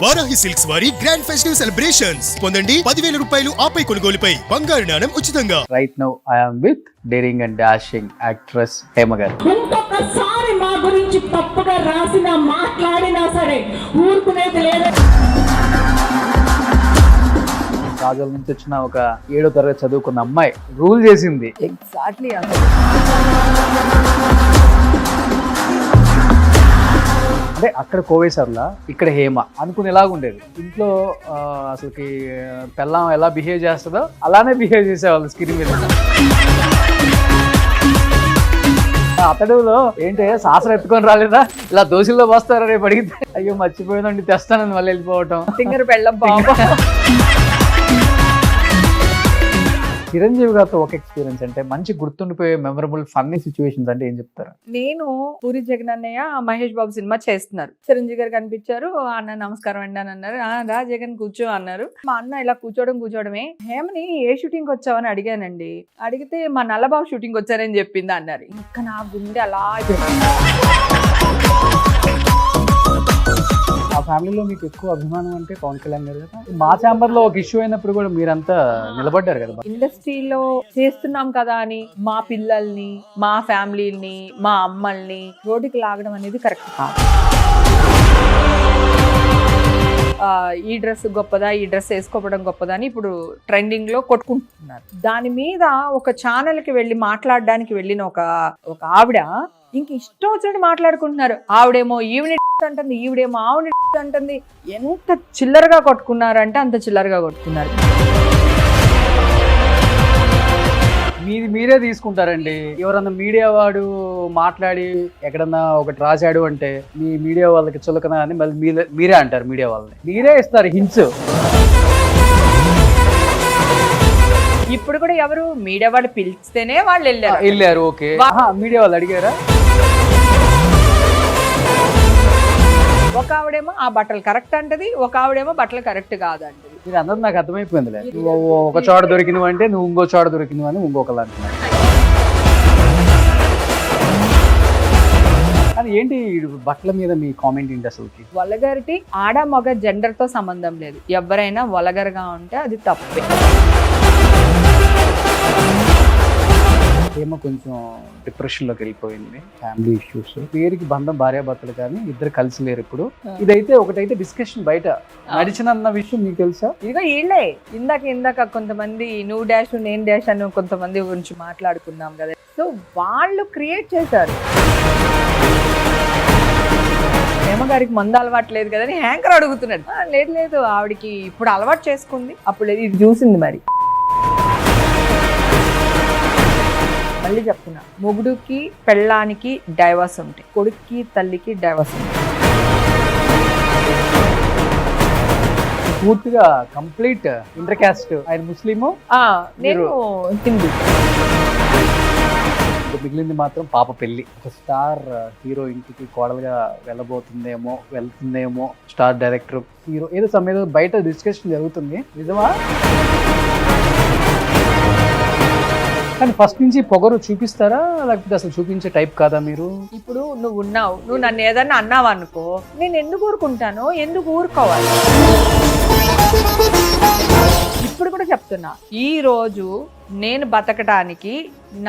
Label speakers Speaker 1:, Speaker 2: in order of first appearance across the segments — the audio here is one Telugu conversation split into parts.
Speaker 1: వారాహి సిల్క్స్ వారి గ్రాండ్ ఫెస్టివ్ సెలబ్రేషన్స్ పొందండి 10,000 రూపాయలు ఆపై కొనుగోలుపై బంగారు నాణెం ఉచితంగా.
Speaker 2: Right now I am with daring and dashing actress Hema గారు.
Speaker 3: ఇంకొకసారి మా గురించి తప్పుగా రాసినా మాట్లాడినా సరే ఊరుకునేది లేదు.
Speaker 2: రాజుల నుంచి వచ్చిన ఒక 7వ తరగతి చదువుకున్న అమ్మాయి రూల్ చేసింది.
Speaker 4: ఎగ్జాక్ట్లీ
Speaker 2: అంటే అక్కడ కోవేశ్వర్లా, ఇక్కడ హేమ అనుకునేలాగుండేది. ఇంట్లో అసలుకి పెళ్ళాం ఎలా బిహేవ్ చేస్తుందో అలానే బిహేవ్ చేసేవాళ్ళు స్క్రీన్ మీద. అతడులో ఏంటి శాస్త్రం ఎత్తుకొని రాలేదా, ఇలా దోశల్లో పోస్తారా రేపు అడిగితే అయ్యో మర్చిపోయిందండి తెస్తానని మళ్ళీ వెళ్ళిపోవటం.
Speaker 4: సింగర్ పెళ్ళం బాబా.
Speaker 2: చిరంజీవి గారితో ఒక ఎక్స్పీరియన్స్ అంటే మంచి గుర్తుండిపోయే మెమరబుల్ ఫన్నీ సిచ్యువేషన్స్ అంటే ఏం చెప్తారు?
Speaker 4: నేను పూరి జగన్ అన్నయ్య మహేష్ బాబు సినిమా చేస్తున్నారు. చిరంజీవి గారు కనిపించారు. అన్న నమస్కారం అండి అని అన్నారు. రా జగన్ కూర్చో అన్నారు. మా అన్న ఇలా కూర్చోవడమే. హేమని ఏ షూటింగ్ వచ్చావని అడిగానండి. అడిగితే మా నల్లబాబు షూటింగ్ వచ్చారని చెప్పింది అన్నారు. ఇంకా నా గుండె అలా
Speaker 2: ఆ ఫ్యామిలీలో మీకు ఎక్కువ అభిమానం అంటే పవన్ కళ్యాణ్ గారు కదా. మా ఛాంబర్ లో ఒక ఇష్యూ అయినప్పుడు కూడా మీరంతా నిలబడ్డారు కదా.
Speaker 4: ఇండస్ట్రీలో చేస్తున్నాం కదా అని మా పిల్లల్ని, మా ఫ్యామిలీని, మా అమ్మల్ని రోడ్డుకి లాగడం అనేది కరెక్ట్ కాదు. ఈ డ్రెస్ గొప్పదా, ఈ డ్రెస్ వేసుకోవడం గొప్పదా అని ఇప్పుడు ట్రెండింగ్ లో కొట్టుకుంటున్నారు. దాని మీద ఒక ఛానల్ కి వెళ్ళి మాట్లాడడానికి వెళ్ళిన ఒక ఆవిడ ఇంక ఇష్టం వచ్చినట్టు మాట్లాడుకుంటున్నారు. ఆవిడేమో ఈవిని అంటుంది, ఈవిడేమో ఆవిడ అంటుంది. ఎంత చిల్లరగా కొట్టుకున్నారంటే అంత చిల్లరగా కొట్టుకున్నారు.
Speaker 2: మీరే తీసుకుంటారండి. ఎవరన్నా మీడియా వాడు మాట్లాడి ఎక్కడన్నా ఒకటి రాశాడు అంటే మీ మీడియా వాళ్ళకి చులకన అని మళ్ళీ మీరే అంటారు. మీడియా వాళ్ళని మీరే ఇస్తారు హింట్స్.
Speaker 4: ఇప్పుడు కూడా ఎవరు మీడియా వాళ్ళు పిలిస్తేనే వాళ్ళు వెళ్ళారు.
Speaker 2: ఓకే, మీడియా వాళ్ళు అడిగారా?
Speaker 4: ఒక ఆవిడేమో ఆ బట్టలు కరెక్ట్ అంటది, ఒక ఆవిడేమో బట్టలు కరెక్ట్ కాదంటది.
Speaker 2: మీరు అందరూ నాకు అర్థమైపోయిందిలే. ఒక చోట దొరికినవి అంటే నువ్వు ఇంకో చోట దొరికినవి అని ఇంకొకలా అంటున్నావు. కానీ ఏంటి బట్టల మీద మీ కామెంట్ ఏంటి అసలుకి?
Speaker 4: వల్గరిటీ ఆడ మగ జెండర్ తో సంబంధం లేదు. ఎవరైనా వల్గర్గా ఉంటే అది తప్పే.
Speaker 2: ఏమో కొంచెం డిప్రెషన్లోకి వెళ్ళిపోయింది. ఫ్యామిలీ ఇష్యూస్, పేరుకి బంధం భార్యాభర్తలు కానీ ఇద్దరు కలిసి లేరు ఇప్పుడు. ఇదైతే ఒకటైతే డిస్కషన్ బయట నడిచినన్న విషయం మీకు తెలుసా?
Speaker 4: ఇదిగో వీళ్ళే ఇందాక కొంతమంది నువ్వు డాష్ నేను డాష్ అని కొంతమంది గురించి మాట్లాడుకున్నాం కదా. సో వాళ్ళు క్రియేట్ చేశారు. హేమగారికి మందు అలవాటు లేదు కదా అని హ్యాంకర్ అడుగుతున్నాడు. లేదు ఆవిడికి ఇప్పుడు అలవాటు చేసుకుంది, అప్పుడు ఇది చూసింది. మరి మళ్ళీ చెప్తున్నా, మొగుడుకి పెళ్ళానికి డైవర్స్ ఉంటాయి, కొడుక్కి తల్లికి డైవర్స్ ఉంటాయి.
Speaker 2: పూర్తిగా కంప్లీట్ ఇంటర్ క్యాస్ట్. ఆయన ముస్లిము,
Speaker 4: నేను హిందూ.
Speaker 2: మిగిలింది మాత్రం పాప పెళ్లి. ఒక స్టార్ హీరో ఇంటికి కోడలుగా వెళ్తుందేమో స్టార్ డైరెక్టర్ హీరో ఏదో సమయంలో బయట డిస్కషన్ జరుగుతుంది. నిజమా? కానీ ఫస్ట్ నుంచి పొగరు చూపిస్తారా, లేకపోతే అసలు చూపించే టైప్ కాదా మీరు?
Speaker 4: ఇప్పుడు నువ్వు నన్ను ఏదన్నా అన్నావు అనుకో, నేను ఎందుకు ఊరుకుంటాను, ఎందుకు ఊరుకోవాలి? ఇప్పుడు కూడా చెప్తున్నా, ఈ రోజు నేను బతకడానికి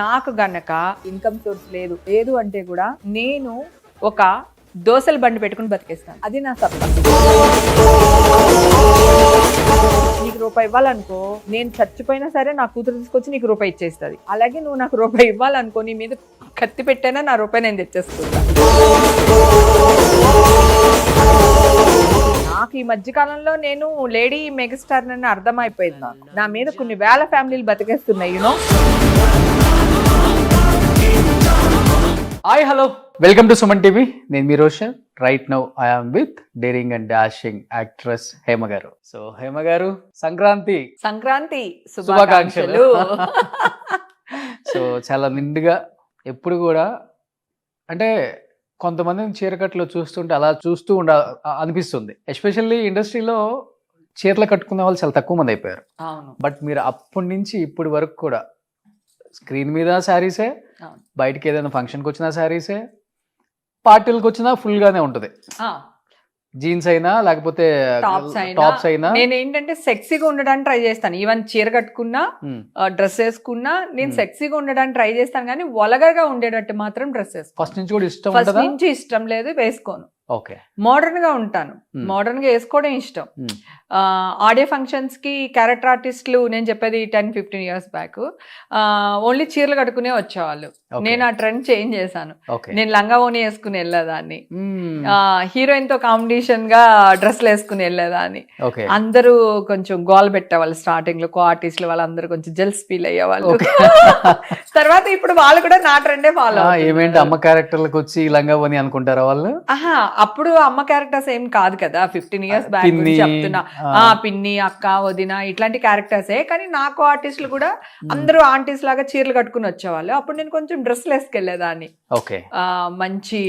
Speaker 4: నాకు గనక ఇన్కమ్ సోర్స్ లేదు అంటే కూడా నేను ఒక దోసల బండి పెట్టుకుని బతికేస్తాను. అది నా సత్తా. నీకు రూపాయి ఇవ్వాలనుకో, నేను చచ్చిపోయినా సరే నా కూతురు తీసుకొచ్చి నీకు రూపాయి ఇచ్చేస్తుంది. అలాగే నువ్వు నాకు రూపాయి ఇవ్వాలనుకో, నీ మీద కత్తి పెట్టైనా నా రూపాయి నేను తెచ్చేసుకుంటా. నాకు ఈ మధ్యకాలంలో నేను లేడీ మెగాస్టార్ అని అర్థమైపోయింది. నాకు నా మీద కొన్ని వేల ఫ్యామిలీలు బతికేస్తున్నాయి. You know.
Speaker 2: Hi, hello, welcome to Suman TV. నేను మీ Roshan. Right now I am with daring and dashing actress Hema garu. So Hema గారు, సంక్రాంతి శుభాకాంక్షలు. సో చాలా నిండుగా ఎప్పుడు కూడా అంటే కొంతమందిని చీరకట్లో చూస్తుంటే అలా చూస్తూ అనిపిస్తుంది. ఎస్పెషల్లీ ఇండస్ట్రీలో చీరలు కట్టుకునే వాళ్ళు చాలా తక్కువ మంది అయిపోయారు. బట్ మీరు అప్పటి నుంచి ఇప్పటి వరకు కూడా స్క్రీన్ మీద శారీసే, బయటికి ఏదైనా ఫంక్షన్కి వచ్చినా శారీసే, పార్టీలకు వచ్చినా ఫుల్గానే ఉంటుంది. జీన్స్ అయినా లేకపోతే టాప్స్ అయినా
Speaker 4: నేను ఏంటంటే సెక్సీగా ఉండడానికి ట్రై చేస్తాను. ఈవెన్ చీర కట్టుకున్నా డ్రెస్ వేసుకున్నా నేను సెక్సీగా ఉండడానికి ట్రై చేస్తాను, కానీ వలగగా ఉండేటట్టు మాత్రం డ్రెస్ వేస్తాను.
Speaker 2: ఫస్ట్ నుంచి కూడా ఇష్టం
Speaker 4: ఫస్ట్
Speaker 2: ఉంటుందా?
Speaker 4: నుంచి ఇష్టం లేదు, వేసుకోను.
Speaker 2: ఓకే.
Speaker 4: మోడర్న్ గా ఉంటాను, మోడర్న్ గా వేసుకోవడం ఇష్టం. ఆడియో ఫంక్షన్స్ కి క్యారెక్టర్ ఆర్టిస్టులు, నేను చెప్పేది 10-15 years బ్యాక్, ఓన్లీ చీరలు కట్టుకునే వచ్చేవాళ్ళు. నేను ఆ ట్రెండ్ చేంజ్ చేశాను. నేను లంగా ఓని వేసుకుని వెళ్ళేదాన్ని, హీరోయిన్ తో కాంపిటీషన్ గా డ్రెస్లు వేసుకుని వెళ్ళేదాన్ని. అందరూ కొంచెం గోల్ పెట్టేవాళ్ళు స్టార్టింగ్ లో, కో ఆర్టిస్టులు వాళ్ళందరూ కొంచెం జెల్స్ ఫీల్ అయ్యేవాళ్ళు. తర్వాత ఇప్పుడు వాళ్ళు కూడా నా ట్రెండే ఫాలో.
Speaker 2: ఏమేంటి అమ్మ క్యారెక్టర్లకు వచ్చి లంగా ఓని అనుకుంటారా వాళ్ళు?
Speaker 4: అప్పుడు అమ్మ క్యారెక్టర్స్ ఏం కాదు కదా, 15 years బ్యాక్ చెప్తున్నా. పిన్ని, అక్క, వదిన ఇట్లాంటి క్యారెక్టర్సే. కానీ నాకు ఆర్టిస్టులు కూడా అందరూ ఆంటీస్ లాగా చీరలు కట్టుకుని వచ్చేవాళ్ళు. అప్పుడు నేను కొంచెం డ్రెస్లు వేసుకెళ్లేదాన్ని, మంచి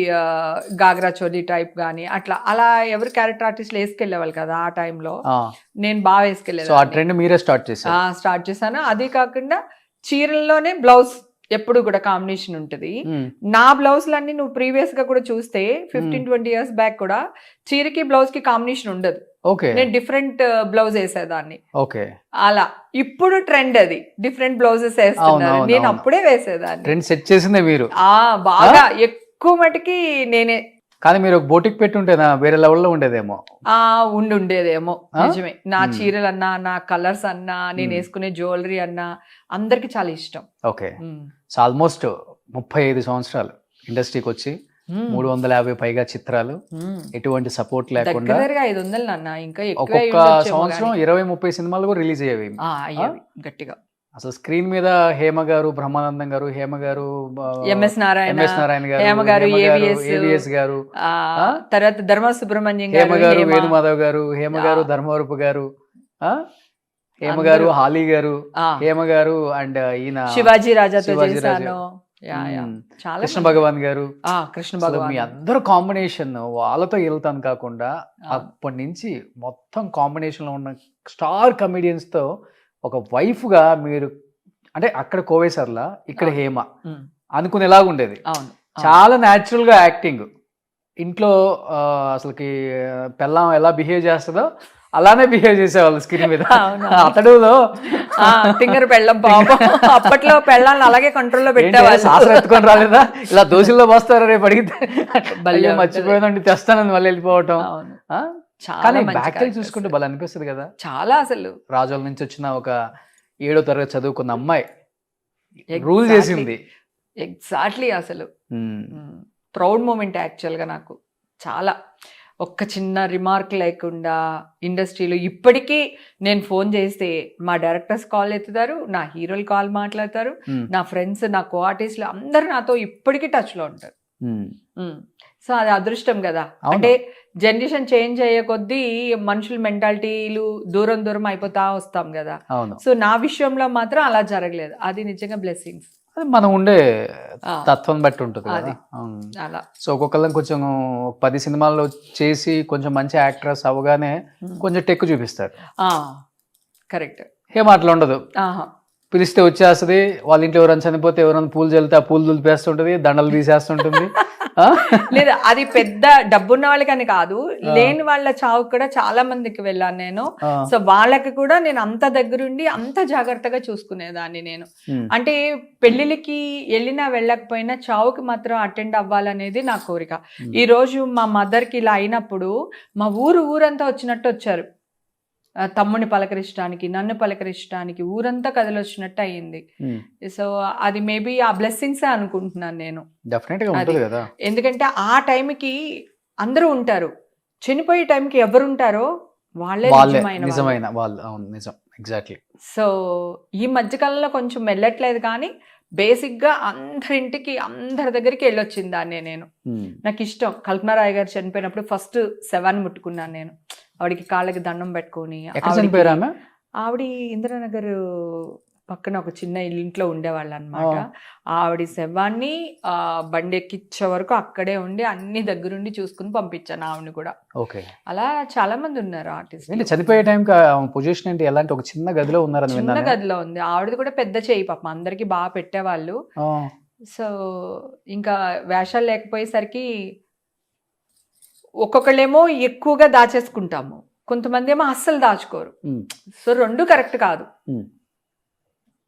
Speaker 4: గాగ్రా చోలీ టైప్ గానీ అట్లా. అలా ఎవరు క్యారెక్టర్ ఆర్టిస్టులు వేసుకెళ్లేవాళ్ళు కదా ఆ టైంలో, నేను బాగా వేసుకెళ్లేదాన్ని. స్టార్ట్ చేశాను. అది కాకుండా చీరల్లోనే బ్లౌజ్ ఎప్పుడు కూడా కాంబినేషన్ ఉంటుంది. నా బ్లౌజ్లన్నీ నువ్వు ప్రీవియస్ గా కూడా చూస్తే 15-20 years బ్యాక్ కూడా చీరకి బ్లౌజ్ కి కాంబినేషన్ ఉండదు. నేను డిఫరెంట్ బ్లౌజ్ వేసేదాన్ని. అలా ఇప్పుడు ట్రెండ్ అది, డిఫరెంట్ బ్లౌజెస్ వేస్తున్నారు. నేను అప్పుడే వేసేదాన్ని.
Speaker 2: ట్రెండ్ సెట్ చేసిందే మీరు.
Speaker 4: బాగా ఎక్కువ మటుకి నేనే.
Speaker 2: కానీ మీరు ఒక బోటిక్ పెట్టి ఉంటేనా వేరే లెవెల్లో ఉండేదేమో.
Speaker 4: ఉండేదేమో, నిజమే. నా చీరలు అన్నా, నా కలర్స్ అన్నా, నేను వేసుకునే జ్యువెలరీ అన్నా అందరికి చాలా ఇష్టం.
Speaker 2: ఓకే. ఆల్మోస్ట్ 35 సంవత్సరాలు ఇండస్ట్రీకి వచ్చి 350 పైగా చిత్రాలు, ఎటువంటి సపోర్ట్ లేకుండా.
Speaker 4: 500 నాన్న, ఇంకా
Speaker 2: ఒక్కొక్క సంవత్సరం 20-30 సినిమాలు కూడా రిలీజ్ అయ్యేవి
Speaker 4: గట్టిగా.
Speaker 2: అసలు స్క్రీన్ మీద హేమ గారు, బ్రహ్మానందం గారు, హేమ గారు,
Speaker 4: ఎంఎస్ నారాయణ గారు, హేమ గారు, ఏవిఎస్ గారు, తర్వాత ధర్మ సుబ్రహ్మణ్యం గారు,
Speaker 2: హేమ గారు, వేణుమాధవ్ గారు, హేమ గారు, ధర్మవరపు గారు, హేమ గారు, హాలీ గారు, హేమ గారు, అండ్ ఈయన
Speaker 4: శివాజీ రాజాతో చేశాను,
Speaker 2: కృష్ణ భగవాన్ గారు. మీ అందరూ కాంబినేషన్ వాళ్ళతో వెళ్తాను కాకుండా అప్పటి నుంచి మొత్తం కాంబినేషన్ లో ఉన్న స్టార్ కమెడియన్స్ తో ఒక వైఫ్ గా మీరు, అంటే అక్కడ కోవేసర్లా, ఇక్కడ హేమ అనుకునేలాగా ఉండేది. చాలా న్యాచురల్ గా యాక్టింగ్. ఇంట్లో అసలుకి పెళ్ళాం ఎలా బిహేవ్ చేస్తుందో అలానే బిహేవ్ చేసేవాళ్ళు స్క్రీన్ మీద. అతడులో
Speaker 4: తింగర పెళ్ళం పాపం, అప్పట్లో పెళ్ళాలను అలాగే కంట్రోల్లో పెట్టేవాళ్ళు.
Speaker 2: శాస్త్రం ఎత్తుకొని రాలేదా, ఇలా దోశల్లో పోస్తారా రేపు అడిగితే, మర్చిపోయిందండి తెస్తానని మళ్ళీ వెళ్ళిపోవటం. కానీ బ్యాక్ చూసుకుంటే భలే అనిపిస్తుంది కదా.
Speaker 4: చాలా అసలు
Speaker 2: రాజోల నుంచి వచ్చిన ఒక 7వ తరగతి చదువుకున్న అమ్మాయి రూల్ చేసింది.
Speaker 4: ఎగ్జాక్ట్లీ. అసలు ప్రౌడ్ మూమెంట్ యాక్చువల్ గా నాకు. చాలా ఒక్క చిన్న రిమార్క్ లేకుండా ఇండస్ట్రీలో ఇప్పటికీ నేను ఫోన్ చేస్తే మా డైరెక్టర్స్ కాల్ ఎత్తుతారు, నా హీరోలు కాల్ మాట్లాడతారు, నా ఫ్రెండ్స్, నా కో ఆర్టిస్టులు అందరు నాతో ఇప్పటికీ టచ్ లో ఉంటారు. సో అది అదృష్టం కదా. అంటే జనరేషన్ చేంజ్ అయ్యే కొద్దీ మనుషుల మెంటాలిటీలు దూరం దూరం అయిపోతా వస్తాం కదా. సో నా విషయంలో మాత్రం అలా జరగలేదు. అది నిజంగా బ్లెస్సింగ్స్.
Speaker 2: మనం ఉండే తత్వం బట్టి ఉంటుంది అలా. సో ఒక్కొక్కళ్ళని కొంచెం 10 సినిమాల్లో చేసి కొంచెం మంచి యాక్ట్రెస్ అవగానే కొంచెం టెక్కు చూపిస్తారు.
Speaker 4: కరెక్ట్.
Speaker 2: ఏం అట్లా ఉండదు. పిలిస్తే వచ్చేస్తుంది. వాళ్ళ ఇంట్లో ఎవరైనా చనిపోతే ఎవరైనా పూలు చల్లితే ఆ పూలు దులిపేస్తుంటది, దండలు తీసేస్తుంటుంది.
Speaker 4: లేదా అది పెద్ద డబ్బున్న వాళ్ళకని కాదు, లేని వాళ్ళ చావు కూడా చాలా మందికి వెళ్ళాను నేను. సో వాళ్ళకి కూడా నేను అంత దగ్గరుండి అంత జాగ్రత్తగా చూసుకునేదాన్ని నేను. అంటే పెళ్లికి వెళ్ళినా వెళ్ళకపోయినా చావుకి మాత్రం అటెండ్ అవ్వాలనేది నా కోరిక. ఈ రోజు మా మదర్కి ఇలా అయినప్పుడు మా ఊరంతా వచ్చినట్టు వచ్చారు. తమ్ముని పలకరించడానికి, నన్ను పలకరించడానికి ఊరంతా కదిలొచ్చినట్టు అయ్యింది. సో అది మేబీ ఆ బ్లెస్సింగ్స్ అనుకుంటున్నాను నేను. ఎందుకంటే ఆ టైంకి అందరూ ఉంటారు, చనిపోయే టైంకి ఎవరు ఉంటారో వాళ్ళే నిజమైన
Speaker 2: వాళ్ళు.
Speaker 4: సో ఈ మధ్యకాలంలో కొంచెం వెళ్ళట్లేదు, కానీ బేసిక్ గా అందరింటికి అందరి దగ్గరికి వెళ్ళొచ్చింది దాన్నే నేను. నాకు ఇష్టం. కల్పనా రాయ్ గారు చనిపోయినప్పుడు ఫస్ట్ శవాన్ని ముట్టుకున్నాను నేను. ఆవిడికి కాళ్ళకి దండం పెట్టుకొని. ఆవిడ ఇందిరానగర్ పక్కన ఒక చిన్న ఇంట్లో ఉండేవాళ్ళు అనమాట. ఆవిడ శవాన్ని బండి ఎక్కించే వరకు అక్కడే ఉండి అన్ని దగ్గరుండి చూసుకుని పంపించాను ఆవిడని కూడా. అలా చాలా మంది ఉన్నారు ఆర్టిస్ట్.
Speaker 2: చనిపోయే టైం పొజిషన్ ఏంటి, ఎలాంటి ఒక చిన్న గదిలో ఉన్నారు?
Speaker 4: చిన్న గదిలో ఉంది. ఆవిడది కూడా పెద్ద చేయి పాపం, అందరికి బాగా పెట్టేవాళ్ళు. సో ఇంకా వేషాలు లేకపోయేసరికి ఒక్కొక్కళ్ళేమో ఎక్కువగా దాచేసుకుంటాము, కొంతమంది ఏమో అస్సలు దాచుకోరు. సో రెండు కరెక్ట్ కాదు.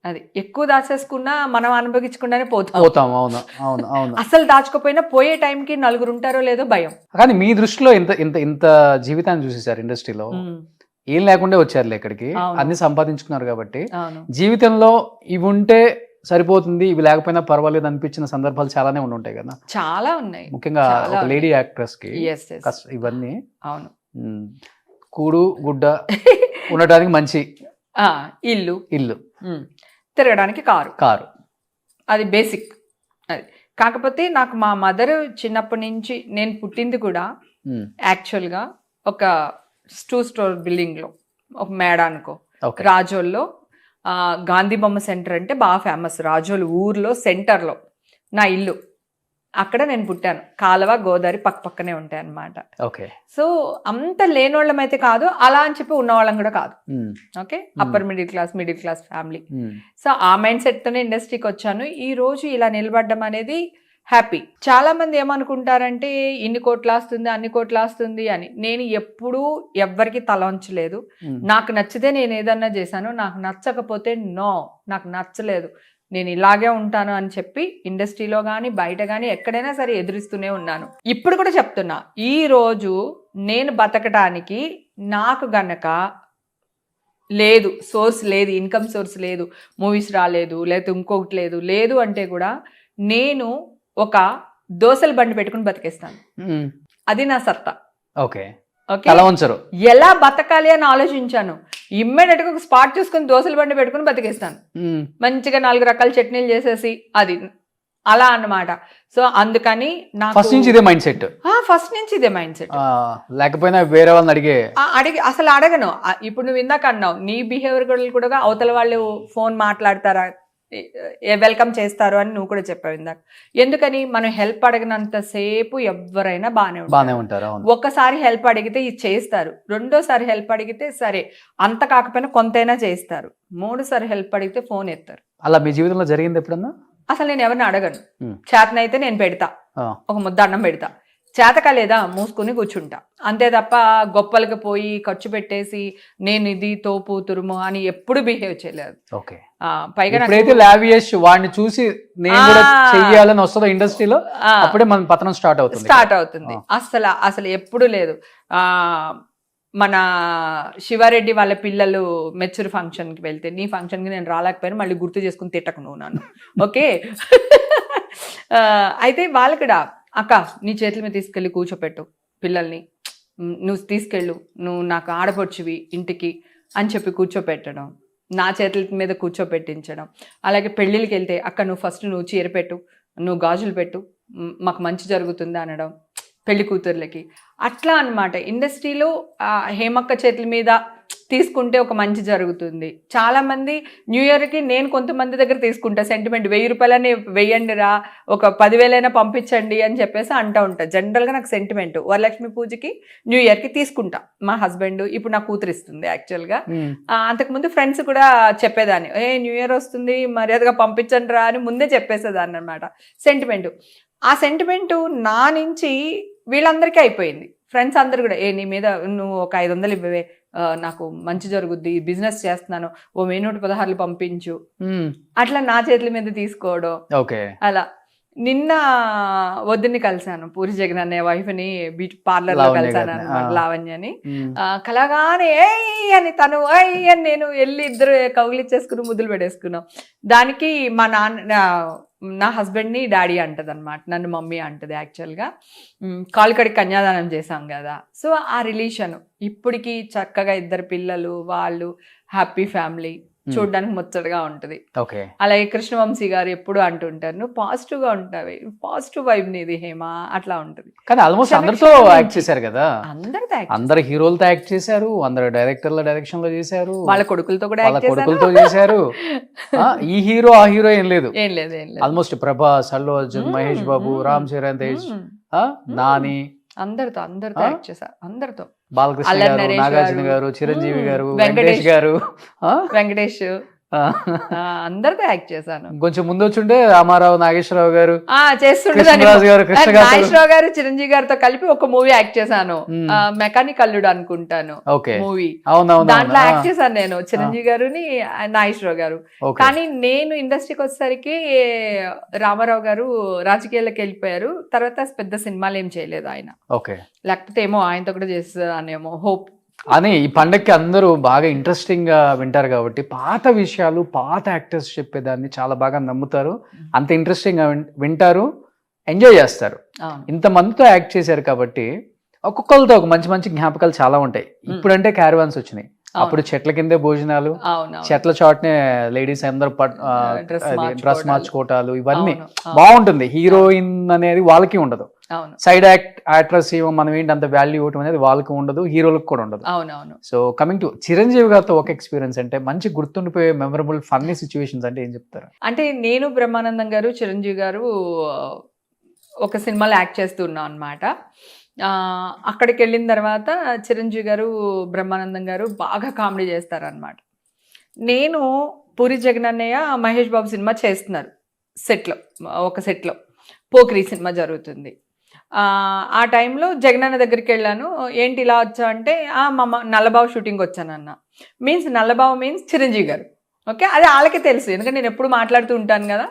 Speaker 4: అది ఎక్కువ దాచేసుకున్నా మనం అనుభవించకుండానే పోతాం.
Speaker 2: అవును అవును అవును.
Speaker 4: అసలు దాచుకోపోయినా పోయే టైంకి నలుగురు ఉంటారో లేదో భయం.
Speaker 2: కానీ మీ దృష్టిలో ఇంత ఇంత ఇంత జీవితాన్ని చూసేసారు ఇండస్ట్రీలో, ఏం లేకుండా వచ్చారులే ఇక్కడికి, అన్ని సంపాదించుకున్నారు కాబట్టి. జీవితంలో ఇవి ఉంటే సరిపోతుంది, ఇవి లేకపోయినా పర్వాలేదు అనిపించిన సందర్భాలు చాలానే ఉంటాయి కదా.
Speaker 4: చాలా ఉన్నాయి,
Speaker 2: ముఖ్యంగా ఒక లేడీ యాక్ట్రెస్ కి ఇవన్నీ.
Speaker 4: అవును,
Speaker 2: కూడు గుడ్డ ఉండటానికి మంచి
Speaker 4: ఇల్లు, తిరగడానికి కారు, అది బేసిక్. అది కాకపోతే నాకు మా మదర్ చిన్నప్పటి నుంచి, నేను పుట్టింది కూడా యాక్చువల్గా ఒక 2 స్టోర్ బిల్డింగ్లో, ఒక మేడ అనుకో, రాజోల్లో. గాంధీ బొమ్మ సెంటర్ అంటే బాగా ఫేమస్ రాజోలు ఊర్లో సెంటర్లో నా ఇల్లు. అక్కడ నేను పుట్టాను. కాలువ గోదావరి పక్కనే ఉంటాయి అన్నమాట.
Speaker 2: ఓకే.
Speaker 4: సో అంత లేనోళ్ళం అయితే కాదు, అలా అని చెప్పి ఉన్నవాళ్ళం కూడా కాదు. Okay, upper middle class family. So ఆ మైండ్ సెట్తోనే ఇండస్ట్రీకి వచ్చాను. ఈ రోజు ఇలా నిలబడడం అనేది హ్యాపీ. చాలా మంది ఏమనుకుంటారంటే ఇన్ని కోట్లు వస్తుంది, అన్ని కోట్లు వస్తుంది అని. నేను ఎప్పుడూ ఎవ్వరికి తల వంచలేదు. నాకు నచ్చితే నేను ఏదన్నా చేశాను, నాకు నచ్చకపోతే నో, నాకు నచ్చలేదు, నేను ఇలాగే ఉంటాను అని చెప్పి ఇండస్ట్రీలో కానీ బయట కానీ ఎక్కడైనా సరే ఎదురిస్తూనే ఉన్నాను. ఇప్పుడు కూడా చెప్తున్నా, ఈ రోజు నేను బతకడానికి నాకు గనక లేదు, సోర్స్ లేదు, ఇన్కమ్ సోర్స్ లేదు, మూవీస్ రాలేదు, లేకపోతే ఇంకొకటి లేదు అంటే కూడా నేను ఒక దోసల బండి పెట్టుకుని బతికేస్తాను. అది నా సత్తా.
Speaker 2: ఓకే.
Speaker 4: ఎలా బతకాలి అని ఆలోచించాను. ఇమ్మీడియట్ గా ఒక స్పాట్ చూసుకుని దోసల బండి పెట్టుకుని బతికేస్తాను. మంచిగా 4 రకాల చట్నీలు చేసేసి, అది అలా అన్నమాట. సో అందుకని నాకు
Speaker 2: ఫస్ట్ నుంచి ఇదే మైండ్ సెట్. లేకపోయినా వేరే వాళ్ళని అడిగి
Speaker 4: అసలు అడగను. ఇప్పుడు నువ్వు ఇందాక అన్నావు, నీ బిహేవియర్ కూడా అవతల వాళ్ళు ఫోన్ మాట్లాడతారా, వెల్కమ్ చేస్తారు అని నువ్వు కూడా చెప్పావు ఇందాక. ఎందుకని మనం హెల్ప్ అడిగినంత సేపు ఎవరైనా బాగానే ఉంటారు. ఒక్కసారి హెల్ప్ అడిగితే ఇది చేస్తారు, రెండోసారి హెల్ప్ అడిగితే సరే అంత కాకపోయినా కొంతైనా చేస్తారు, 3సారి హెల్ప్ అడిగితే ఫోన్ ఎత్తారు.
Speaker 2: అలా మీ జీవితంలో జరిగింది ఎప్పుడన్నా?
Speaker 4: అసలు నేను ఎవరిని అడగను. చేతనైతే నేను పెడతా, ఒక ముద్ద అన్నం పెడతా. చేతక లేదా మూసుకుని కూర్చుంటా అంతే తప్ప గొప్పలకి పోయి ఖర్చు పెట్టేసి నేను ఇది తోపు తురుము అని ఎప్పుడు బిహేవ్ చేయలేదు.
Speaker 2: పైగా వాడిని చూసి నేను కూడా చెయ్యాలని వస్తుందో ఇండస్ట్రీలో, అప్పుడే మన పతనం స్టార్ట్ అవుతుంది.
Speaker 4: అసలు ఎప్పుడు లేదు. మన శివారెడ్డి వాళ్ళ పిల్లలు మెచ్యూర్ ఫంక్షన్కి వెళ్తే, నీ ఫంక్షన్కి నేను రాలేకపోయినా మళ్ళీ గుర్తు చేసుకుని తిట్టకు నువ్వు నన్ను. ఓకే. అయితే వాళ్ళు కూడా, అక్క నీ చేతుల మీద తీసుకెళ్ళి కూర్చోపెట్టు పిల్లల్ని, నువ్వు తీసుకెళ్ళు, నువ్వు నాకు ఆడపడుచువి ఇంటికి అని చెప్పి కూర్చోపెట్టడం, నా చేతుల మీద కూర్చోపెట్టించడం. అలాగే పెళ్ళిళ్ళకి వెళ్తే, అక్క నువ్వు ఫస్ట్ నువ్వు చీర పెట్టు, నువ్వు గాజులు పెట్టు, మాకు మంచి జరుగుతుంది అనడం పెళ్లి కూతుర్లకి. అట్లా అన్నమాట. ఇండస్ట్రీలో హేమక్క చేతుల మీద తీసుకుంటే ఒక మంచి జరుగుతుంది. చాలామంది న్యూ ఇయర్కి నేను కొంతమంది దగ్గర తీసుకుంటా సెంటిమెంట్, 1000 రూపాయలని వెయ్యండి రా, ఒక 10,000 పంపించండి అని చెప్పేసి అంటూ ఉంటా. జనరల్గా నాకు సెంటిమెంట్ వరలక్ష్మి పూజకి న్యూ ఇయర్కి తీసుకుంటా. మా హస్బెండ్, ఇప్పుడు నా కూతురు ఇస్తుంది యాక్చువల్గా. అంతకుముందు ఫ్రెండ్స్ కూడా చెప్పేదాన్ని, న్యూ ఇయర్ వస్తుంది మర్యాదగా పంపించండి రా అని ముందే చెప్పేసేదాన్ని అనమాట. సెంటిమెంట్, ఆ సెంటిమెంటు నా నుంచి వీళ్ళందరికీ అయిపోయింది. ఫ్రెండ్స్ అందరు కూడా, నీ మీద నువ్వు ఒక 500 ఇవ్వవే, నాకు మంచి జరుగుద్ది, బిజినెస్ చేస్తున్నాను, ఓ 116 పంపించు, అట్లా నా చేతుల మీద తీసుకోవడం. అలా నిన్న వద్దుని కలిసాను, పూరి జగన్ అనే వైఫ్ని బ్యూటీ పార్లర్ లో కలిసాను అనమాట, లావణ్యని. కలగానే ఏయ్ అని తను ఏయ్ అని నేను వెళ్ళి ఇద్దరు కౌగిలిచ్చేసుకుని ముద్దులు పెట్టేసుకున్నాం. దానికి మా నా హస్బెండ్ని డాడీ అంటది అనమాట, నన్ను మమ్మీ అంటది. యాక్చువల్గా కాలుకడికి కన్యాదానం చేశాం కదా, సో ఆ రిలేషన్ ఇప్పటికీ చక్కగా 2 పిల్లలు, వాళ్ళు హ్యాపీ ఫ్యామిలీ, చూడడానికి ముచ్చటగా ఉంటుంది. అలాగే కృష్ణవంశీ గారు ఎప్పుడు అంటుంటారు, నువ్వు పాజిటివ్ గా ఉంటావి, పాజిటివ్ వైబ్ నీది హేమ, అట్లా ఉంటది.
Speaker 2: కానీ ఆల్మోస్ట్ అందరితో యాక్ట్ చేశారు కదా, అందరు హీరోలతో యాక్ట్ చేశారు, అందరు డైరెక్టర్ల డైరెక్షన్ లో చేశారు,
Speaker 4: వాళ్ళ కొడుకులతో కూడా
Speaker 2: చేశారు. ఈ హీరో ఆ హీరో ఏం లేదు, ఆల్మోస్ట్ ప్రభాస్, అల్లు అర్జున్, మహేష్ బాబు, రామ్ చరణ్ తేజ్, నాని, అందరితో
Speaker 4: యాక్ట్ చేశారు. అందరితో,
Speaker 2: బాలకృష్ణ గారు, నాగార్జున గారు, చిరంజీవి గారు, వెంకటేష్ గారు,
Speaker 4: వెంకటేష్ అందరితో యాక్ట్ చేశాను.
Speaker 2: కొంచెం ముందు వచ్చుంటే రామారావు, నాగేశ్వరరావు గారు,
Speaker 4: చేస్తుండేదాన్ని.
Speaker 2: కృష్ణరాజు గారు, కృష్ణ గారు.
Speaker 4: నాగేశ్వరరావు గారు, చిరంజీవి గారితో కలిపి ఒక మూవీ యాక్ట్ చేశాను. మెకానిక్ అల్లుడు అనుకుంటాను
Speaker 2: ఓకే.
Speaker 4: మూవీ.
Speaker 2: అవునవును.
Speaker 4: దాంట్లో యాక్ట్ చేశాను నేను, చిరంజీవి గారుని, నాగేశ్వరరావు గారు. కానీ నేను ఇండస్ట్రీకి వచ్చేసరికి రామారావు గారు రాజకీయాల్లోకి వెళ్ళిపోయారు. తర్వాత పెద్ద సినిమాలు ఏం చేయలేదు ఆయన.
Speaker 2: ఓకే.
Speaker 4: లేకపోతే ఏమో ఆయనతో కూడా చేస్తానేమో హోప్
Speaker 2: అని. ఈ పండగకి అందరూ బాగా ఇంట్రెస్టింగ్ గా వింటారు కాబట్టి పాత విషయాలు, పాత యాక్టర్స్ చెప్పేదాన్ని చాలా బాగా నమ్ముతారు, అంత ఇంట్రెస్టింగ్ గా వింటారు, ఎంజాయ్ చేస్తారు. ఇంతమందితో యాక్ట్ చేశారు కాబట్టి ఒక్కొక్కరితో ఒక మంచి మంచి జ్ఞాపకాలు చాలా ఉంటాయి. ఇప్పుడంటే క్యారవాన్స్ వచ్చినాయి, అప్పుడు చెట్ల కిందే భోజనాలు, చెట్ల చాట్నే లేడీస్ అందరూ డ్రెస్ మార్చుకోవటాలు, ఇవన్నీ బాగుంటుంది. హీరోయిన్ అనేది వాళ్ళకి ఉండదు, సైడ్ యాక్ట్రెస్ మనం ఏంటి అంత వాల్యూ ఇవ్వటం అనేది వాళ్ళకి ఉండదు, హీరోలకు కూడా ఉండదు. సో కమింగ్ టు చిరంజీవి గారితో ఒక ఎక్స్పీరియన్స్ అంటే మంచి గుర్తుండిపోయే మెమరబుల్ ఫన్నీ సిచ్యువేషన్స్ అంటే ఏం చెప్తారు?
Speaker 4: అంటే నేను బ్రహ్మానందం గారు, చిరంజీవి గారు ఒక సినిమాలో యాక్ట్ చేస్తున్నాం అనమాట. అక్కడికి వెళ్ళిన తర్వాత చిరంజీవి గారు, బ్రహ్మానందం గారు బాగా కామెడీ చేస్తారనమాట. నేను పూరి జగనన్నయ్య, మహేష్ బాబు సినిమా చేస్తున్నారు సెట్లో, ఒక సెట్లో పోకిరి సినిమా జరుగుతుంది. ఆ టైంలో జగనన్న దగ్గరికి వెళ్ళాను. ఏంటి ఇలా వచ్చా అంటే, మా నల్లబాబు షూటింగ్ వచ్చానన్న. నల్లబాబు మీన్స్ చిరంజీవి గారు. ఓకే, అది వాళ్ళకే తెలుసు, ఎందుకంటే నేను ఎప్పుడు మాట్లాడుతూ ఉంటాను కదా.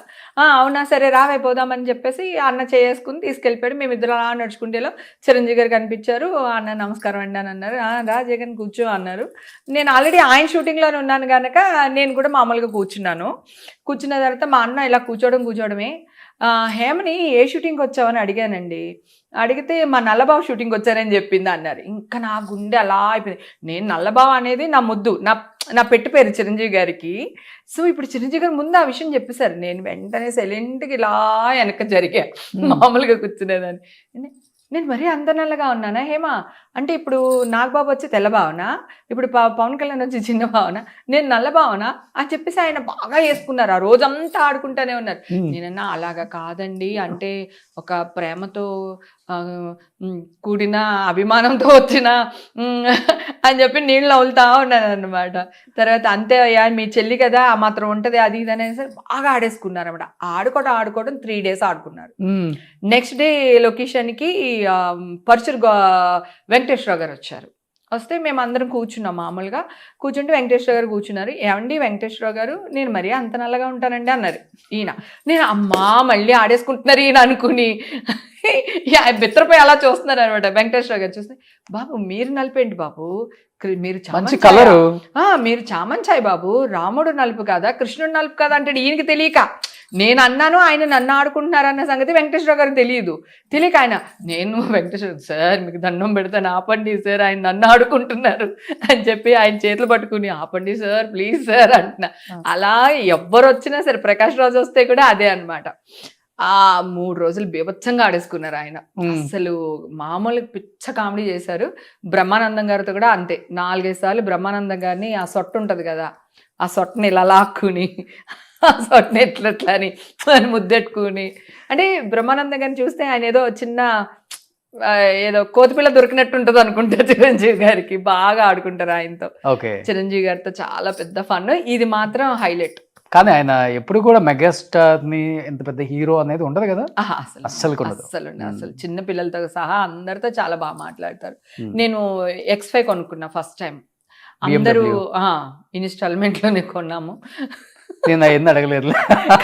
Speaker 4: అవునా సరే రావైపోదామని చెప్పేసి అన్న చేసుకుని తీసుకెళ్ళిపోయాడు. మేమిద్దరు అలా నడుచుకుంటేలో చిరంజీవి గారు కనిపించారు. అన్న నమస్కారం అండి అని అన్నారు. రా జగన్ కూర్చో అన్నారు. నేను ఆల్రెడీ ఆయన షూటింగ్లోనే ఉన్నాను కనుక నేను కూడా మామూలుగా కూర్చున్నాను. కూర్చున్న తర్వాత మా అన్న ఇలా కూర్చోవడమే, హేమని ఏ షూటింగ్కి వచ్చావని అడిగానండి. అడిగితే మా నల్లబాబు షూటింగ్కి వచ్చానని చెప్పింది అన్నారు. ఇంకా నా గుండె అలా అయిపోయింది. నేను నల్లబాబు అనేది నా ముద్దు, నా పెట్టు పేరు చిరంజీవి గారికి. సో ఇప్పుడు చిరంజీవి గారు ముందు ఆ విషయం చెప్పేశారు. నేను వెంటనే సైలెంట్గా ఇలా వెనక జరిగా, మామూలుగా కూర్చునేదాన్ని. నేను మరీ అంత నల్లగా ఉన్నానా హేమా అంటే, ఇప్పుడు నాగబాబు వచ్చి తెల్ల భావన, ఇప్పుడు పవన్ కళ్యాణ్ వచ్చి చిన్న భావన, నేను నల్ల భావన అని చెప్పేసి ఆయన బాగా వేసుకున్నారు. ఆ రోజంతా ఆడుకుంటూనే ఉన్నారు. నేనన్నా అలాగా కాదండి, అంటే ఒక ప్రేమతో కూడిన అభిమానంతో వచ్చిన అని చెప్పి నీళ్ళు అవులుతా ఉన్నాను అనమాట. తర్వాత అంతే అయ్యా మీ చెల్లి కదా ఆ మాత్రం ఉంటుంది అది ఇది అనేసి బాగా ఆడేసుకున్నారు అనమాట. ఆడుకోవడం 3 days ఆడుకున్నారు. నెక్స్ట్ డే లొకేషన్కి పరుచూరు వెంకటేశ్వరరావు గారు వచ్చారు. వస్తే మేము అందరం కూర్చున్నాం. మామూలుగా కూర్చుంటే వెంకటేశ్వర గారు కూర్చున్నారు. ఏమండి వెంకటేశ్వర గారు, నేను మరీ అంత నల్లగా ఉంటానండి అన్నారు ఈయన. నేను అమ్మా మళ్ళీ ఆడేసుకుంటున్నారు ఈయన అనుకుని బెత్తరపై అలా చూస్తున్నారు అనమాట. వెంకటేశ్వర గారు చూస్తే, బాబు మీరు నలిపేంటి బాబు, మీరు మీరు చామంచాయి బాబు, రాముడు నలుపు కాదా కృష్ణుడు నలుపు కాదా అంటే ఈయనకి తెలియక నేను అన్నాను, ఆయన నన్ను ఆడుకుంటున్నారన్న సంగతి వెంకటేశ్వర గారికి తెలియక ఆయన, నేను వెంకటేశ్వర సార్ మీకు దండం పెడతాను ఆపండి సార్, ఆయన నన్ను ఆడుకుంటున్నారు అని చెప్పి ఆయన చేతులు పట్టుకుని ఆపండి సార్ ప్లీజ్ సార్ అంటున్నా. అలా ఎవ్వరు వచ్చినా సరే, ప్రకాష్ రాజు వస్తే కూడా అదే అనమాట. ఆ 3 రోజులు బీభత్సంగా ఆడేసుకున్నారు ఆయన. అసలు మామూలు పిచ్చ కామెడీ చేశారు. బ్రహ్మానందం గారితో కూడా అంతే, 4-5 సార్లు బ్రహ్మానందం గారిని ఆ సొట్టు ఉంటుంది కదా, ఆ సొట్టని ఇలా లాక్కుని ఆ సొట్టని ఎట్లా అని ముద్దెట్టుకుని, అంటే బ్రహ్మానందం గారిని చూస్తే ఆయన ఏదో చిన్న ఏదో కోతిపిల్ల దొరికినట్టు ఉంటుంది అనుకుంటా. చిరంజీవి గారికి బాగా ఆడుకుంటారు ఆయనతో. చిరంజీవి గారితో చాలా పెద్ద ఫన్. ఇది మాత్రం హైలైట్.
Speaker 2: కానీ ఆయన ఎప్పుడు కూడా మెగాస్టార్ ని ఎంత పెద్ద హీరో అనేది ఉండదు కదా, అస్సలు
Speaker 4: చిన్న పిల్లలతో సహా అందరితో చాలా బాగా మాట్లాడతారు. నేను X5 కొనుక్కున్నా ఫస్ట్ టైం. అందరూ ఇన్స్టాల్మెంట్ లోనే కొన్నాము.
Speaker 2: నేను అవన్నీ అడగలేదు.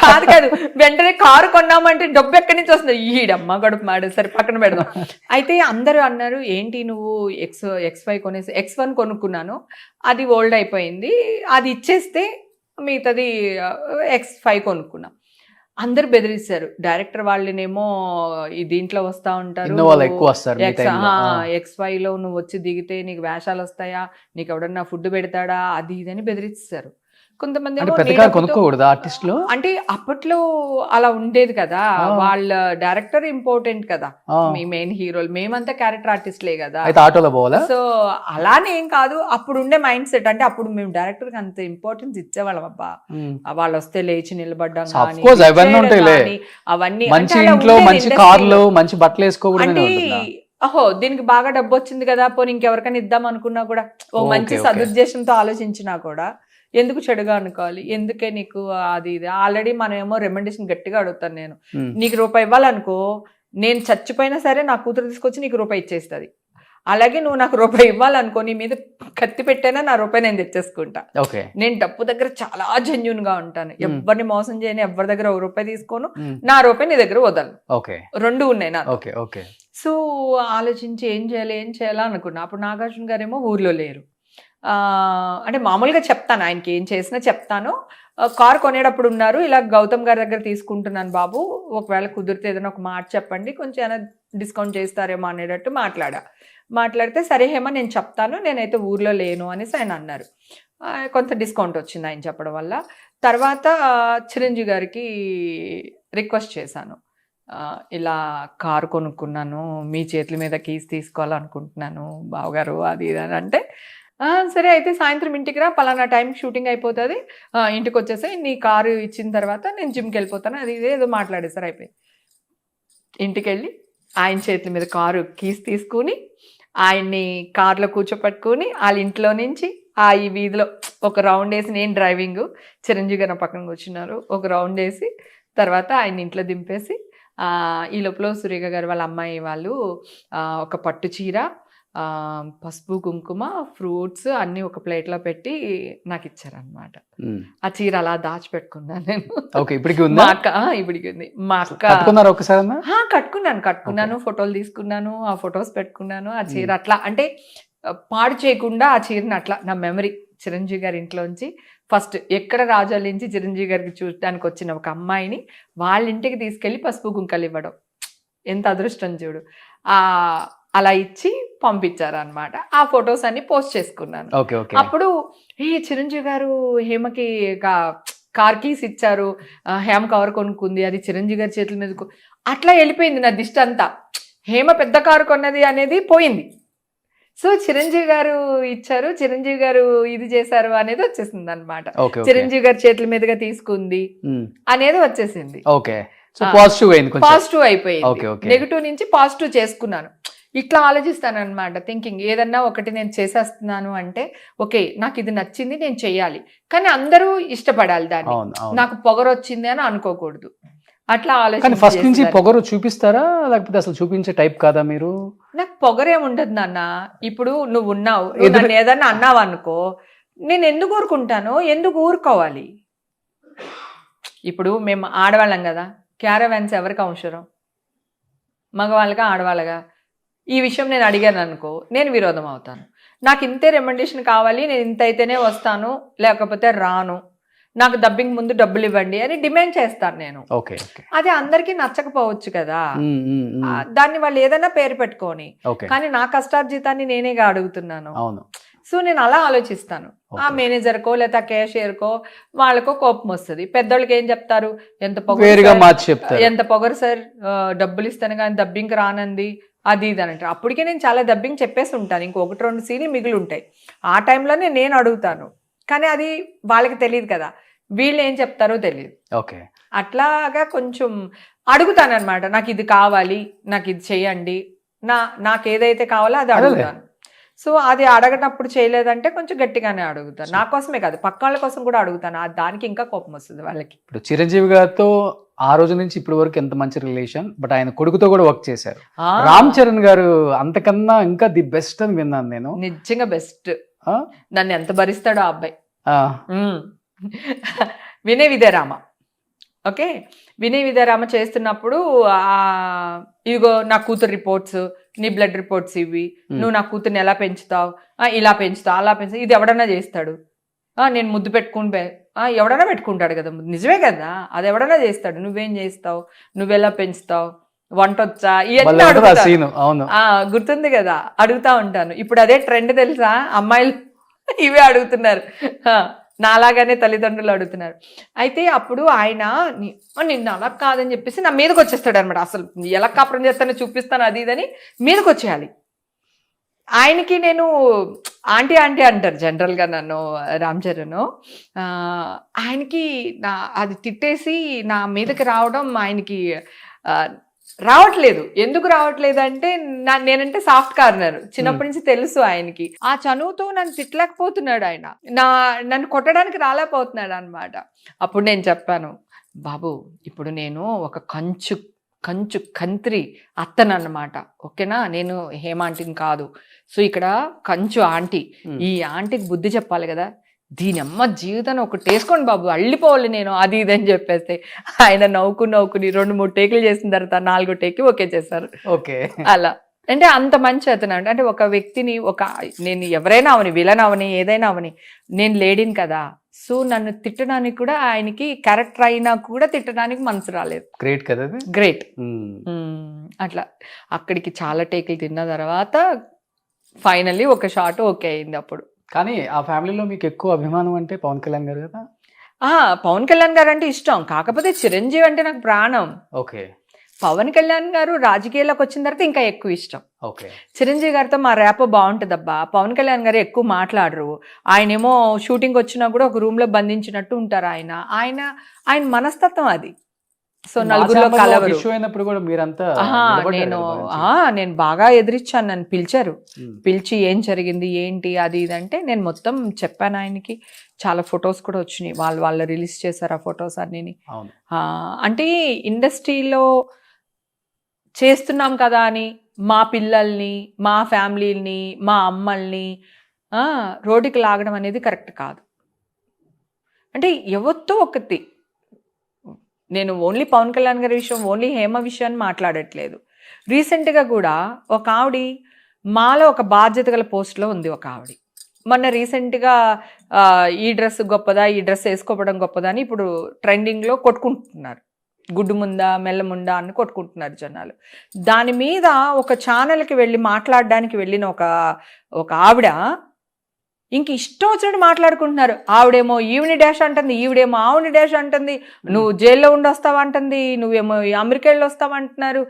Speaker 4: కాదు వెంటనే కారు కొన్నామంటే డబ్బు ఎక్కడి నుంచి వస్తుంది, ఈడమ్మ గడుపు మాడే సరే పక్కన పెడదాం. అయితే అందరూ అన్నారు ఏంటి నువ్వు X5 కొనేసి, X1 కొనుక్కున్నాను, అది ఓల్డ్ అయిపోయింది, అది ఇచ్చేస్తే మిగతాది X5 కొనుక్కున్నాం. అందరు బెదిరిస్తారు. డైరెక్టర్ వాళ్ళనేమో ఈ దీంట్లో వస్తా ఉంటారు, X5 లో నువ్వు వచ్చి దిగితే నీకు వేషాలు వస్తాయా, నీకు ఎవడన్నా ఫుడ్ పెడతాడా, అది ఇదని బెదిరిస్తారు. కొంతమంది అంటే అప్పట్లో అలా ఉండేది కదా, వాళ్ళ డైరెక్టర్ ఇంపార్టెంట్ కదా, మీ మెయిన్ హీరోలు, మేమంతా క్యారెక్టర్ ఆర్టిస్ట్లే కదా. సో అలానే ఏం కాదు, అప్పుడు ఉండే మైండ్ సెట్. అంటే అప్పుడు మేము డైరెక్టర్ కి అంత ఇంపార్టెన్స్ ఇచ్చేవాళ్ళం. అబ్బా వాళ్ళు వస్తే లేచి నిలబడ్డం అవన్నీ, దీనికి బాగా డబ్బు వచ్చింది కదా పోనీ ఇంకెవరికైనా ఇద్దాం అనుకున్నా కూడా, ఓ మంచి సదుద్దేశంతో ఆలోచించినా కూడా ఎందుకు చెడుగా అనుకోవాలి, ఎందుకే నీకు అది ఇది. ఆల్రెడీ మనం ఏమో రెమెండేషన్ గట్టిగా అడుగుతాను నేను, నీకు రూపాయి ఇవ్వాలనుకో, నేను చచ్చిపోయినా సరే నా కూతురు తీసుకొచ్చి నీకు రూపాయి ఇచ్చేస్తుంది. అలాగే నువ్వు నాకు రూపాయి ఇవ్వాలనుకో, నీ మీద కత్తి పెట్టైనా నా రూపాయి నేను తెచ్చేసుకుంటా. నేను డబ్బు దగ్గర చాలా జెన్యూన్ గా ఉంటాను, ఎవరిని మోసం చేయను, ఎవరి దగ్గర ఒక రూపాయి తీసుకోను, నా రూపాయి నీ దగ్గర వదలను. రెండు ఉన్నాయి నాకు. సో ఆలోచించి ఏం చేయాలా అనుకున్నా. అప్పుడు నాగార్జున గారేమో ఊర్లో లేరు. అంటే మామూలుగా చెప్తాను, ఆయనకి ఏం చేసినా చెప్తాను. కార్ కొనేటప్పుడు ఉన్నారు, ఇలా గౌతమ్ గారి దగ్గర తీసుకుంటున్నాను బాబు, ఒకవేళ కుదిరితే ఏదైనా ఒక మాట చెప్పండి, కొంచెం ఏమైనా డిస్కౌంట్ చేస్తారేమో అనేటట్టు మాట్లాడితే సరే హేమ నేను చెప్తాను, నేనైతే ఊర్లో లేను అనేసి ఆయన అన్నారు. కొంత డిస్కౌంట్ వచ్చింది ఆయన చెప్పడం వల్ల. తర్వాత చిరంజీవి గారికి రిక్వెస్ట్ చేశాను, ఇలా కారు కొనుక్కున్నాను, మీ చేతుల మీద కీస్ తీసుకోవాలనుకుంటున్నాను బావగారు, అది ఇది అని అంటే, సరే అయితే సాయంత్రం ఇంటికి రా, పలానా టైంకి షూటింగ్ అయిపోతుంది, ఇంటికి వచ్చేసి నీ కారు ఇచ్చిన తర్వాత నేను జిమ్కి వెళ్ళిపోతాను, అది ఇదే ఏదో మాట్లాడేసారు. అయిపోయింది. ఇంటికి వెళ్ళి ఆయన చేతుల మీద కారు కీస్ తీసుకుని ఆయన్ని కార్లో కూర్చోపెట్టుకుని వాళ్ళ ఇంట్లో నుంచి ఈ వీధిలో ఒక రౌండ్ వేసి, నేను డ్రైవింగ్, చిరంజీవి గారు నా పక్కన కూర్చున్నారు, ఒక రౌండ్ వేసి తర్వాత ఆయన ఇంట్లో దింపేసి, ఈ లోపల సూర్య గారు వాళ్ళ అమ్మాయి వాళ్ళు ఒక పట్టు చీర, పసుపు కుంకుమ, ఫ్రూట్స్ అన్ని ఒక ప్లేట్లో పెట్టి నాకు ఇచ్చారనమాట. ఆ చీర అలా దాచిపెట్టుకున్నాను నేను. ఇప్పటికి ఉంది. మా అక్క కట్టుకున్నాను, ఫోటోలు తీసుకున్నాను, ఆ ఫొటోస్ పెట్టుకున్నాను. ఆ చీర అట్లా అంటే పాడు చేయకుండా ఆ చీరని అట్లా నా మెమరీ. చిరంజీవి గారి ఇంట్లోంచి ఫస్ట్ ఎక్కడ రాజోళ్ళ నుంచి చిరంజీవి గారికి చూడటానికి వచ్చిన ఒక అమ్మాయిని వాళ్ళ ఇంటికి తీసుకెళ్లి పసుపు కుంకలు ఇవ్వడం ఎంత అదృష్టం చూడు. అలా ఇచ్చి పంపించారు అనమాట. ఆ ఫొటోస్ అన్ని పోస్ట్ చేసుకున్నాను. అప్పుడు చిరంజీవి గారు హేమకి కార్ కీస్ ఇచ్చారు, హేమ కవర్ కొనుక్కుంది, అది చిరంజీవి గారి చేతుల మీద అట్లా వెళ్ళిపోయింది నా దిష్టి అంతా. హేమ పెద్ద కారు కొన్నది అనేది పోయింది. సో చిరంజీవి గారు ఇచ్చారు, చిరంజీవి గారు ఇది చేశారు అనేది వచ్చేసింది అనమాట. చిరంజీవి గారి చేతుల మీదుగా తీసుకుంది అనేది వచ్చేసింది. పాజిటివ్ అయిపోయింది. నెగిటివ్ నుంచి పాజిటివ్ చేసుకున్నాను. ఇట్లా ఆలోచిస్తాను అనమాట. థింకింగ్ ఏదన్నా ఒకటి నేను చేసేస్తున్నాను అంటే ఓకే, నాకు ఇది నచ్చింది, నేను చెయ్యాలి, కానీ అందరూ ఇష్టపడాలి దాన్ని. నాకు పొగరు వచ్చింది అని అనుకోకూడదు. అట్లా ఆలోచన.
Speaker 2: ఫస్ట్ నుంచి పొగరు చూపిస్తారా, లేకపోతే అసలు చూపించే టైప్ కాదా మీరు?
Speaker 4: నాకు పొగరేముండదు నాన్న. ఇప్పుడు నువ్వు ఉన్నావు, నన్ను ఏదన్నా అన్నావు అనుకో, నేను ఎందుకు ఊరుకుంటాను, ఎందుకు ఊరుకోవాలి? ఇప్పుడు మేము ఆడవాళ్ళం కదా, క్యారవాన్స్ ఎవరికి అవసరం? మగవాళ్ళగా ఆడవాళ్ళగా? ఈ విషయం నేను అడిగాను అనుకో, నేను విరోధం అవుతాను. నాకు ఇంతే రెమండేషన్ కావాలి, నేను ఇంత అయితేనే వస్తాను, లేకపోతే రాను, నాకు డబ్బింగ్ ముందు డబ్బులు ఇవ్వండి అని డిమాండ్ చేస్తాను నేను. అది అందరికీ నచ్చకపోవచ్చు కదా, దాన్ని వాళ్ళు ఏదైనా పేరు పెట్టుకొని, కానీ నా కష్టార్జితాన్ని నేనేగా అడుగుతున్నాను. సో నేను అలా ఆలోచిస్తాను. ఆ మేనేజర్కో లేదా క్యాషియర్కో వాళ్ళకో కోపం వస్తుంది. పెద్దోళ్ళకి ఏం చెప్తారు, ఎంత పొగరు సార్, డబ్బులు ఇస్తాను కానీ డబ్బింగ్ రానంది, అది ఇది అని అంటారు. అప్పటికే నేను చాలా డబ్బింగ్ చెప్పేసి ఉంటాను, ఇంకొకటి రెండు సీన్లు మిగిలి ఉంటాయి. ఆ టైంలోనే నేను అడుగుతాను, కానీ అది వాళ్ళకి తెలియదు కదా, వీళ్ళు ఏం చెప్తారో తెలియదు. అట్లాగా కొంచెం అడుగుతాను అనమాట. నాకు ఇది కావాలి, నాకు ఇది చెయ్యండి, నాకు ఏదైతే కావాలో అది అడుగుతాను. సో అది అడగటప్పుడు చేయలేదంటే కొంచెం గట్టిగానే అడుగుతాను. నా కోసమే కాదు, పక్క వాళ్ళ కోసం కూడా అడుగుతాను. దానికి ఇంకా కోపం వస్తుంది వాళ్ళకి.
Speaker 2: ఇప్పుడు చిరంజీవి గారితో ఆ రోజు నుంచి ఇప్పటి వరకు ఎంత మంచి రిలేషన్, బట్ ఆయన కొడుకుతో కూడా వర్క్ చేశారు. రామ్ చరణ్ గారు అంతకన్నా ఇంకా ది బెస్ట్ అని విన్నాను నేను.
Speaker 4: నిజంగా బెస్ట్. నన్ను ఎంత భరిస్తాడో ఆ అబ్బాయి. వినయ్ విజయరామ. ఓకే, వినయ్ విజయరామ చేస్తున్నప్పుడు ఇదిగో నా కూతురు రిపోర్ట్స్, నీ బ్లడ్ రిపోర్ట్స్ ఇవి, నువ్వు నా కూతుర్ని ఎలా పెంచుతావు, ఇలా పెంచుతావు, అలా పెంచుతావు, ఇది ఎవడన్నా చేస్తాడు, నేను ముద్దు పెట్టుకుని ఎవడన్నా పెట్టుకుంటాడు కదా, నిజమే కదా, అది ఎవడన్నా చేస్తాడు, నువ్వేం చేస్తావు, నువ్వెలా పెంచుతావు, వంట వచ్చా, ఇవన్నీ అడుగుతాను. గుర్తుంది కదా, అడుగుతా ఉంటాను. ఇప్పుడు అదే ట్రెండ్ తెలుసా, అమ్మాయిలు ఇవే అడుగుతున్నారు, నాలాగానే తల్లిదండ్రులు అడుగుతున్నారు. అయితే అప్పుడు ఆయన నిన్ను అలా కాదని చెప్పేసి నా మీదకి వచ్చేస్తాడు అనమాట. అసలు ఎలా కాపురం చేస్తానో చూపిస్తాను, అది ఇదని మీదకి వచ్చేయాలి. ఆయనకి నేను ఆంటీ ఆంటీ అంటారు జనరల్గా నన్ను రామ్ చరణ్. ఆయనకి అది తిట్టేసి నా మీదకి రావడం ఆయనకి రావట్లేదు. ఎందుకు రావట్లేదు అంటే నేనంటే సాఫ్ట్ కార్నర్ చిన్నప్పటి నుంచి తెలుసు ఆయనకి. ఆ చనువుతో నన్ను తిట్టలేకపోతున్నాడు ఆయన, నన్ను కొట్టడానికి రాలేకపోతున్నాడు అనమాట. అప్పుడు నేను చెప్పాను, బాబు ఇప్పుడు నేను ఒక కంత్రి అత్తనన్నమాట, ఓకేనా, నేను హేమాంటిని కాదు. సో ఇక్కడ కంచు ఆంటీ, ఈ ఆంటీకి బుద్ధి చెప్పాలి కదా, దీని అమ్మ జీవితాన్ని ఒకటి వేసుకోండి బాబు, అల్లిపోవాలి నేను, అది ఇది అని చెప్పేస్తే ఆయన నవ్వుకుని 2-3 టేకులు చేసిన తర్వాత 4వ టేక్ ఓకే చేశారు.
Speaker 2: ఓకే,
Speaker 4: అలా అంటే అంత మంచి అతను అంటే ఒక వ్యక్తిని నేను ఎవరైనా అవని, విలన్ అవని, ఏదైనా అవని, నేను లేడీని కదా, సో నన్ను తిట్టడానికి కూడా ఆయనకి క్యారెక్టర్ అయినా కూడా తిట్టడానికి మనసు రాలేదు.
Speaker 2: గ్రేట్ కదా,
Speaker 4: గ్రేట్. అట్లా అక్కడికి చాలా టేకులు తిన్న తర్వాత ఫైనల్లీ ఒక షాట్ ఓకే అయింది అప్పుడు.
Speaker 2: కానీ ఆ ఫ్యామిలీలో మీకు ఎక్కువ అభిమానం అంటే పవన్ కళ్యాణ్ గారు కదా?
Speaker 4: పవన్ కళ్యాణ్ గారు అంటే ఇష్టం, కాకపోతే చిరంజీవి అంటే నాకు ప్రాణం.
Speaker 2: ఓకే.
Speaker 4: పవన్ కళ్యాణ్ గారు రాజకీయాల్లోకి వచ్చిన తర్వాత ఇంకా ఎక్కువ ఇష్టం.
Speaker 2: ఓకే. చిరంజీవి
Speaker 4: చిరంజీవి గారితో మా రేపో బాగుంటుందబ్బా. పవన్ కళ్యాణ్ గారు ఎక్కువ మాట్లాడరు, ఆయనేమో షూటింగ్ వచ్చినా కూడా ఒక రూమ్ లో బంధించినట్టు ఉంటారు. ఆయన మనస్తత్వం అది. సో నలుగురిలో కలవరు.
Speaker 2: ఇష్యూ అయినప్పుడు కూడా మీరంతా
Speaker 4: నేను బాగా ఎదిరించాను. నన్ను పిలిచారు, పిలిచి ఏం జరిగింది ఏంటి అది ఇది అంటే నేను మొత్తం చెప్పాను ఆయనకి. చాలా ఫొటోస్ కూడా వచ్చినాయి, వాళ్ళు రిలీజ్ చేశారు ఆ ఫొటోస్ అన్ని. అంటే ఇండస్ట్రీలో చేస్తున్నాం కదా అని మా పిల్లల్ని, మా ఫ్యామిలీని, మా అమ్మల్ని రోడ్డుకి లాగడం అనేది కరెక్ట్ కాదు. అంటే ఎవరితో ఒకటి, నేను ఓన్లీ పవన్ కళ్యాణ్ గారి విషయం, ఓన్లీ హేమ విషయాన్ని మాట్లాడట్లేదు. రీసెంట్గా కూడా ఒక ఆవిడ మాలో ఒక బాధ్యత గల పోస్ట్లో ఉంది. ఒక ఆవిడ మొన్న రీసెంట్గా ఈ డ్రెస్ గొప్పదా, ఈ డ్రెస్ వేసుకోవడం గొప్పదా అని ఇప్పుడు ట్రెండింగ్లో కొట్టుకుంటున్నారు. గుడ్డు ముందా మెల్ల ముందా అని కొట్టుకుంటున్నారు జనాలు. దాని మీద ఒక ఛానల్కి వెళ్ళి మాట్లాడడానికి వెళ్ళిన ఒక ఆవిడ ఇంక ఇష్టం వచ్చినట్టు మాట్లాడుకుంటున్నారు. ఆవిడేమో ఈవిని డాష్ అంటుంది, ఈవిడేమో ఆవిని డాష్ అంటుంది, నువ్వు జైల్లో ఉండొస్తావు అంటుంది, నువ్వేమో అమెరికా వెళ్ళి వస్తావు అంటున్నారు.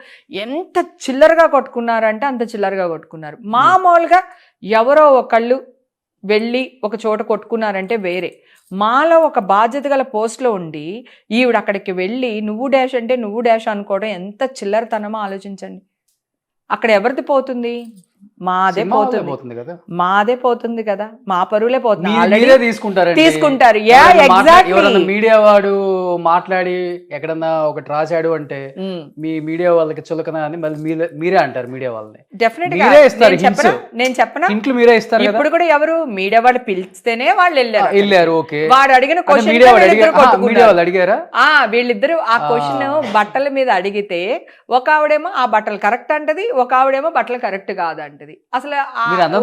Speaker 4: ఎంత చిల్లరగా కొట్టుకున్నారంటే అంత చిల్లరగా కొట్టుకున్నారు. మామూలుగా ఎవరో ఒకళ్ళు వెళ్ళి ఒక చోట కొట్టుకున్నారంటే వేరే, మాలో ఒక బాధ్యత గల పోస్ట్లో ఉండి ఈవిడ అక్కడికి వెళ్ళి నువ్వు డాష్ అంటే నువ్వు డాష్ అనుకోవడం ఎంత చిల్లరతనమో ఆలోచించండి. అక్కడ ఎవరిది పోతుంది? మాదే పోతుంది
Speaker 2: కదా,
Speaker 4: మాదే పోతుంది కదా, మా పరువులే పోతుంది.
Speaker 2: తీసుకుంటారు. మీడియా వాడు మాట్లాడి ఎక్కడన్నా ఒకటి రాశాడు అంటే మీ మీడియా వాళ్ళకి చులకన అని మళ్ళీ మీరే అంటారు. మీడియా వాళ్ళని
Speaker 4: డెఫినెట్ గా నేను చెప్పనా,
Speaker 2: ఇంట్లో మీరే ఇస్తారు.
Speaker 4: ఇప్పుడు కూడా ఎవరు మీడియా వాళ్ళు పిలిస్తేనే వాళ్ళు
Speaker 2: వెళ్ళారు. ఓకే.
Speaker 4: వాడు అడిగిన క్వశ్చన్
Speaker 2: అడిగారా?
Speaker 4: వీళ్ళిద్దరు ఆ క్వశ్చన్ బట్టల మీద అడిగితే ఒక ఆవిడేమో ఆ బట్టలు కరెక్ట్ అంటది, ఒక ఆవిడేమో బట్టలు కరెక్ట్ కాదంటది. అసలు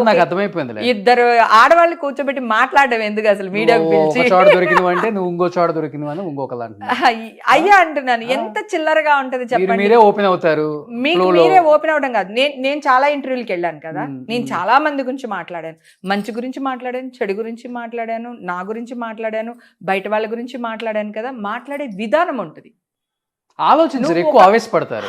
Speaker 2: నాకు అర్థమైపోయింది.
Speaker 4: ఇద్దరు ఆడవాళ్ళు కూర్చోబెట్టి మాట్లాడడం ఎందుకు అసలు మీడియాకు పిలిచి?
Speaker 2: చోట దొరికినవి అంటే నువ్వు ఇంకో చోట దొరికినవి అని ఇంకొకలా
Speaker 4: అయ్యా అంటున్నాను. ఎంత చిల్లరగా ఉంటది చెప్పండి.
Speaker 2: మీరే ఓపెన్ అవుతారు.
Speaker 4: మీకు మీరే ఓపెన్ అవడం కాదు, నేను చాలా ఇంటర్వ్యూలకు వెళ్ళాను కదా, నేను చాలా మంది గురించి మాట్లాడాను. మంచి గురించి మాట్లాడాను, చెడు గురించి మాట్లాడాను, నా గురించి మాట్లాడాను, బయట వాళ్ళ గురించి మాట్లాడాను కదా. మాట్లాడే విధానం ఉంటుంది.
Speaker 2: ఆలోచించారు, ఎక్కువ ఆవేశపడతారు.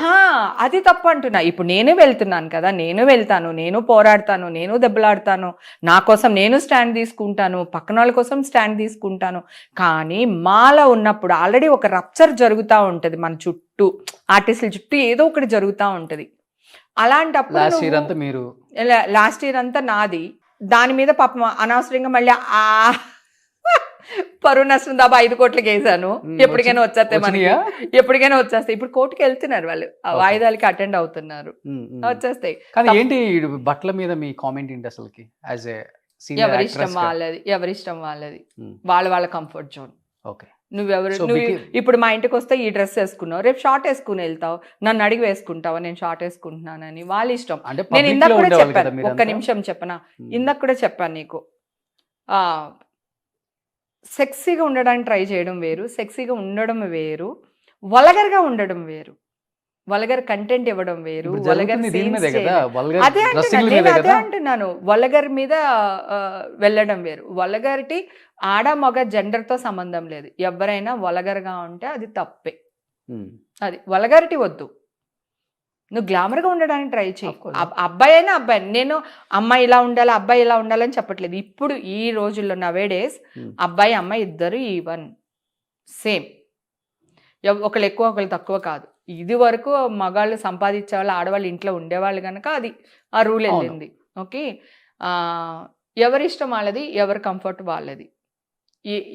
Speaker 4: అది తప్పు అంటున్నా. ఇప్పుడు నేనే వెళ్తున్నాను కదా, నేను వెళ్తాను, నేను పోరాడతాను, నేను దెబ్బలాడతాను, నా కోసం నేను స్టాండ్ తీసుకుంటాను, పక్కన వాళ్ళ కోసం స్టాండ్ తీసుకుంటాను. కానీ మాలో ఉన్నప్పుడు ఆల్రెడీ ఒక రప్చర్ జరుగుతూ ఉంటుంది, మన చుట్టూ ఆర్టిస్టుల చుట్టూ ఏదో ఒకటి జరుగుతూ ఉంటుంది. అలాంటప్పుడు లాస్ట్ ఇయర్ అంతా నాది, దాని మీద పాపం అనవసరంగా మళ్ళీ పరువు నష్టం దాబా 5 కోట్లకి వేసాను. ఎప్పటికైనా వచ్చేస్తే మనకి, ఎప్పటికైనా వచ్చేస్తాయి. ఇప్పుడు కోర్టుకి వెళ్తున్నారు వాళ్ళు, ఆ వాయిదాలకి అటెండ్ అవుతున్నారు, వచ్చేస్తాయి.
Speaker 2: కానీ ఏంటి బట్టల మీద మీ కామెంట్ ఏంటి అసలుకి?
Speaker 4: ఎవరిష్టం వాళ్ళది, వాళ్ళ కంఫర్ట్ జోన్.
Speaker 2: ఓకే.
Speaker 4: నువ్వు ఇప్పుడు మా ఇంటికి వస్తే ఈ డ్రెస్ వేసుకున్నావు, రేపు షార్ట్ వేసుకుని వెళ్తావు, నన్ను అడిగి వేసుకుంటావా నేను షార్ట్ వేసుకుంటున్నానని, వాళ్ళ ఇష్టం. నేను ఇందాక కూడా చెప్పాను, ఒక్క నిమిషం చెప్పనా, ఇందాక కూడా చెప్పాను నీకు, సెక్సీగా ఉండడానికి ట్రై చేయడం వేరు, సెక్సీగా ఉండడం వేరు, వల్గర్గా ఉండడం వేరు, వల్గర్ కంటెంట్ ఇవ్వడం వేరు, వల్గర్ అదే అంటున్నాను, వల్గర్ మీద వెళ్ళడం వేరు. వల్గరిటీ ఆడ మగ జెండర్తో సంబంధం లేదు, ఎవరైనా వల్గర్గా ఉంటే అది తప్పే. అది వల్గరిటీ వద్దు, నువ్వు గ్లామర్గా ఉండడానికి ట్రై చేయి. అబ్బాయి అయినా అబ్బాయి, నేను అమ్మాయి ఇలా ఉండాలి అబ్బాయి ఇలా ఉండాలని చెప్పట్లేదు. ఇప్పుడు ఈ రోజుల్లో నవేడేస్ అబ్బాయి అమ్మాయి ఇద్దరు ఈవన్ సేమ్, ఒకళ్ళు ఎక్కువ ఒకళ్ళు తక్కువ కాదు. ఇది వరకు మగాళ్ళు సంపాదించే వాళ్ళు ఆడవాళ్ళు ఇంట్లో ఉండేవాళ్ళు కనుక అది ఆ రూల్ వెళ్ళింది. ఓకే, ఎవరిష్టం వాళ్ళది, ఎవరి కంఫర్ట్ వాళ్ళది.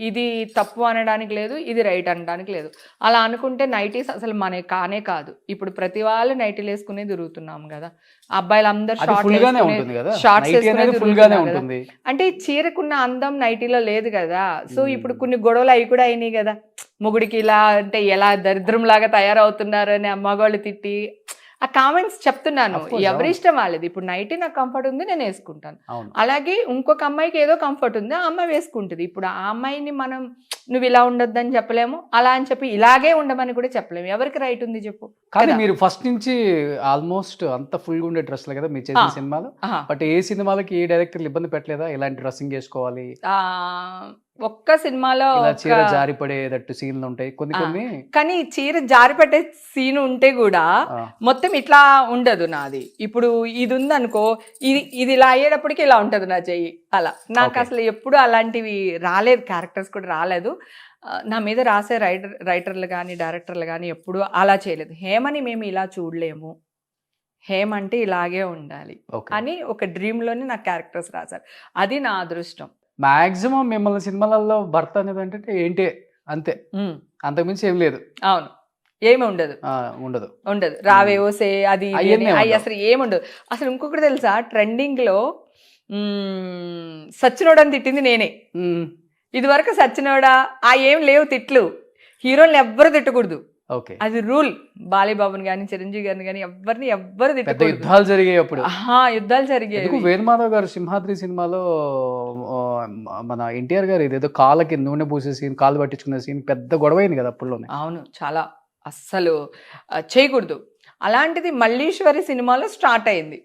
Speaker 4: ఇది తప్పు అనడానికి లేదు, ఇది రైట్ అనడానికి లేదు. అలా అనుకుంటే నైటీస్ అసలు మన కానే కాదు. ఇప్పుడు ప్రతి వాళ్ళు నైటీలు వేసుకునే తిరుగుతున్నాం కదా, అబ్బాయిలు అందరు షార్ట్స్ వేసుకునే తిరుగుతున్నారు కదా. అంటే చీరకున్న అందం నైటీలో లేదు కదా. సో ఇప్పుడు కొన్ని గొడవలు అవి కూడా అయినాయి కదా, మొగుడికి ఇలా అంటే ఎలా దరిద్రం లాగా తయారవుతున్నారు అని మగవాళ్ళు తిట్టి ఆ కామెంట్స్ చెప్తున్నాను. ఎవరి ఇష్టం వాళ్ళది. ఇప్పుడు నైటీ నాకు కంఫర్ట్ ఉంది, నేను వేసుకుంటాను. అలాగే ఇంకొక అమ్మాయికి ఏదో కంఫర్ట్ ఉంది, ఆ అమ్మాయి వేసుకుంటుంది. ఇప్పుడు ఆ అమ్మాయిని మనం నువ్వు ఇలా ఉండొద్దని చెప్పలేము, అలా అని చెప్పి ఇలాగే ఉండమని కూడా చెప్పలేము. ఎవరికి రైట్ ఉంది చెప్పు?
Speaker 2: కానీ మీరు ఫస్ట్ నుంచి ఆల్మోస్ట్ అంత ఫుల్ గా ఉండే డ్రెస్లు కదా మీరు చేసిన సినిమాలు. బట్ ఏ సినిమాలకి ఏ డైరెక్టర్లు ఇబ్బంది పెట్టలేదా ఇలాంటి డ్రెస్సింగ్ చేసుకోవాలి?
Speaker 4: ఒక్క సినిమాలో
Speaker 2: చీర జారిపడేటట్టు సీన్లు ఉంటాయి కొన్ని.
Speaker 4: కానీ చీర జారిపడే సీన్ ఉంటే కూడా మొత్తం ఇట్లా ఉండదు నాది. ఇప్పుడు ఇది ఉందనుకో, ఇది ఇలా అయ్యేటప్పటికి ఇలా ఉంటది నా చెయ్యి. అలా నాకు అసలు ఎప్పుడు అలాంటివి రాలేదు, క్యారెక్టర్స్ కూడా రాలేదు. నా మీద రాసే రైటర్లు కానీ డైరెక్టర్లు కానీ ఎప్పుడు అలా చేయలేదు. హేమని మేము ఇలా చూడలేము, హేమ అంటే ఇలాగే ఉండాలి అని ఒక డ్రీమ్లోనే నాకు క్యారెక్టర్స్ రాశారు. అది నా అదృష్టం.
Speaker 2: మాక్సిమం మిమ్మల్ని సినిమాలలో భర్త అనేది అంటే ఏంటి అంతే, అంతకుమించి ఏం లేదు.
Speaker 4: అవును, ఏమి ఉండదు. ఉండదు రావే ఓసే అది అసలు ఏముండదు. అసలు ఇంకొకటి తెలుసా, ట్రెండింగ్ లో సచ్చినోడని తిట్టింది నేనే. ఇది వరకు సచ్చినోడా ఏం లేవు తిట్లు, హీరోల్ని ఎవ్వరు తిట్టకూడదు, అది రూల్. బాలీబాబుని కానీ చిరంజీవి గారిని కానీ ఎవ్వరు తిట్టకూడదు.
Speaker 2: యుద్ధాలు జరిగాయి అప్పుడు,
Speaker 4: యుద్ధాలు జరిగాయి.
Speaker 2: వేణుమాధవ్ గారు సింహాద్రి సినిమాలో మన ఎన్టీఆర్ గారు ఇదేదో కాళ్ళకి నూనె పూసే సీన్, కాళ్ళు పట్టించుకునే సీన్ పెద్ద గొడవ అయింది కదా అప్పుడులోనే.
Speaker 4: అవును, చాలా అస్సలు చేయకూడదు. అలాంటిది మల్లీశ్వరి సినిమాలో స్టార్ట్ అయింది.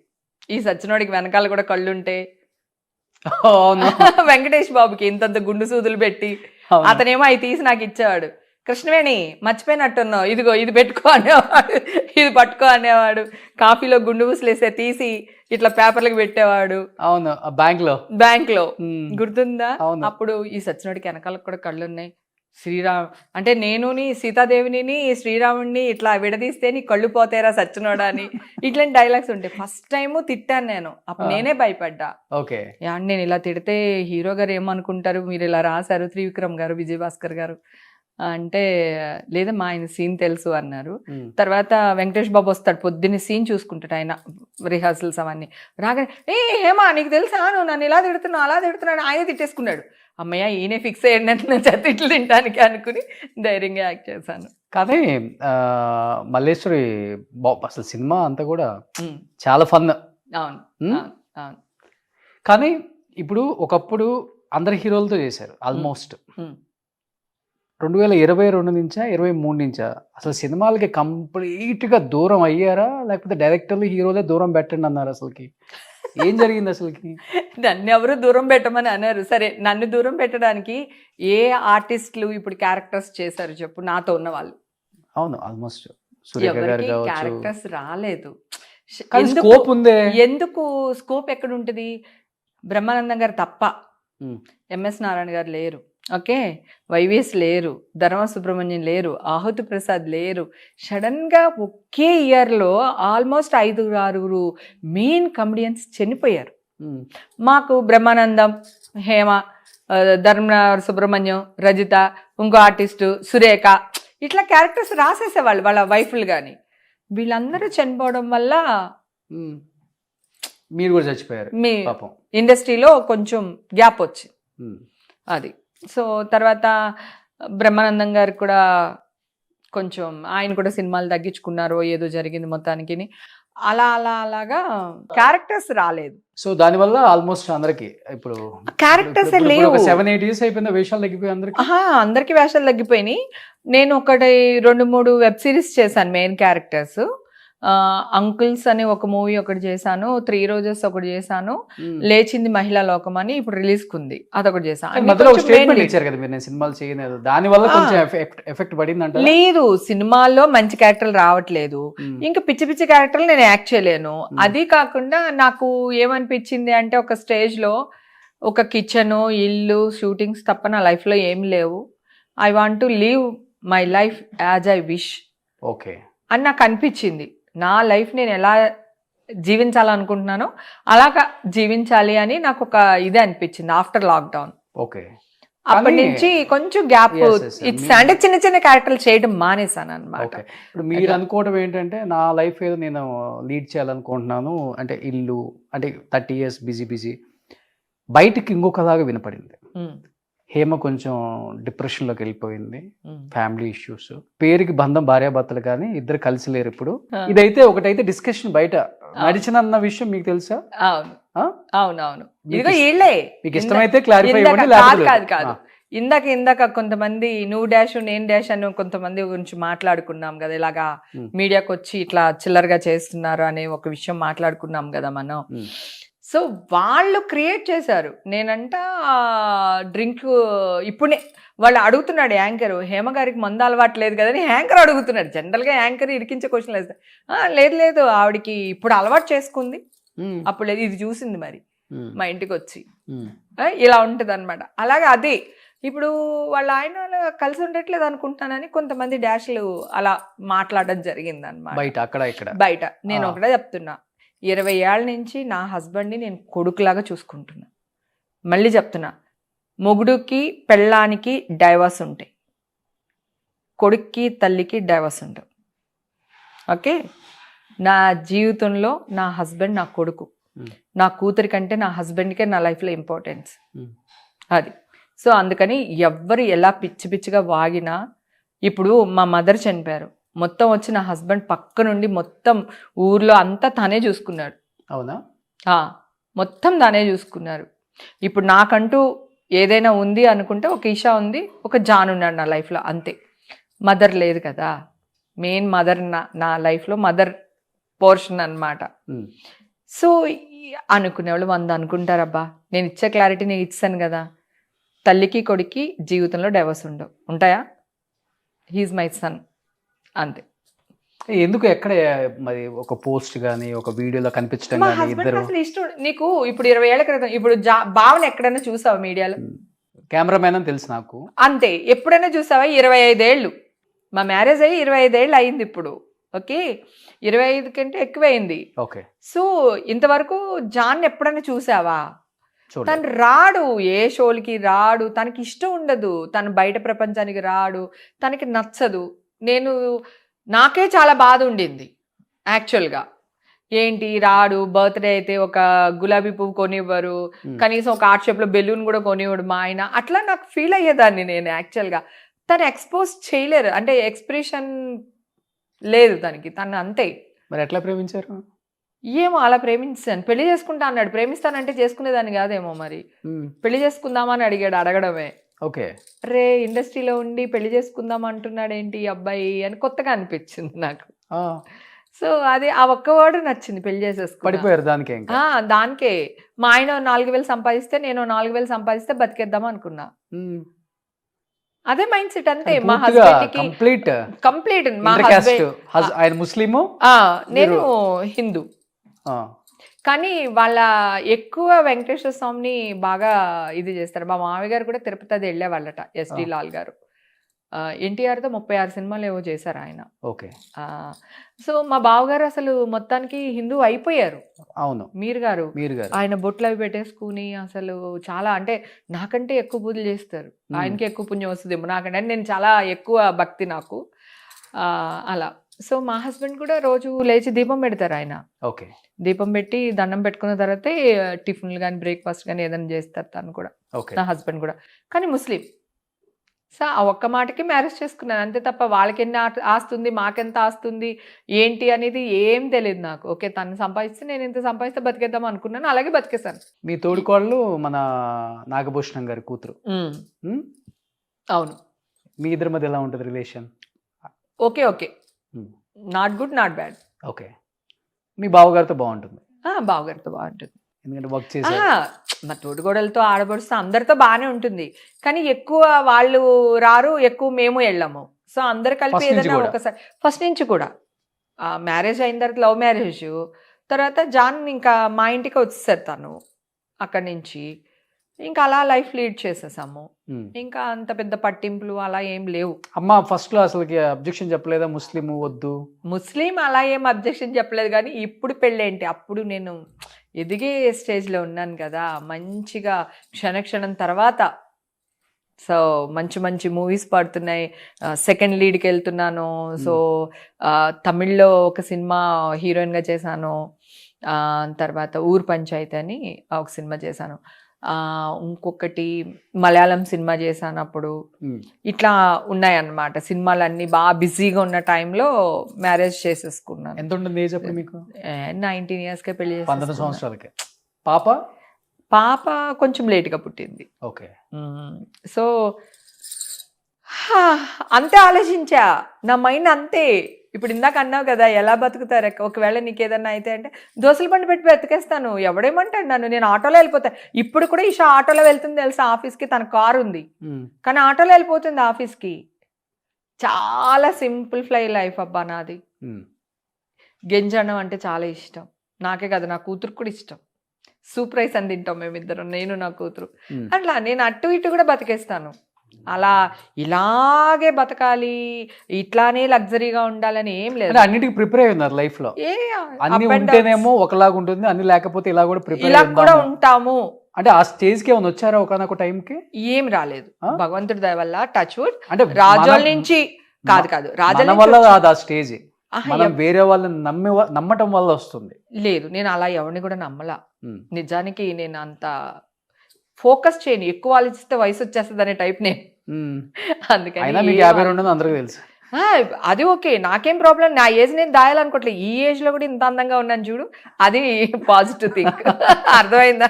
Speaker 4: ఈ సచ్చినోడికి వెనకాల కూడా కళ్ళుంటే వెంకటేష్ బాబుకి ఇంతంత గుండు సూదులు పెట్టి అతనేమో అవి తీసి నాకు ఇచ్చేవాడు. కృష్ణవేణి మర్చిపోయినట్టున్నావు, ఇదిగో ఇది పెట్టుకో అనేవాడు, ఇది పట్టుకో అనేవాడు. కాఫీలో గుండు పూసలేసే తీసి ఇట్లా పేపర్లకు పెట్టేవాడు.
Speaker 2: అవును, బ్యాంక్ లో
Speaker 4: గుర్తుందా? అప్పుడు ఈ సచ్చినోడికి వెనకాలకు కూడా కళ్ళున్నాయి, శ్రీరామ్ అంటే నేను సీతాదేవిని శ్రీరాముడిని ఇట్లా విడదీస్తే నీ కళ్ళు పోతారా సచ్చినోడా అని ఇట్లాంటి డైలాగ్స్ ఉంటాయి. ఫస్ట్ టైము తిట్టాను నేను, అప్పుడు నేనే భయపడ్డా. నేను ఇలా తిడితే హీరో గారు ఏమనుకుంటారు, మీరు ఇలా రాశారు, త్రివిక్రమ్ గారు, విజయభాస్కర్ గారు అంటే, లేదమ్మా ఆయన సీన్ తెలుసు అన్నారు. తర్వాత వెంకటేష్ బాబు వస్తాడు, పొద్దున్నే సీన్ చూసుకుంటాడు ఆయన, రిహార్సల్స్ అవన్నీ రాగానే హేమా నీకు తెలుసా నువ్వు నన్ను ఇలా తిడుతున్నావు అలా తిడుతున్నాడు, ఆయన తిట్టేసుకున్నాడు. అమ్మయ్య ఈయనే ఫిక్స్ అయ్యండి అంటే నేను తిట్లు తింటానికి అనుకుని ధైర్యంగా యాక్ట్ చేశాను.
Speaker 2: కానీ మల్లేశ్వరి అసలు సినిమా అంతా కూడా చాలా ఫన్.
Speaker 4: అవును.
Speaker 2: కానీ ఇప్పుడు ఒకప్పుడు అందరి హీరోలతో చేశారు ఆల్మోస్ట్. 2022 నుంచా 23 నుంచా అసలు సినిమాలకి కంప్లీట్గా దూరం అయ్యారా, లేకపోతే డైరెక్టర్లు హీరోలే దూరం పెట్టండి అన్నారు? అసలుకి ఏం జరిగింది అసలుకి?
Speaker 4: నన్ను ఎవరు దూరం పెట్టమని అన్నారు. సరే, నన్ను దూరం పెట్టడానికి ఏ ఆర్టిస్టులు ఇప్పుడు క్యారెక్టర్స్ చేశారు చెప్పు, నాతో ఉన్న వాళ్ళు?
Speaker 2: అవును, ఆల్మోస్ట్
Speaker 4: క్యారెక్టర్స్ రాలేదు.
Speaker 2: స్కోప్ ఉందే.
Speaker 4: ఎందుకు స్కోప్ ఎక్కడ ఉంటుంది? బ్రహ్మానందం గారు తప్ప, ఎంఎస్ నారాయణ గారు లేరు, ఓకే, వైవిఎస్ లేరు, ధర్మ సుబ్రహ్మణ్యం లేరు, ఆహుతి ప్రసాద్ లేరు. సడన్గా ఒకే ఇయర్లో ఆల్మోస్ట్ 5-6 మెయిన్ కమెడియన్స్ చనిపోయారు. మాకు బ్రహ్మానందం, హేమ, ధర్మ సుబ్రహ్మణ్యం, రజిత, ఇంకో ఆర్టిస్టు సురేఖ, ఇట్లా క్యారెక్టర్స్ రాసేసేవాళ్ళు వాళ్ళ వైఫ్లు. కానీ వీళ్ళందరూ చనిపోవడం వల్ల
Speaker 2: మీరు కూడా చచ్చిపోయారు.
Speaker 4: మీ ఇండస్ట్రీలో కొంచెం గ్యాప్ వచ్చింది అది. సో తర్వాత బ్రహ్మానందం గారు కూడా కొంచెం, ఆయన కూడా సినిమాలు తగ్గించుకున్నారు, ఏదో జరిగింది మొత్తానికి. అలాగా క్యారెక్టర్స్ రాలేదు.
Speaker 2: సో దానివల్ల ఆల్మోస్ట్ అందరికి ఇప్పుడు
Speaker 4: క్యారెక్టర్స్ లేవు.
Speaker 2: 7-8 years అయిపోయింది, వేషాలు తగ్గిపోయి
Speaker 4: అందరికి వేషాలు తగ్గిపోయినాయి. నేను 1-2-3 వెబ్ సిరీస్ చేశాను మెయిన్ క్యారెక్టర్స్. అంకుల్స్ అని ఒక మూవీ ఒకటి చేశాను, 3 రోజెస్ ఒకటి చేశాను, లేచింది మహిళా లోకం అని ఇప్పుడు రిలీజ్ కుంది, అదొకటి చేశాను. లేదు, సినిమాల్లో మంచి క్యారెక్టర్లు రావట్లేదు, ఇంకా పిచ్చి పిచ్చి క్యారెక్టర్లు నేను యాక్ట్ చేయలేను. అది కాకుండా నాకు ఏమనిపించింది అంటే, ఒక స్టేజ్ లో ఒక కిచెన్, ఇల్లు, షూటింగ్స్ తప్ప నా లైఫ్ లో ఏం లేవు. I want to live my life as I wish.
Speaker 2: Okay,
Speaker 4: అని నాకు అనిపించింది. నా లైఫ్ నేను ఎలా జీవించాలనుకుంటున్నానో అలాగా జీవించాలి అని నాకు ఒక ఇది అనిపించింది ఆఫ్టర్ లాక్డౌన్.
Speaker 2: ఓకే.
Speaker 4: అప్పటి నుంచి కొంచెం గ్యాప్ ఇట్స్ అంటే చిన్న చిన్న క్యారెక్టర్లు చేయడం మానేసాను అనమాట.
Speaker 2: ఓకే. ఇప్పుడు మీరు అనుకోవడం ఏంటంటే నా లైఫ్ ఏదో నేను లీడ్ చేయాలనుకుంటున్నాను అంటే ఇల్లు అంటే 30 years బిజీ బయటికి ఇంకొకలాగా వినపడింది. హేమ కొంచెం డిప్రెషన్లోకి వెళ్ళిపోయింది, ఫ్యామిలీ ఇష్యూస్, పేరుకి బంధం భార్యాభర్తలు కానీ ఇద్దరు కలిసి లేరు ఇప్పుడు. ఇదైతే ఒకటైతే డిస్కషన్ బయట నడిచినన్న విషయం మీకు తెలుసా?
Speaker 4: అవును అవునవును. ఇదిగో వీళ్ళే
Speaker 2: మీకు ఇష్టమైతే క్లారిఫై
Speaker 4: కాదు. ఇందాక కొంతమంది నువ్వు డాష్ నేను డాష్ అని కొంతమంది గురించి మాట్లాడుకున్నాం కదా, ఇలాగా మీడియాకి వచ్చి ఇట్లా చిల్లరగా చేస్తున్నారు అనే ఒక విషయం మాట్లాడుకున్నాం కదా మనం. సో వాళ్ళు క్రియేట్ చేశారు. నేనంట డ్రింక్ ఇప్పుడే వాళ్ళు అడుగుతున్నాడు యాంకర్, హేమ గారికి మందు అలవాటు లేదు కదని యాంకర్ అడుగుతున్నాడు. జనరల్గా యాంకర్ ఇరికించే క్వశ్చన్ లేదు ఆవిడకి ఇప్పుడు అలవాటు చేసుకుంది, అప్పుడు లేదు ఇది చూసింది మరి మా ఇంటికి వచ్చి ఇలా ఉంటది అనమాట. అలాగే అదే ఇప్పుడు వాళ్ళ ఆయన కలిసి ఉండట్లేదు అనుకుంటానని కొంతమంది డాష్లు అలా మాట్లాడడం జరిగింది అనమాట
Speaker 2: బయట అక్కడ ఇక్కడ
Speaker 4: బయట. నేను ఒకటే చెప్తున్నా, 20 ఏళ్ళ నుంచి నా హస్బెండ్ని నేను కొడుకులాగా చూసుకుంటున్నా. మళ్ళీ చెప్తున్నా, మొగుడుకి పెళ్ళానికి డైవర్స్ ఉంటాయి, కొడుక్కి తల్లికి డైవర్స్ ఉండవు. ఓకే, నా జీవితంలో నా హస్బెండ్ నా కొడుకు, నా కూతురి కంటే నా హస్బెండ్కే నా లైఫ్లో ఇంపార్టెన్స్ అది. సో అందుకని ఎవ్వరు ఎలా పిచ్చి పిచ్చిగా వాగినా, ఇప్పుడు మా మదర్ చనిపోయారు, మొత్తం వచ్చి నా హస్బెండ్ పక్క నుండి మొత్తం ఊర్లో అంతా తనే చూసుకున్నాడు.
Speaker 2: అవునా?
Speaker 4: మొత్తం తనే చూసుకున్నారు. ఇప్పుడు నాకంటూ ఏదైనా ఉంది అనుకుంటే ఒక ఈషా ఉంది, ఒక జాన్ ఉన్నాడు నా లైఫ్లో, అంతే. మదర్ లేదు కదా, మెయిన్ మదర్ నా లైఫ్లో మదర్ పోర్షన్ అన్నమాట. సో అనుకునేవాళ్ళు 100 అనుకుంటారబ్బా, నేను ఇచ్చే క్లారిటీ నేను ఇచ్చాను కదా. తల్లికి కొడుక్కి జీవితంలో డైవర్స్ ఉండవు, ఉంటాయా? హీఈస్ మై సన్, అంతే.
Speaker 2: ఎందుకు ఎక్కడ మరి ఒక పోస్ట్ గానీ ఒక వీడియోలో కనిపించడం
Speaker 4: మా
Speaker 2: గానీ
Speaker 4: హస్బెండ్
Speaker 2: ఇద్దరు
Speaker 4: అసలు ఇష్టం. నీకు ఇప్పుడు 20 ఏళ్ల క్రితం ఇప్పుడు భావన ఎక్కడైనా చూసావా మీడియాలో?
Speaker 2: కెమెరామెన్ అని తెలుసు నాకు,
Speaker 4: అంతే. ఎప్పుడైనా చూసావా? 25 ఏళ్ళు మా మ్యారేజ్ అయ్యి 25 ఏళ్ళు అయింది ఇప్పుడు. ఓకే, 25 కంటే ఎక్కువైంది.
Speaker 2: ఓకే.
Speaker 4: సో ఇంతవరకు జాన్ ఎప్పుడైనా చూసావా?
Speaker 2: చూడండి,
Speaker 4: తను రాడు, ఏ షోలకి రాడు, తనకి ఇష్టం ఉండదు, తను బయట ప్రపంచానికి రాడు, తనకి నచ్చదు. నాకే చాలా బాధ ఉండింది యాక్చువల్గా. ఏంటి రాడు, బర్త్డే అయితే ఒక గులాబీ పువ్వు కొనివ్వరు, కనీసం ఒక ఆర్ట్ షేప్లో బెలూన్ కూడా కొనివ్వడు మా ఆయన, అట్లా నాకు ఫీల్ అయ్యేదాన్ని నేను యాక్చువల్గా. తను ఎక్స్పోజ్ చేయలేరు, అంటే ఎక్స్ప్రెషన్ లేదు తనకి, తను అంతే.
Speaker 2: మరి ఎట్లా ప్రేమించారు?
Speaker 4: ఏమో అలా ప్రేమించాను, పెళ్లి చేసుకుంటా అన్నాడు. ప్రేమిస్తానంటే చేసుకునేదాన్ని కాదేమో, మరి పెళ్లి చేసుకుందామని అడిగాడు, అడగడమే.
Speaker 2: ఓకే.
Speaker 4: రే ఇండస్ట్రీలో ఉండి పెళ్లి చేసుకుందాం అంటున్నాడు ఏంటి ఈ అబ్బాయి అని కొత్తగా అనిపించింది నాకు. సో అది ఆ ఒక్క వర్డ్ నచ్చింది, పెళ్లి చేసేసుకుని
Speaker 2: పడిపోయారు దానికే.
Speaker 4: దానికే మా ఆయన 4,000 సంపాదిస్తే నేను 4,000 సంపాదిస్తే బతికేద్దాం అనుకున్నా. అదే మైండ్ సెట్ అంతే. మా హస్బెండ్ కి కంప్లీట్ మా హస్బెండ్
Speaker 2: ఆయన ముస్లిము,
Speaker 4: నేను హిందూ. కానీ వాళ్ళ ఎక్కువ వెంకటేశ్వర స్వామిని బాగా ఇది చేస్తారు. మా మామయ్య గారు కూడా తిరుపతి అది వెళ్ళేవాళ్ళట, ఎస్డి లాల్ గారు. ఎన్టీఆర్తో 36 సినిమాలు ఏవో చేశారు ఆయన.
Speaker 2: ఓకే.
Speaker 4: సో మా బావగారు అసలు మొత్తానికి హిందూ అయిపోయారు.
Speaker 2: అవును,
Speaker 4: మీరు గారు ఆయన బొట్లు అవి పెట్టేసుకుని అసలు చాలా, అంటే నాకంటే ఎక్కువ పూజలు చేస్తారు, ఆయనకి ఎక్కువ పుణ్యం వస్తుంది నాకంటే. నేను చాలా ఎక్కువ భక్తి నాకు అలా. సో మా హస్బెండ్ కూడా రోజు లేచి దీపం పెడతారు ఆయన.
Speaker 2: ఓకే.
Speaker 4: దీపం పెట్టి దండం పెట్టుకున్న తర్వాతే టిఫిన్లు కానీ బ్రేక్ఫాస్ట్ కానీ ఏదైనా చేస్తారు తను కూడా, నా హస్బెండ్ కూడా. కానీ ముస్లిం. సో ఆ ఒక్క మాటకి మ్యారేజ్ చేసుకున్నాను అంతే తప్ప వాళ్ళకి ఎన్ని ఆస్తుంది మాకెంత ఆస్తుంది ఏంటి అనేది ఏం తెలియదు నాకు. ఓకే, తను సంపాదిస్తే నేను ఇంత సంపాదిస్తే బతికేద్దాం అనుకున్నాను, అలాగే బతికేశాను.
Speaker 2: మీ తోడుకోళ్ళు మన నాగభూషణం గారి కూతురు.
Speaker 4: అవును.
Speaker 2: మీ ఇద్దరి మధ్య ఎలా ఉంటుంది relation?
Speaker 4: Okay, not good not bad.
Speaker 2: Okay. మీ బావగారితో బాగుంటుంది?
Speaker 4: బావగారితో బాగుంటుంది,
Speaker 2: ఎందుకంటే వర్క్ చేసి
Speaker 4: మా తోడుగోడలతో ఆడబడుస్తూ అందరితో బాగానే ఉంటుంది. కానీ ఎక్కువ వాళ్ళు రారు, ఎక్కువ మేము వెళ్ళాము. సో అందరు కలిపి ఏదైనా ఒకసారి ఫస్ట్ నుంచి కూడా మ్యారేజ్ అయిన తర్వాత లవ్ మ్యారేజ్ తర్వాత జాన్ ఇంకా మా ఇంటికి వచ్చేసారు తను అక్కడి నుంచి. ఇంకా అలా లైఫ్ లీడ్ చేసేసాము.
Speaker 2: ఉమ్.
Speaker 4: ఇంకా అంత పెద్ద పట్టింపులు అలా ఏం లేవు.
Speaker 2: అమ్మ ఫస్ట్ లో అసలుకి అబ్జెక్షన్ చెప్పలేదా, ముస్లిం వద్దు?
Speaker 4: ముస్లిం అలా ఏం అబ్జెక్షన్ చెప్పలేదు, కానీ ఇప్పుడు పెళ్ళేంటి, అప్పుడు నేను ఎదిగే స్టేజ్లో ఉన్నాను కదా, మంచిగా క్షణక్షణం తర్వాత. సో మంచి మంచి మూవీస్ పడుతున్నాయి, సెకండ్ లీడ్కి వెళ్తున్నాను. సో తమిళ్లో ఒక సినిమా హీరోయిన్గా చేశాను, తర్వాత ఊరు పంచాయతీ అని ఒక సినిమా చేశాను, ఇంకొకటి మలయాళం సినిమా చేశాను అప్పుడు. ఇట్లా ఉన్నాయన్నమాట సినిమాలన్నీ. బాగా బిజీగా ఉన్న టైంలో మ్యారేజ్ చేసేసుకున్నాను.
Speaker 2: ఎంత ఉంటుంది ఏజ్ అప్పుడు మీకు?
Speaker 4: 19 yearsకే పెళ్లి
Speaker 2: 19 సంవత్సరాలకే. పాప
Speaker 4: పాప కొంచెం లేట్గా పుట్టింది.
Speaker 2: ఓకే.
Speaker 4: సో అంతే ఆలోచించా, నా మైండ్ అంతే. ఇప్పుడు ఇందాక అన్నావు కదా ఎలా బతుకుతారు, ఒకవేళ నీకు ఏదన్నా అయితే అంటే దోశల బండి పెట్టి బతికేస్తాను, ఎవడేమంటాడు నన్ను, నేను ఆటోలో వెళ్ళిపోతా. ఇప్పుడు కూడా ఈషా ఆటోలో వెళ్తుంది తెలుసా ఆఫీస్కి, తన కారు ఉంది కానీ ఆటోలో వెళ్ళిపోతుంది ఆఫీస్కి. చాలా సింపుల్ ఫ్లై లైఫ్ అబ్బా నాది. గెంజన్నం అంటే చాలా ఇష్టం, నాకే కదా నా కూతురు కూడా ఇష్టం. సూప్ రైస్ అని తింటాం మేమిద్దరం, నేను నా కూతురు. అట్లా నేను అటు ఇటు కూడా బతికేస్తాను. అలా ఇలాగే బతకాలి, ఇట్లానే లగ్జరీగా ఉండాలని ఏం లేదు.
Speaker 2: అన్నిటికీ ప్రిపేర్ అయి ఉన్నారు లైఫ్ లో. అన్ని
Speaker 4: up and
Speaker 2: ఉంటేనేమో ఒకలాగా ఉంటుంది, అన్ని లేకపోతే ఇలా కూడా ప్రిపేర్
Speaker 4: ఇలా కూడా ఉంటాము.
Speaker 2: అంటే ఆ స్టేజ్ కి ఏమైనా వచ్చారా ఒకనొక టైం కి?
Speaker 4: ఏం రాలేదు, భగవంతుడి దయ వల్ల. Touch wood.
Speaker 2: అంటే
Speaker 4: రాజోల నుంచి కాదు
Speaker 2: రాజోల వల్ల కాదు ఆ స్టేజ్, మనం వేరే వాళ్ళని నమ్మటం వల్ల వస్తుంది.
Speaker 4: లేదు, నేను అలా ఎవరిని కూడా నమ్మలా. నిజానికి నేను అంత ఫోకస్ చేయను, ఎక్కువ ఆలోచిస్తే వయసు వచ్చేస్తుంది అనే టైప్ నేను. అందుకని
Speaker 2: 52 అందరికీ తెలుసు.
Speaker 4: అది ఓకే, నాకేం ప్రాబ్లం. నా ఏజ్ నేను దాయాలనుకోవట్లేదు. ఈ ఏజ్ లో కూడా ఇంత అందంగా ఉన్నాను చూడు, అది పాజిటివ్ థింక్. అర్థమైందా?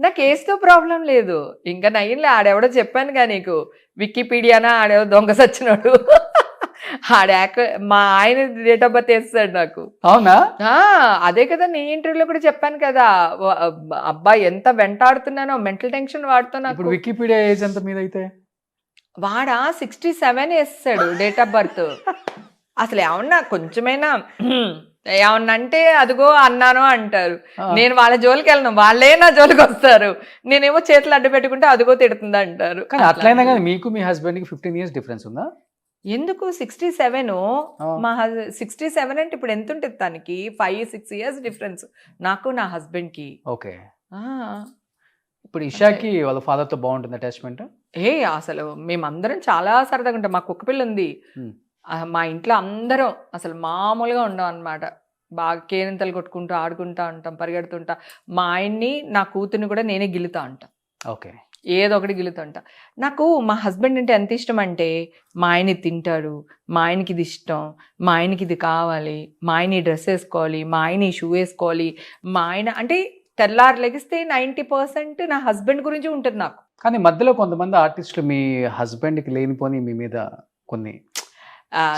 Speaker 4: నాకు ఏజ్తో ప్రాబ్లం లేదు. ఇంకా నయ్యంలే, ఆడెవడో చెప్పానుగా నీకు, వికీపీడియానా ఆడెవడో దొంగ సచ్చినాడు, మా ఆయన డేట్ ఆఫ్ బర్త్ వేస్తాడు నాకు.
Speaker 2: అవునా?
Speaker 4: అదే కదా, నీ ఇంటర్వ్యూలో కూడా చెప్పాను కదా, అబ్బాయి ఎంత వెంటాడుతున్నానో, మెంటల్ టెన్షన్ వాడుతున్నా.
Speaker 2: ఇప్పుడు వికీపీడియా ఏజ్ ఎంత మీద అయితే?
Speaker 4: వాడా 67 వేస్తాడు డేట్ ఆఫ్ బర్త్. అసలు ఏమన్నా కొంచెమైనా ఏమన్నా అంటే అదిగో అన్నాను అంటారు. నేను వాళ్ళ జోలికి వెళ్ళను, వాళ్ళే నా జోలికి వస్తారు. నేనేమో చేతులు అడ్డు పెట్టుకుంటే అదిగో తిడుతుంది అంటారు.
Speaker 2: కానీ అట్లయినా కానీ మీకు మీ హస్బెండ్ కి 15 years డిఫరెన్స్ ఉందా?
Speaker 4: ఎందుకు 67? మా 67 అంటే ఇప్పుడు ఎంత ఉంటుంది తనకి? 5-6 years డిఫరెన్స్ నాకు నా హస్బెండ్ కి.
Speaker 2: ఓకే. ఇప్పుడు ఇషాకి వాళ్ళ ఫాదర్ తో బాగుంటుంది అటాచ్మెంట్?
Speaker 4: అసలు మేమందరం చాలా సరదాగా ఉంటాం. మా కుక్క పిల్ల ఉంది, మా ఇంట్లో అందరం అసలు మామూలుగా ఉండం అనమాట. బాగా కేరింతలు కొట్టుకుంటూ ఆడుకుంటా ఉంటాం, పరిగెడుతుంటా. మా ఆయన్ని నా కూతుర్ని కూడా నేనే గిలుతా ఉంటా.
Speaker 2: ఓకే.
Speaker 4: ఏదో ఒకటి గిలుతుంటా. నాకు మా హస్బెండ్ అంటే ఎంత ఇష్టం అంటే, మా ఆయన ఇది తింటాడు, మా ఆయనకి ఇది ఇష్టం, మా ఆయనకి ఇది కావాలి, మా ఆయన ఈ డ్రెస్ వేసుకోవాలి, మా ఆయన ఈ షూ వేసుకోవాలి, మా ఆయన అంటే తెల్లారు లెగిస్తే 90% నా హస్బెండ్ గురించి ఉంటుంది నాకు.
Speaker 2: కానీ మధ్యలో కొంతమంది ఆర్టిస్టులు మీ హస్బెండ్ కి లేనిపోని మీ మీద కొన్ని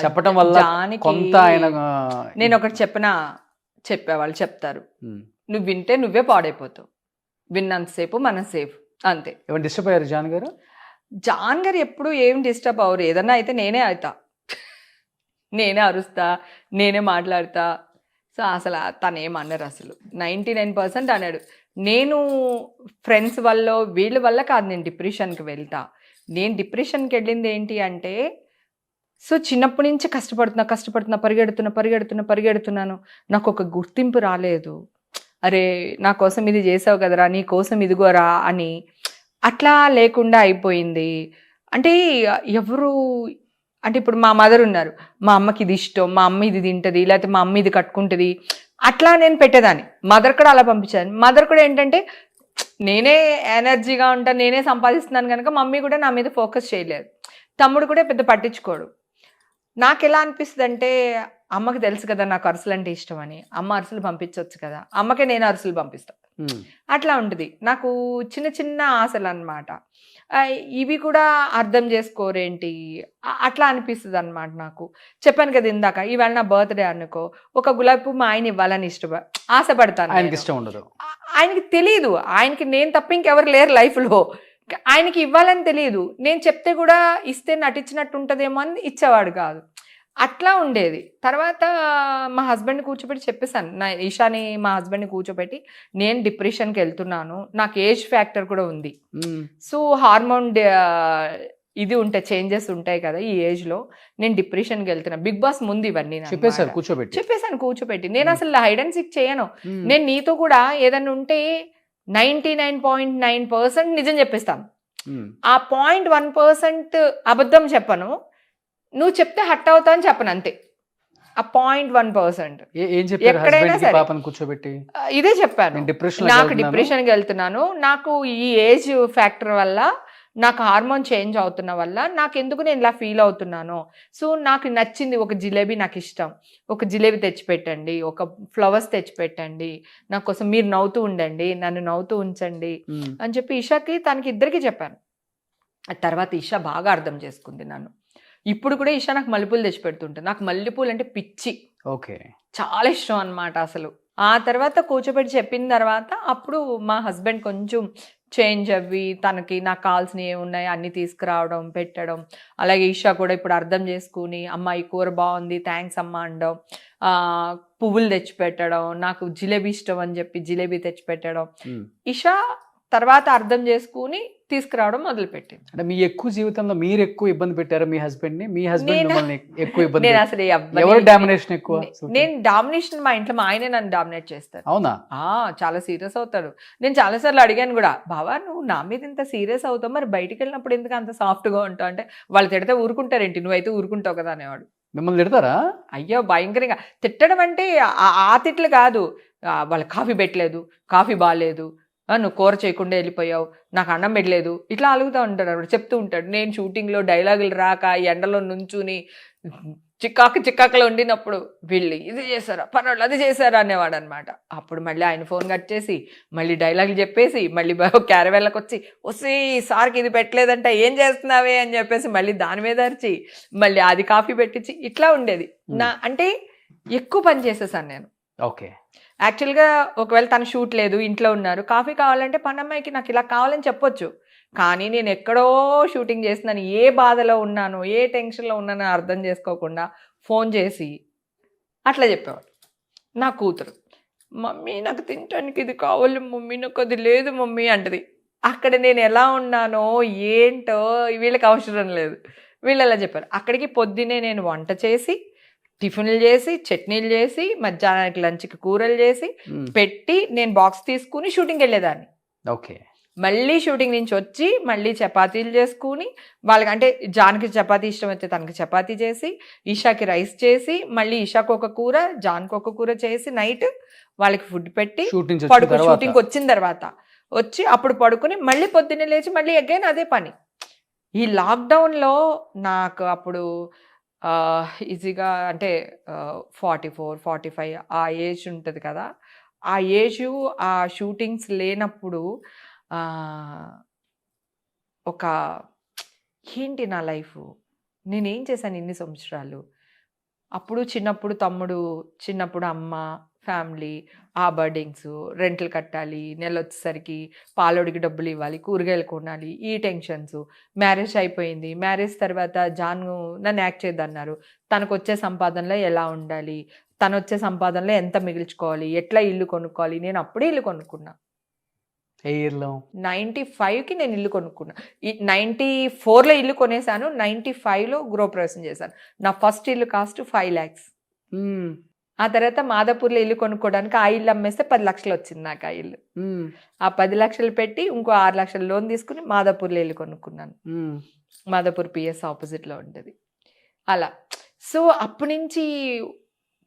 Speaker 2: చెప్పడం వల్ల కొంత ఆయన.
Speaker 4: నేను ఒకటి చెప్పేవాళ్ళు చెప్తారు, నువ్వు వింటే నువ్వే పాడైపోతావు, విన్నంతసేపు మనం సేఫ్ అంతే.
Speaker 2: ఏమైనా డిస్టర్బ్ అయ్యారు జాన్ గారు?
Speaker 4: జాన్ గారు ఎప్పుడు ఏం డిస్టర్బ్ అవ్వరు. ఏదన్నా అయితే నేనే అవుతా, నేనే అరుస్తా, నేనే మాట్లాడతా. సో అసలు తను ఏమన్నారు, అసలు 99% అన్నాడు. నేను ఫ్రెండ్స్ వల్ల వీళ్ళ వల్ల కాదు నేను డిప్రెషన్కి వెళ్తా. నేను డిప్రెషన్కి వెళ్ళింది ఏంటి అంటే, సో చిన్నప్పటి నుంచి కష్టపడుతున్నా, పరిగెడుతున్నాను. నాకు ఒక గుర్తింపు రాలేదు. అరే నా కోసం ఇది చేసావు కదరా, నీ కోసం ఇదిగోరా అని అట్లా లేకుండా అయిపోయింది. అంటే ఎవరు అంటే ఇప్పుడు మా మదర్ ఉన్నారు, మా అమ్మకి ఇది ఇష్టం, మా అమ్మ ఇది తింటుంది, లేకపోతే మా అమ్మ ఇది కట్టుకుంటుంది, అట్లా నేను పెట్టేదాన్ని. మదర్ కూడా అలా పంపించాను. మదర్ కూడా ఏంటంటే నేనే ఎనర్జీగా ఉంటాను, నేనే సంపాదిస్తున్నాను కనుక మమ్మీ కూడా నా మీద ఫోకస్ చేయలేదు. తమ్ముడు కూడా పెద్ద పట్టించుకోడు. నాకు ఎలా అనిపిస్తుంది అంటే, అమ్మకి తెలుసు కదా నాకు అరుసులు అంటే ఇష్టం అని, అమ్మ అరుసులు పంపించవచ్చు కదా, అమ్మకే నేను అరుసులు పంపిస్తాను. అట్లా ఉంటుంది నాకు చిన్న చిన్న ఆశలు అన్నమాట. ఇవి కూడా అర్థం చేసుకోరేంటి అట్లా అనిపిస్తుంది అనమాట నాకు. చెప్పాను కదా ఇందాక, ఈవేళ నా బర్త్డే అనుకో, ఒక గులాబీ పువ్వు మా ఆయన ఇవ్వాలని ఆశపడతాను.
Speaker 2: ఆయనకి ఇష్టం ఉండదు,
Speaker 4: ఆయనకి తెలియదు, ఆయనకి నేను తప్ప ఇంకెవరు లేరు లైఫ్లో, ఆయనకి ఇవ్వాలని తెలియదు. నేను చెప్తే కూడా ఇస్తే నటించినట్టు ఉంటుందేమో అని ఇచ్చేవాడు కాదు. అట్లా ఉండేది. తర్వాత మా హస్బెండ్‌ని కూర్చోబెట్టి చెప్పేసాను. ఈషాని మా హస్బెండ్‌ని కూర్చోబెట్టి, నేను డిప్రెషన్‌కి వెళ్తున్నాను. నాకు ఏజ్ ఫ్యాక్టర్ కూడా ఉంది. సో, హార్మోన్ ఇది ఉంటాయి, చేంజెస్ ఉంటాయి కదా ఈ ఏజ్‌లో. నేను డిప్రెషన్‌కి వెళ్తున్నా. బిగ్ బాస్ ముందు ఇవన్నీ
Speaker 2: చెప్పేశారు కూర్చోబెట్టి.
Speaker 4: చెప్పేసాను కూర్చోబెట్టి. నేను అసలు హైడ్ అండ్ సీక్ చేయను. నేను నీతో కూడా ఏదన్నా ఉంటే 99.9% నిజం చెప్పేస్తాను. ఆ 0.1% అబద్ధం చెప్పను. నువ్వు చెప్తే హర్ట్ అవుతా అని చెప్పను అంతే. ఆ 0.1%
Speaker 2: ఏం చెప్పారు
Speaker 4: ఎక్కడైనా
Speaker 2: హస్బెండ్ కి
Speaker 4: సరే.
Speaker 2: పాపని కూర్చోబెట్టి?
Speaker 4: ఇదే చెప్పాను.
Speaker 2: నేను డిప్రెషన్
Speaker 4: నాకు డిప్రెషన్కి వెళ్తున్నాను. నాకు ఈ ఏజ్ ఫ్యాక్టర్ వల్ల, నాకు హార్మోన్ చేంజ్ అవుతున్న వల్ల నాకెందుకు నేను ఇలా ఫీల్ అవుతున్నాను. సో, నాకు నచ్చింది ఒక జిలేబీ, నాకు ఇష్టం. ఒక జిలేబీ తెచ్చిపెట్టండి, ఒక ఫ్లవర్స్ తెచ్చిపెట్టండి, నా కోసం మీరు నవ్వుతూ ఉండండి, నన్ను నవ్వుతూ ఉంచండి అని చెప్పి ఇషాకి, తనకి ఇద్దరికి చెప్పాను. ఆ తర్వాత ఇషా బాగా అర్థం చేసుకుంది నన్ను. ఇప్పుడు కూడా ఇషా నాకు మల్లెపూలు తెచ్చిపెడుతుంటుంది. నాకు మల్లెపూలు అంటే పిచ్చి,
Speaker 2: ఓకే,
Speaker 4: చాలా ఇష్టం అన్నమాట అసలు. ఆ తర్వాత కూర్చోబెట్టి చెప్పిన తర్వాత అప్పుడు మా హస్బెండ్ కొంచెం చేంజ్ అవ్వి, తనకి నాకు కావాల్సినవి ఏమున్నాయి అన్నీ తీసుకురావడం, పెట్టడం. అలాగే ఈషా కూడా ఇప్పుడు అర్థం చేసుకుని, అమ్మ ఈ కూర బాగుంది, థ్యాంక్స్ అమ్మ అనడం, పువ్వులు తెచ్చిపెట్టడం, నాకు జిలేబీ ఇష్టం అని చెప్పి జిలేబీ తెచ్చిపెట్టడం. ఈషా తర్వాత అర్థం చేసుకుని తీసుకురావడం మొదలుపెట్టింది.
Speaker 2: అంటే మీ ఎక్కువ జీవితంలో మీరు ఎక్కువ ఇబ్బంది పెట్టారా మీ హస్బెండ్ ని? మీ హస్బెండ్ మిమ్మల్ని ఎక్కువ ఇబ్బంది
Speaker 4: నేను అసలు
Speaker 2: ఎవరు డామినేషన్ ఎక్కువ?
Speaker 4: నేను డామినేషన్ మా ఇంట్లో మా ఆయనే నన్ను డామినేట్ చేస్తాడు.
Speaker 2: అవునా?
Speaker 4: చాలా సీరియస్ అవుతాడు. నేను చాలాసార్లు అడిగాను కూడా, బావా నువ్వు నా మీద ఇంత సీరియస్ అవుతావు, మరి బయటికి వెళ్ళినప్పుడు ఎందుకు అంత సాఫ్ట్గా ఉంటావు అంటే, వాళ్ళు తిడితే ఊరుకుంటారేంటి, నువ్వైతే ఊరుకుంటావు కదా అనేవాడు.
Speaker 2: మిమ్మల్ని తిడతారా?
Speaker 4: అయ్యో భయంకరంగా తిట్టడం అంటే ఆ తిట్లు కాదు. వాళ్ళు కాఫీ పెట్టలేదు, కాఫీ బాగాలేదు, నువ్వు కూర చేయకుండా వెళ్ళిపోయావు, నాకు అన్నం పెట్టలేదు, ఇట్లా అలుగుతూ ఉంటాడు. అప్పుడు చెప్తూ ఉంటాడు. నేను షూటింగ్లో డైలాగులు రాక ఎండలో నుంచుని చిక్కాకులో ఉండినప్పుడు వీళ్ళు ఇది చేశారా, పనులు అది చేశారా అనేవాడు అనమాట. అప్పుడు మళ్ళీ ఆయన ఫోన్ కట్ చేసి మళ్ళీ డైలాగులు చెప్పేసి మళ్ళీ క్యారవెల్లకు వచ్చి సార్కి ఇది పెట్టలేదంట, ఏం చేస్తున్నావే అని చెప్పేసి మళ్ళీ దాని మీద అరిచి మళ్ళీ అది కాఫీ పెట్టించి ఇట్లా ఉండేది. అంటే ఎక్కువ పని చేసేసాను నేను.
Speaker 2: ఓకే.
Speaker 4: యాక్చువల్గా ఒకవేళ తను షూట్ లేదు, ఇంట్లో ఉన్నారు, కాఫీ కావాలంటే పనమ్మాయికి నాకు ఇలా కావాలని చెప్పొచ్చు. కానీ నేను ఎక్కడో షూటింగ్ చేస్తున్నాను, ఏ బాధలో ఉన్నాను, ఏ టెన్షన్లో ఉన్నానో అర్థం చేసుకోకుండా ఫోన్ చేసి అట్లా చెప్పేవాడు. నా కూతురు, మమ్మీ నాకు తినటానికి ఇది కావాలి మమ్మీ, నాకు అది లేదు మమ్మీ అంటది. అక్కడ నేను ఎలా ఉన్నానో ఏంటో వీళ్ళకి అవసరం లేదు. వీళ్ళు ఎలా చెప్పారు. అక్కడికి పొద్దున్నే నేను వంట చేసి, టిఫిన్లు చేసి, చట్నీలు చేసి, మధ్యాహ్నానికి లంచ్కి కూరలు చేసి పెట్టి నేను బాక్స్ తీసుకుని షూటింగ్కి వెళ్ళేదాన్ని.
Speaker 2: ఓకే.
Speaker 4: మళ్ళీ షూటింగ్ నుంచి వచ్చి మళ్ళీ చపాతీలు చేసుకుని వాళ్ళకి, అంటే జాన్కి చపాతీ ఇష్టం అయితే తనకి చపాతీ చేసి, ఈషాకి రైస్ చేసి, మళ్ళీ ఈషాకు ఒక కూర, జాన్కి ఒక కూర చేసి నైట్ వాళ్ళకి ఫుడ్ పెట్టి షూటింగ్కి వచ్చిన తర్వాత వచ్చి అప్పుడు పడుకుని మళ్ళీ పొద్దున్నే లేచి మళ్ళీ అగైన్ అదే పని. ఈ లాక్డౌన్లో నాకు అప్పుడు ఈజీగా అంటే 44, 45 ఆ ఏజ్ ఉంటుంది కదా. ఆ ఏజు, ఆ షూటింగ్స్ లేనప్పుడు ఒక ఏంటి నా లైఫ్, నేనేం చేశాను ఇన్ని సంవత్సరాలు. అప్పుడు చిన్నప్పుడు తమ్ముడు, చిన్నప్పుడు అమ్మ, ఫ్యామిలీ, ఆ బర్డింగ్స్, రెంట్లు కట్టాలి, నెల వచ్చేసరికి పాలోడికి డబ్బులు ఇవ్వాలి, కూరగాయలు కొనాలి, ఈ టెన్షన్స్. మ్యారేజ్ అయిపోయింది. మ్యారేజ్ తర్వాత జాను నన్ను యాక్ట్ చేద్దన్నారు. తనకు వచ్చే సంపాదనలో ఎలా ఉండాలి, తను వచ్చే సంపాదనలో ఎంత మిగిల్చుకోవాలి, ఎట్లా ఇల్లు కొనుక్కోవాలి. నేను అప్పుడే ఇల్లు కొనుక్కున్నా. 95కి నేను ఇల్లు కొనుక్కున్నా. 94లో ఇల్లు కొనేసాను, 95లో గృహప్రవేశం చేశాను. నా ఫస్ట్ ఇల్లు కాస్ట్ 5 lakhs. ఆ తర్వాత మాదాపూర్లో ఇల్లు కొనుక్కోవడానికి ఆ ఇల్లు అమ్మేస్తే 10 లక్షలు వచ్చింది నాకు ఆ ఇల్లు. ఆ 10 లక్షలు పెట్టి ఇంకో 6 లక్షలు లోన్ తీసుకుని మాదాపూర్లో ఇల్లు కొనుక్కున్నాను. మాదాపూర్ పిఎస్ ఆపోజిట్లో ఉంటుంది. అలా. సో అప్పటి నుంచి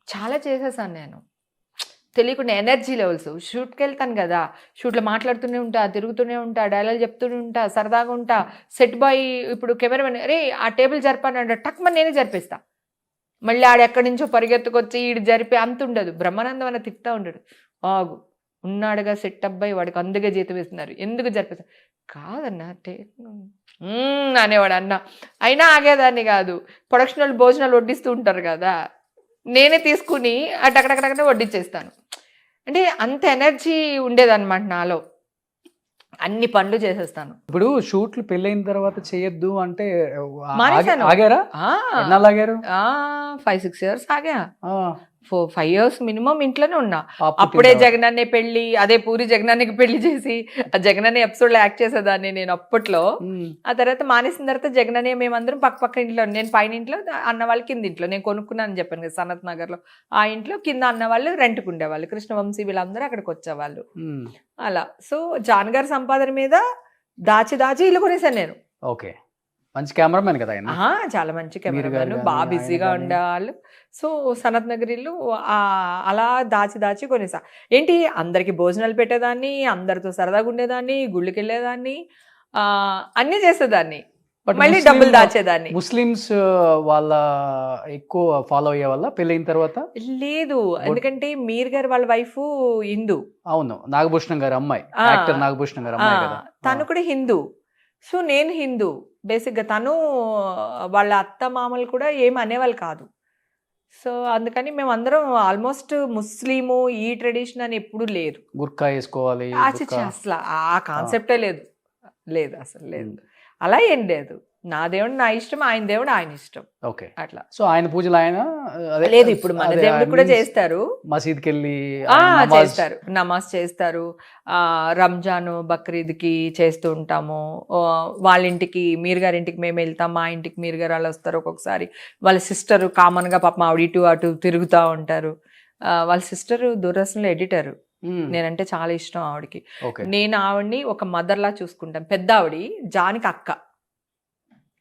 Speaker 4: చాలా చేసేసాను నేను. తెలియకుండా ఎనర్జీ లెవెల్స్. షూట్కి వెళ్తాను కదా, షూట్లో మాట్లాడుతూనే ఉంటా, తిరుగుతూనే ఉంటా, డైలాగ్ చెప్తూనే ఉంటా, సరదాగా ఉంటా. సెట్ బాయ్ ఇప్పుడు కెమెరామెన్, అరే ఆ టేబుల్ జరిపానంటే టక్మని నేనే జరిపిస్తా. మళ్ళీ ఆడెక్కడి నుంచో పరిగెత్తుకొచ్చి ఈడు జరిపి అంత ఉండదు. బ్రహ్మానందం అన్న తిప్పుతూ ఉంటాడు, ఆగు ఉన్నాడుగా సెట్ అబ్బాయి, వాడికి అందుకే జీతం ఇస్తున్నారు, ఎందుకు జరిపిస్తారు. కాదన్నా అనేవాడు అన్న. అయినా ఆగేదాన్ని కాదు. ప్రొడక్షన్ వాళ్ళు భోజనాలు వడ్డిస్తూ ఉంటారు కదా, నేనే తీసుకుని అటక్కడక్కడక్కడే వడ్డించేస్తాను. అంటే అంత ఎనర్జీ ఉండేదన్నమాట నాలో. అన్ని పనులు చేసేస్తాను.
Speaker 2: ఇప్పుడు షూట్లు పెళ్ళైన తర్వాత చేయొద్దు అంటే
Speaker 4: మానేశాను.
Speaker 2: ఆగారా?
Speaker 4: ఆ,
Speaker 2: ఎన్నాళ్ళు ఆగారు?
Speaker 4: 5-6 years ఆగా.
Speaker 2: ఆ,
Speaker 4: 5 years మినిమం ఇంట్లోనే ఉన్నా.
Speaker 2: పాప పుట్టిన
Speaker 4: అప్పుడే
Speaker 2: తర్వాత.
Speaker 4: జగనన్నే పెళ్లి, అదే పూరి జగనన్నకి పెళ్లి చేసి ఆ జగనన్న ఎపిసోడ్ లో యాక్ట్ చేసేదాన్ని నేను అప్పట్లో.
Speaker 2: ఉమ్,
Speaker 4: ఆ తర్వాత మానేసిన తర్వాత జగననే మేమందరం పక్క పక్క ఇంట్లో, నేను పైన ఇంట్లో, అన్న వాళ్ళు కింద ఇంట్లో. నేను కొనుక్కున్నాను చెప్పాను కదా సనత్ నగర్ లో, ఆ ఇంట్లో కింద అన్న వాళ్ళు రెంట్కు ఉండేవాళ్ళు, కృష్ణవంశీ వీళ్ళందరూ అక్కడికి వచ్చేవాళ్ళు.
Speaker 2: ఉమ్,
Speaker 4: అలా. సో జాన్ గారి సంపాదన మీద దాచి దాచి ఇల్లు కొనేసాను నేను.
Speaker 2: ఓకే. మంచి కెమెరామెన్ కదా ఆయన.
Speaker 4: చాలా మంచి
Speaker 2: గారు
Speaker 4: కెమెరామెన్,
Speaker 2: గానీ,
Speaker 4: బాగా
Speaker 2: ఆయన
Speaker 4: బిజీగా
Speaker 2: గానీ.
Speaker 4: ఉండేవాళ్ళు. సో సనత్ నగర్ ఇల్లు అలా దాచి దాచి కొనేసా. ఏంటి, అందరికి భోజనాలు పెట్టేదాన్ని, అందరితో సరదాగా ఉండేదాన్ని, గుళ్ళకి వెళ్ళేదాన్ని, అన్నీ చేసేదాన్ని,
Speaker 2: But
Speaker 4: మళ్ళీ
Speaker 2: ముస్లిం-
Speaker 4: డబ్బులు దాచేదాన్ని.
Speaker 2: ముస్లిమ్స్ వాళ్ళ ఎక్కువ ఫాలో అయ్యే వల్ల పెళ్ళైన తర్వాత.
Speaker 4: లేదు, ఎందుకంటే మీర్ గారు వాళ్ళ వైఫ్ హిందూ.
Speaker 2: అవును, నాగభూషణం గారి అమ్మాయి,
Speaker 4: ఆ,
Speaker 2: యాక్టర్ నాగభూషణం గారి అమ్మాయి కదా.
Speaker 4: తను కూడా హిందూ. సో నేను హిందూ బేసిక్గా, తను వాళ్ళ అత్త మామలు కూడా ఏం అనేవాళ్ళు కాదు. సో అందుకని మేము అందరం ఆల్మోస్ట్ ముస్లిము, ఈ ట్రెడిషన్ అని ఎప్పుడు లేదు.
Speaker 2: గుర్కా వేసుకోవాలి, గుర్కా.
Speaker 4: అసలు ఆ కాన్సెప్టే లేదు, లేదు అసలు లేదు. అలా ఏం లేదు. నా దేవుడు నా ఇష్టం, ఆయన దేవుడు ఆయన ఇష్టం,
Speaker 2: ఓకే.
Speaker 4: అట్లా.
Speaker 2: సో ఆయన పూజలు ఆయన అదే,
Speaker 4: లేదు, ఇప్పుడు మన
Speaker 2: అదే,
Speaker 4: దేవుడు కూడా
Speaker 2: means
Speaker 4: చేస్తారు.
Speaker 2: మసీద్కి వెళ్ళి
Speaker 4: చేస్తారు, నమాజ్ చేస్తారు. రంజాన్ బక్రీద్కి చేస్తూ ఉంటాము. వాళ్ళ ఇంటికి, మీర్ గారింటికి మేము వెళ్తాం, మా ఇంటికి మీర్ గారు వాళ్ళు వస్తారు. ఒక్కొక్కసారి వాళ్ళ సిస్టర్ కామన్గా పాపం ఆవిడ ఇటు అటు తిరుగుతూ ఉంటారు. వాళ్ళ సిస్టర్ దూరదర్శన్లో ఎడిటరు. నేనంటే చాలా ఇష్టం ఆవిడకి. నేను ఆవిడ్ని ఒక మదర్లా చూసుకుంటాను. పెద్ద ఆవిడ, జానికి అక్క,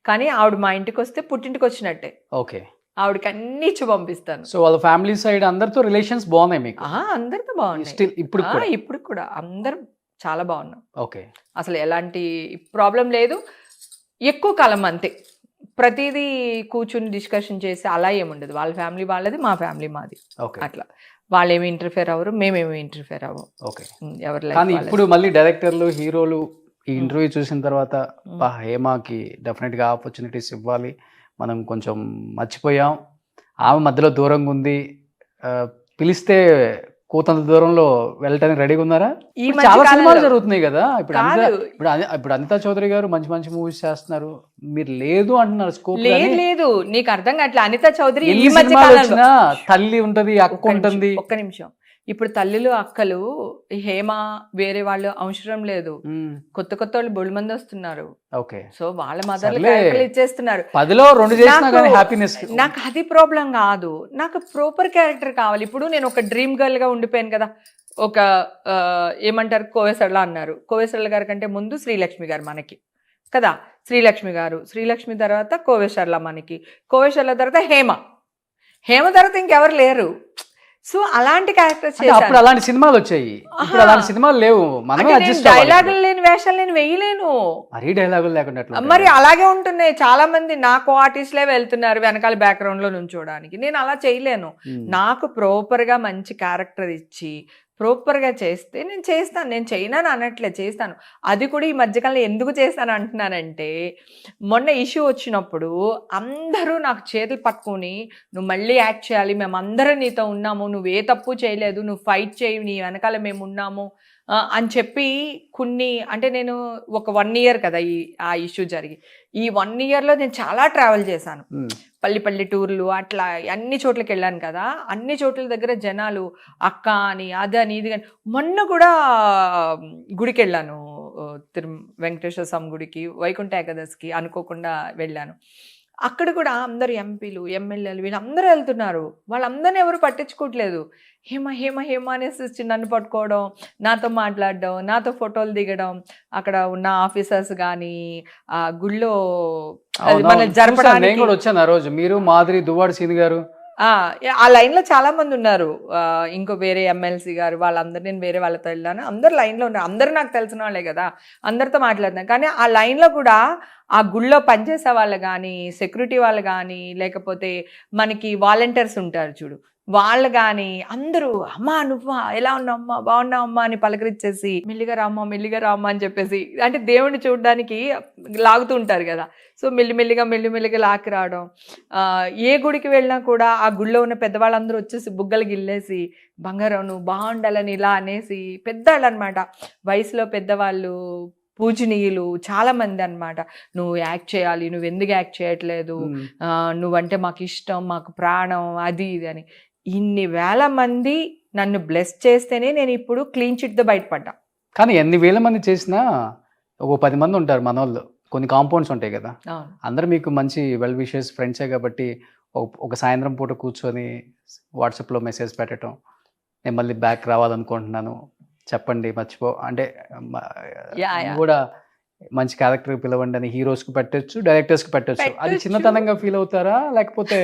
Speaker 4: కానీ ఆవిడ మా ఇంటికి వస్తే పుట్టింటికి వచ్చినట్టే.
Speaker 2: ఓకే.
Speaker 4: ఆవిడకి అన్ని ఇచ్చి పంపిస్తాను.
Speaker 2: సో వాళ్ళ ఫ్యామిలీ సైడ్ అందరితో రిలేషన్స్ బాగున్నాయి మీకు?
Speaker 4: అందరితో బాగున్నాయి.
Speaker 2: స్టిల్ ఇప్పుడు కూడా?
Speaker 4: ఇప్పుడు కూడా అందరం చాలా బాగున్నాం.
Speaker 2: ఓకే.
Speaker 4: అసలు ఎలాంటి ప్రాబ్లం లేదు. ఎక్కువ కాలం అంతే, ప్రతిదీ కూర్చుని డిస్కషన్ చేసి అలా ఏముండదు. వాళ్ళ ఫ్యామిలీ వాళ్ళది, మా ఫ్యామిలీ మాది, అట్లా. వాళ్ళేమి ఇంటర్ఫేర్ అవ్వరు, మేమేమి ఇంటర్ఫేర్ అవ్వం.
Speaker 2: ఓకే.
Speaker 4: ఎవరి
Speaker 2: కానీ ఇప్పుడు మళ్ళీ డైరెక్టర్లు, హీరోలు ఈ ఇంటర్వ్యూ చూసిన తర్వాత హేమకి డెఫినెట్ గా ఆపర్చునిటీస్ ఇవ్వాలి, మనం కొంచెం మర్చిపోయాం, ఆమె మధ్యలో దూరంగా ఉంది, పిలిస్తే కూతంత దూరంలో వెళ్ళటానికి రెడీగా ఉన్నారా? చాలా సినిమాలు జరుగుతున్నాయి కదా ఇప్పుడు అనితా చౌదరి గారు మంచి మంచి మూవీస్ చేస్తున్నారు, మీరు లేదు అంటున్నారు. స్కోప్
Speaker 4: లేదు, నీకు అర్థం కావట్లే. అనితా చౌదరి ఈ మధ్య
Speaker 2: సినిమాలు వచ్చినా తల్లి ఉంటది, అక్క ఉంటుంది.
Speaker 4: ఒక్క నిమిషం, ఇప్పుడు తల్లులు అక్కలు హేమ వేరే వాళ్ళు అవసరం లేదు. కొత్త కొత్త వాళ్ళు బొళ్ళు మంది వస్తున్నారు.
Speaker 2: ఓకే.
Speaker 4: సో వాళ్ళ మదర్లు ఇచ్చేస్తున్నారు.
Speaker 2: 10లో 2 చేసినా కానీ హ్యాపీనెస్.
Speaker 4: నాకు అది ప్రాబ్లం కాదు, నాకు ప్రాపర్ క్యారెక్టర్ కావాలి. ఇప్పుడు నేను ఒక డ్రీమ్ గర్ల్ గా ఉండిపోయాను కదా. ఒక ఏమంటారు, కోవేసర్లా అన్నారు. కోవేసర్ల గారి కంటే ముందు శ్రీలక్ష్మి గారు మనకి కదా. శ్రీలక్ష్మి గారు, శ్రీలక్ష్మి తర్వాత కోవేశ్వర్ల మనకి, కోవేశ్వర్ల తర్వాత హేమ తర్వాత ఇంకెవరు లేరు. సో అలాంటి క్యారెక్టర్స్
Speaker 2: అప్పుడు అలాంటి సినిమాలు వచ్చాయి, ఇప్పుడు అలాంటి సినిమాలు లేవు. మనమే అడ్జస్ట్ అవ్వాలి.
Speaker 4: డైలాగులు లేని వేషాలు నేను వేయలేను.
Speaker 2: మరీ డైలాగులు లేకుండా
Speaker 4: మరి అలాగే ఉంటున్నాయి. చాలా మంది నాకు ఆర్టిస్ట్లే వెళ్తున్నారు వెనకాల బ్యాక్గ్రౌండ్ లో నుంచోడానికి. నేను అలా చేయలేను. నాకు ప్రాపర్ గా మంచి క్యారెక్టర్ ఇచ్చి ప్రాపర్గా చేస్తే నేను చేస్తాను. నేను చేయనని అనట్లే, చేస్తాను. అది కూడా ఈ మధ్యకాలంలో ఎందుకు చేస్తాను అంటున్నానంటే, మొన్న ఇష్యూ వచ్చినప్పుడు అందరూ నాకు చేతులు పట్టుకొని నువ్వు మళ్ళీ యాక్ట్ చేయాలి, మేమందరం నీతో ఉన్నాము, నువ్వు ఏ తప్పు చేయలేదు, నువ్వు ఫైట్ చేయి, నీ వెనకాల మేము ఉన్నాము అని చెప్పి కొన్ని, అంటే నేను ఒక 1 year కదా ఆ ఇష్యూ జరిగి, ఈ 1 yearలో నేను చాలా ట్రావెల్ చేశాను. పల్లి టూర్లు అట్లా అన్ని చోట్లకి వెళ్ళాను కదా. అన్ని చోట్ల దగ్గర జనాలు అక్క అని అదని ఇది అని. మొన్న కూడా గుడికి వెళ్ళాను, వెంకటేశ్వర స్వామి గుడికి, వైకుంఠ ఏకాదశికి అనుకోకుండా వెళ్ళాను. అక్కడ కూడా అందరు ఎంపీలు, ఎమ్మెల్యేలు వీళ్ళందరూ వెళ్తున్నారు. వాళ్ళందరినీ ఎవరు పట్టించుకోవట్లేదు. హేమ అనేసి నన్ను పట్టుకోవడం, నాతో మాట్లాడడం, నాతో ఫోటోలు దిగడం, అక్కడ ఉన్న ఆఫీసర్స్ కానీ ఆ గుళ్ళో జరపడానికి.
Speaker 2: వచ్చాను ఆ రోజు, మీరు మాదిరి, దువ్వాడ సీని గారు,
Speaker 4: ఆ లైన్ లో చాలా మంది ఉన్నారు. ఇంకో వేరే ఎమ్మెల్సీ గారు, వాళ్ళందరూ, నేను వేరే వాళ్ళతో వెళ్ళాను, అందరు లైన్ లో ఉన్నారు. అందరూ నాకు తెలిసిన వాళ్ళే కదా, అందరితో మాట్లాడుతున్నాను. కానీ ఆ లైన్ లో కూడా ఆ గుళ్ళో పనిచేసే వాళ్ళు కానీ, సెక్యూరిటీ వాళ్ళు కానీ, లేకపోతే మనకి వాలంటీర్స్ ఉంటారు చూడు, వాళ్ళు కానీ అందరూ అమ్మా నువ్వా ఎలా ఉన్నావు అమ్మా బాగున్నావు అమ్మా అని పలకరించేసి మెల్లిగా రామ్మా అని చెప్పేసి, అంటే దేవుణ్ణి చూడడానికి లాగుతూ ఉంటారు కదా. సో మెల్లిమెల్లిగా లాక్కి రావడం. ఏ గుడికి వెళ్ళినా కూడా ఆ గుడిలో ఉన్న పెద్దవాళ్ళందరూ వచ్చేసి బుగ్గలు గిల్లేసి బంగారం నువ్వు బాగుండాలని ఇలా అనేసి, పెద్దవాళ్ళు అనమాట, వయసులో పెద్దవాళ్ళు, పూజనీయులు చాలా మంది అన్నమాట. నువ్వు యాక్ట్ చేయాలి, నువ్వు ఎందుకు యాక్ట్ చేయట్లేదు, నువ్వంటే మాకు ఇష్టం, మాకు ప్రాణం, అది ఇది అని ఇన్ని వేల మంది నన్ను బ్లెస్ చేస్తేనే నేను ఇప్పుడు క్లీన్ చిట్తో బయటపడ్డా.
Speaker 2: కానీ ఎన్ని వేల మంది చేసినా ఒక 10 మంది ఉంటారు మనోళ్ళు, కొన్ని కాంపౌండ్స్ ఉంటాయి కదా,
Speaker 4: అవును.
Speaker 2: అందరూ మీకు మంచి వెల్ విషెస్ ఫ్రెండ్సే కాబట్టి ఒక సాయంత్రం పూట కూర్చొని వాట్సాప్లో మెసేజ్ పెట్టడం, నేను మళ్ళీ బ్యాక్ రావాలనుకుంటున్నాను చెప్పండి మర్చిపో అంటే కూడా మంచి క్యారెక్టర్ పిలవండి అని హీరోస్కి పెట్టచ్చు, డైరెక్టర్స్కి పెట్టచ్చు. అది చిన్నతనంగా ఫీల్ అవుతారా లేకపోతే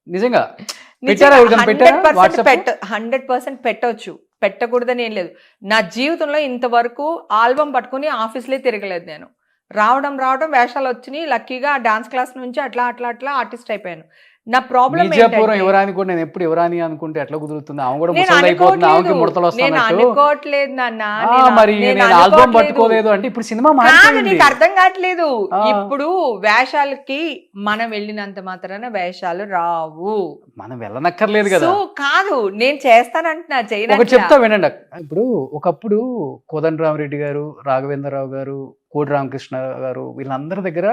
Speaker 2: నిజంగా పెట్టారా?
Speaker 4: 100% పెట్టవచ్చు, పెట్టకూడదని ఏం లేదు. నా జీవితంలో ఇంతవరకు ఆల్బమ్ పట్టుకుని ఆఫీస్లే తిరగలేదు నేను. రావడం వేషాలు వచ్చినాయి, లక్కీగా డాన్స్ క్లాస్ నుంచి అట్లా ఆర్టిస్ట్ అయిపోయాను. నా ప్రాబ్లం
Speaker 2: యువరాని కూడా నేను ఎప్పుడు యువరాని అనుకుంటే ఎట్లా కుదురుతుంది? ఆమె కూడా
Speaker 4: నేను
Speaker 2: ముసలి ఆమెకి ముడతలు
Speaker 4: అనుకోవట్లేదు నాన్న,
Speaker 2: మరి నేను ఆల్బమ్ పట్టుకోలేదు అంటే ఇప్పుడు సినిమా
Speaker 4: నీకు అర్థం కావట్లేదు. ఇప్పుడు వేషాలకి మనం వెళ్ళినంత మాత్రాన వేషాలు రావు,
Speaker 2: మనం వెళ్ళనక్కర్లేదు కదా.
Speaker 4: కాదు నేను చేస్తానంటున్నా, చేయడానికి
Speaker 2: చెప్తా వినండి. ఇప్పుడు ఒకప్పుడు కోదండరామరెడ్డి గారు, రాఘవేంద్రరావు గారు, కోడి రామకృష్ణ గారు వీళ్ళందరి దగ్గర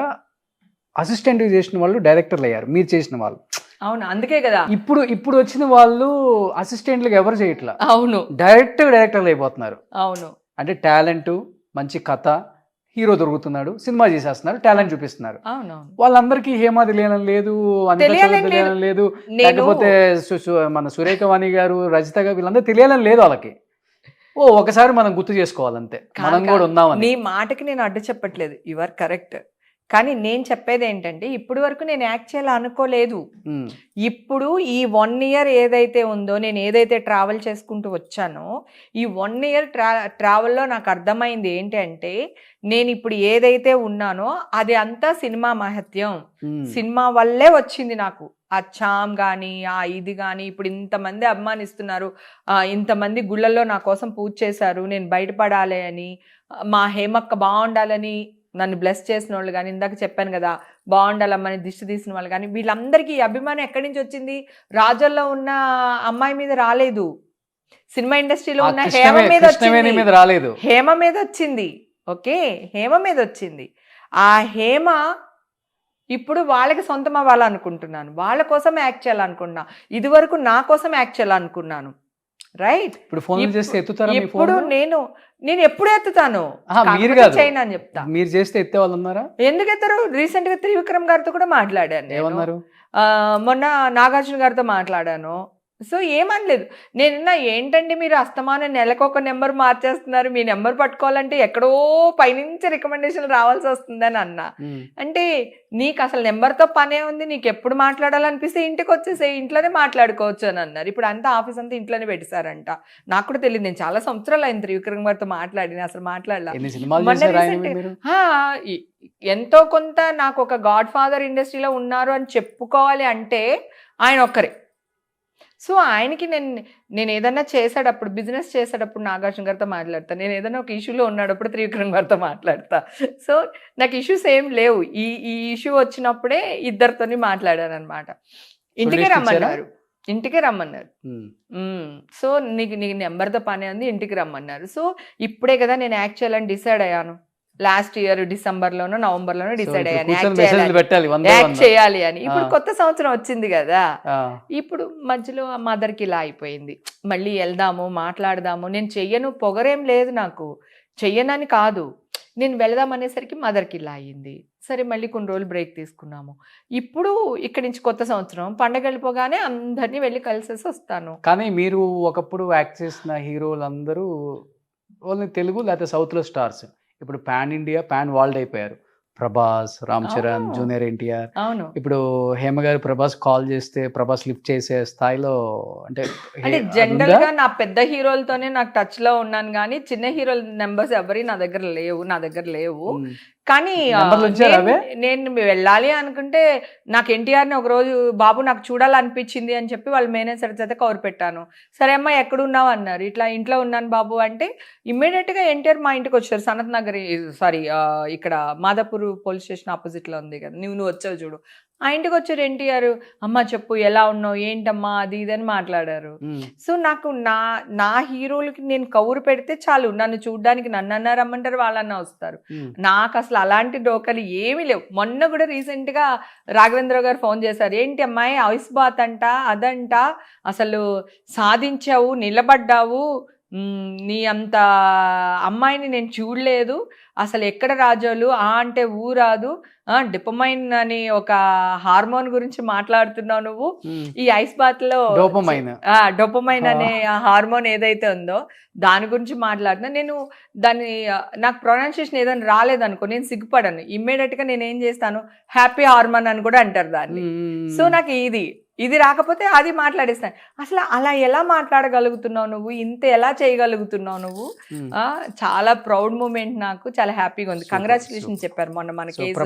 Speaker 2: అసిస్టెంట్ చేసిన వాళ్ళు డైరెక్టర్లు అయ్యారు, మీరు చేసిన వాళ్ళు.
Speaker 4: అవును, అందుకే కదా
Speaker 2: ఇప్పుడు వచ్చిన వాళ్ళు అసిస్టెంట్లకు ఎవరు చేయట్లా.
Speaker 4: అవును,
Speaker 2: డైరెక్టర్లు అయిపోతున్నారు.
Speaker 4: అవును, అంటే
Speaker 2: టాలెంట్, మంచి కథ, హీరో దొరుకుతున్నాడు, సినిమా చేసేస్తున్నారు, టాలెంట్ చూపిస్తున్నారు.
Speaker 4: అవునవును,
Speaker 2: వాళ్ళందరికీ హేమ తెలియడం లేదు, తెలియడం లేదు, లేకపోతే మన సురేఖవాణి గారు, రజిత గారు వీళ్ళందరూ తెలియడం లేదు వాళ్ళకి. ఒకసారి మనం గుర్తు చేసుకోవాలంతే, మనం కూడా ఉన్నామని.
Speaker 4: నీ మాటకి నేను అడ్డు చెప్పట్లేదు, యు ఆర్ కరెక్ట్. కానీ నేను చెప్పేది ఏంటంటే ఇప్పటి వరకు నేను యాక్ట్ చేయాలనుకోలేదు. ఇప్పుడు ఈ 1 year ఏదైతే ఉందో, నేను ఏదైతే ట్రావెల్ చేసుకుంటూ వచ్చానో, ఈ 1 year ట్రావెల్లో నాకు అర్థమైంది ఏంటంటే నేను ఇప్పుడు ఏదైతే ఉన్నానో అది అంతా సినిమా మహత్యం, సినిమా వల్లే వచ్చింది నాకు. ఆ చామ్ కానీ ఆ ఇది కానీ ఇప్పుడు ఇంతమంది అభిమానిస్తున్నారు, ఇంతమంది గుళ్ళల్లో నా కోసం పూజ చేశారు, నేను బయటపడాలి అని, మా హేమక్క బాగుండాలని నన్ను బ్లెస్ చేసిన వాళ్ళు కానీ, ఇందాక చెప్పాను కదా బాగుండాలమ్మని దిష్టి తీసిన వాళ్ళు కానీ, వీళ్ళందరికీ అభిమానం ఎక్కడి నుంచి వచ్చింది? రాజుల్లో ఉన్న అమ్మాయి మీద రాలేదు, సినిమా ఇండస్ట్రీలో ఉన్న హేమ మీద
Speaker 2: రాలేదు,
Speaker 4: హేమ మీద వచ్చింది. ఓకే, హేమ మీద వచ్చింది. ఆ హేమ ఇప్పుడు వాళ్ళకి సొంతం అవ్వాలనుకుంటున్నాను, వాళ్ళ కోసం యాక్ట్ చేయాలనుకుంటున్నా. ఇది వరకు నా కోసం యాక్ట్ చేయాలనుకున్నాను, రైట్?
Speaker 2: ఇప్పుడు ఫోన్ చేస్తే ఎత్తుతారా?
Speaker 4: ఇప్పుడు నేను ఎప్పుడు ఎత్తుతాను, చేయను అని చెప్తా.
Speaker 2: మీరు చేస్తే ఎత్తే వాళ్ళు ఉన్నారా?
Speaker 4: ఎందుకు ఎత్తారు? రీసెంట్ గా త్రివిక్రమ్ గారితో కూడా మాట్లాడాను,
Speaker 2: ఏమన్నారు?
Speaker 4: మొన్న నాగార్జున గారితో మాట్లాడాను. సో ఏమనలేదు. నేను ఏంటండి మీరు అస్తమానం నెలకొక నెంబర్ మార్చేస్తున్నారు, మీ నెంబర్ పట్టుకోవాలంటే ఎక్కడో పైనుంచి రికమెండేషన్ రావాల్సి వస్తుందని అన్నా. అంటే నీకు అసలు నెంబర్తో పనే ఉంది, నీకు ఎప్పుడు మాట్లాడాలనిపిస్తే ఇంటికి వచ్చేసే, ఇంట్లోనే మాట్లాడుకోవచ్చు అని అన్నారు. ఇప్పుడు అంతా ఆఫీస్ అంతా ఇంట్లోనే పెట్టేశారంట. నాకు కూడా తెలియదు, నేను చాలా సంవత్సరాలు అయింది త్రివిక్రమ్ గారితో మాట్లాడి, అసలు మాట్లాడలా. ఎంతో కొంత నాకు ఒక గాడ్ ఫాదర్ ఇండస్ట్రీలో ఉన్నారు అని చెప్పుకోవాలి అంటే ఆయన ఒక్కరే. సో ఆయనకి నేను ఏదన్నా చేసేటప్పుడు, బిజినెస్ చేసేటప్పుడు నాగార్జున గారితో మాట్లాడతా, నేను ఏదైనా ఒక ఇష్యూలో ఉన్నాడప్పుడు త్రివిక్రమ్ గారితో మాట్లాడతా. సో నాకు ఇష్యూస్ ఏం లేవు. ఈ ఇష్యూ వచ్చినప్పుడే ఇద్దరితోని మాట్లాడాను అనమాట. ఇంటికే రమ్మన్నారు. సో నీకు నెంబర్తో పని ఉంది, ఇంటికి రమ్మన్నారు. సో ఇప్పుడే కదా నేను యాక్ట్ చేయాలని డిసైడ్ అయ్యాను. లాస్ట్ ఇయర్ డిసెంబర్లోనో నవంబర్లోనో డిసైడ్ అయ్యాను యాక్ట్ చేయాలి అని. ఇప్పుడు కొత్త సంవత్సరం వచ్చింది కదా, ఇప్పుడు మధ్యలో మదర్కి ఇలా అయిపోయింది, మళ్ళీ వెళ్దాము మాట్లాడదాము. నేను చెయ్యను, పొగరేం లేదు నాకు, చెయ్యనని కాదు, నేను వెళదాం అనేసరికి మదర్కి ఇలా అయ్యింది. సరే మళ్ళీ కొన్ని రోజులు బ్రేక్ తీసుకున్నాము. ఇప్పుడు ఇక్కడి నుంచి కొత్త సంవత్సరం పండగ వెళ్ళిపోగానే అందరినీ వెళ్ళి కలిసేసి వస్తాను.
Speaker 2: కానీ మీరు ఒకప్పుడు యాక్ట్ చేసిన హీరోలందరూ ఓన్లీ తెలుగు లేకపోతే సౌత్లో స్టార్స్, ఇప్పుడు పాన్ ఇండియా, పాన్ వరల్డ్ అయిపోయారు. ప్రభాస్, రామ్ చరణ్, జూనియర్ ఎన్టీఆర్.
Speaker 4: అవును,
Speaker 2: ఇప్పుడు హేమ గారు ప్రభాస్ కాల్ చేస్తే ప్రభాస్ లిఫ్ట్ చేసే స్థాయిలో. అంటే
Speaker 4: జనరల్ గా నా పెద్ద హీరోలతోనే నాకు టచ్ లో ఉన్నాను, కానీ చిన్న హీరోల నెంబర్స్ ఎవరి నా దగ్గర లేవు. కానీ
Speaker 2: నెంబర్లు ఉంచారా అవే?
Speaker 4: నేను వెళ్ళాలి అనుకుంటే నాకు ఎన్టీఆర్ని ఒక రోజు బాబు నాకు చూడాలనిపించింది అని చెప్పి వాళ్ళ మేనేజర్ చేత కవర్ పెట్టాను. సరే అమ్మా ఎక్కడున్నావు అన్నారు. ఇట్లా ఇంట్లో ఉన్నాను బాబు అంటే ఇమ్మీడియట్గా ఎన్టీఆర్ మా ఇంటికి వచ్చారు. సనత్ నగర్ సారీ ఇక్కడ మాదాపూర్ పోలీస్ స్టేషన్ ఆపోజిట్లో ఉంది కదా, నువ్వు వచ్చావు చూడు, ఆ ఇంటికి వచ్చారు ఎన్టీఆర్. అమ్మ చెప్పు ఎలా ఉన్నావు ఏంటమ్మా అది ఇది అని మాట్లాడారు. సో నాకు నా హీరోలకి నేను కౌరు పెడితే చాలు, నన్ను చూడడానికి నన్ను రమ్మంటారు, వాళ్ళన్నా వస్తారు. నాకు అసలు అలాంటి డోకలు ఏమీ లేవు. మొన్న కూడా రీసెంట్గా రాఘవేంద్ర గారు ఫోన్ చేశారు, ఏంటి అమ్మాయి ఐస్ బాత్ అంట అదంట, అసలు సాధించావు, నిలబడ్డావు, నీ అంత అమ్మాయిని నేను చూడలేదు, అసలు ఎక్కడ రాజోలు అంటే ఊరాదు, డిపమైన్ అని ఒక హార్మోన్ గురించి మాట్లాడుతున్నావు నువ్వు, ఈ ఐస్ బాత్ లో డోపమైన్ అనే హార్మోన్ ఏదైతే ఉందో దాని గురించి మాట్లాడినా. నేను దాన్ని నాకు ప్రొనౌన్సియేషన్ ఏదైనా రాలేదనుకో నేను సిగ్గుపడను, ఇమ్మీడియట్ గా నేను ఏం చేస్తాను హ్యాపీ హార్మోన్ అని కూడా అంటారు దాన్ని. సో నాకు ఇది రాకపోతే అది మాట్లాడేస్తాను. అసలు అలా ఎలా మాట్లాడగలుగుతున్నావు నువ్వు, ఇంత ఎలా చేయగలుగుతున్నావు నువ్వు, చాలా ప్రౌడ్ మూమెంట్, నాకు చాలా హ్యాపీగా ఉంది. కంగ్రాచులేషన్ చెప్పారు మొన్న మన కేసు